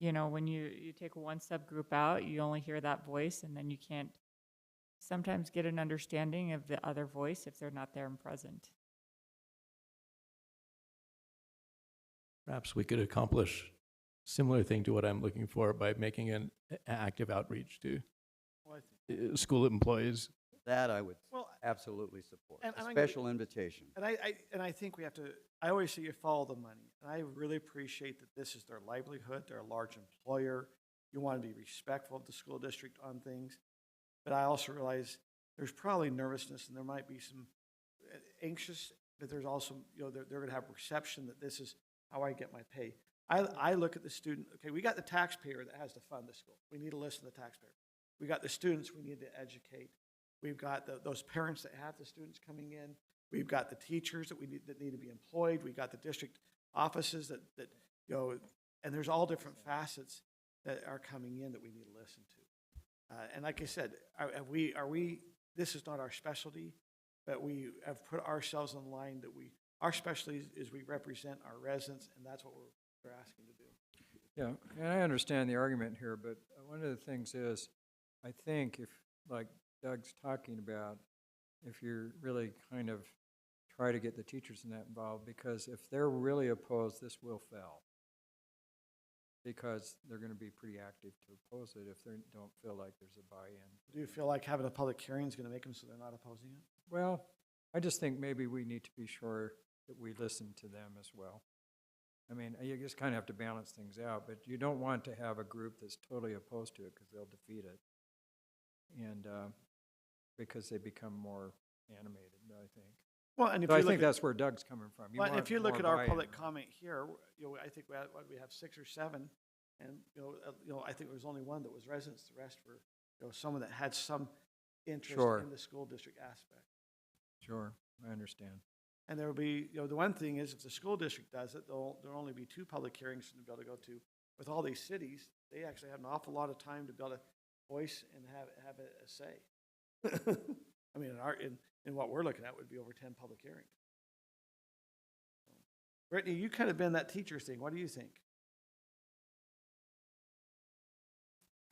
You know, when you take one subgroup out, you only hear that voice, and then you can't sometimes get an understanding of the other voice if they're not there and present. Perhaps we could accomplish similar thing to what I'm looking for by making an active outreach to school employees. That I would Well, absolutely support, and a I'm special invitation. And I think we have to, I always say you follow the money. And I really appreciate that this is their livelihood, they're a large employer. You want to be respectful of the school district on things. But I also realize there's probably nervousness and there might be some anxious, but there's also, you know, they're going to have perception that this is how I get my pay. I look at the student, okay, we got the taxpayer that has to fund the school. We need to listen to the taxpayer. We got the students we need to educate. We've got those parents that have the students coming in. We've got the teachers that need to be employed. We've got the district offices that you know, and there's all different facets that are coming in that we need to listen to. And like I said, are we, this is not our specialty, but we have put ourselves in line that our specialty is we represent our residents, and that's what we're asking to do. Yeah, and I understand the argument here, but one of the things is, I think if, like Doug's talking about, if you're really kind of try to get the teachers in that involved, because if they're really opposed, this will fail. Because they're going to be pretty active to oppose it if they don't feel like there's a buy-in. Do you feel like having a public hearing is going to make them so they're not opposing it? Well, I just think maybe we need to be sure that we listen to them as well. I mean, you just kind of have to balance things out, but you don't want to have a group that's totally opposed to it because they'll defeat it. And because they become more animated, I think. Well, and if so you I look think at, that's where Doug's coming from. Well, if you look more at our buy-in. public comment here, you know, I think we have 6 or 7, and you know, I think there was only one that was residents. The rest were, you know, someone that had some interest Sure. in the school district aspect. Sure, I understand. And there will be, you know, the one thing is if the school district does it, there'll only be 2 public hearings to be able to go to. With all these cities, they actually have an awful lot of time to be able to voice and have a say. I mean, in what we're looking at would be over 10 public hearings. Brittany, you kind of been that teacher thing. What do you think?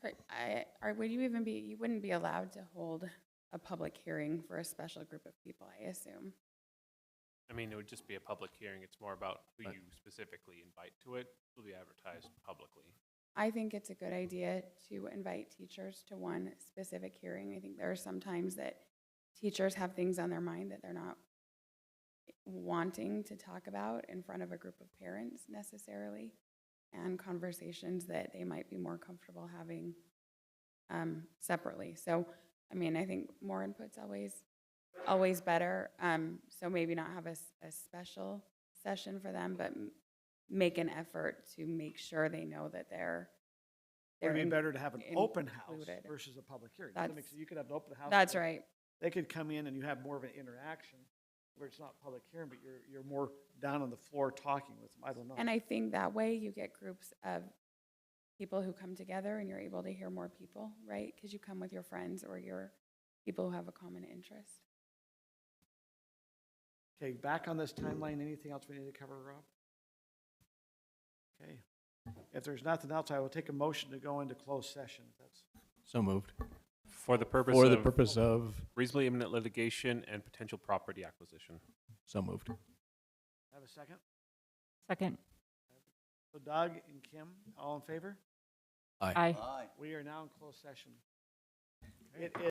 Would you even be, you wouldn't be allowed to hold a public hearing for a special group of people, I assume? I mean, it would just be a public hearing. It's more about who you specifically invite to it. It'll be advertised publicly. I think it's a good idea to invite teachers to one specific hearing. I think there are some times that teachers have things on their mind that they're not wanting to talk about in front of a group of parents necessarily, and conversations that they might be more comfortable having separately. So, I mean, I think more input's always better. So maybe not have a special session for them, but make an effort to make sure they know that they're Would it be better to have an open house included. versus a public hearing? That's- You could have an open house. That's where right. They could come in and you have more of an interaction where it's not public hearing, but you're more down on the floor talking with them. I don't know. And I think that way you get groups of people who come together and you're able to hear more people, right? Because you come with your friends or your people who have a common interest. Okay, back on this timeline, anything else we need to cover, Rob? Okay. If there's nothing else, I will take a motion to go into closed session. If that's So moved. For the purpose For of. the purpose of, Reasonably imminent litigation and potential property acquisition. so moved. Have a second? Second. So Doug and Kim, all in favor? Aye. Aye. Aye. We are now in closed session. It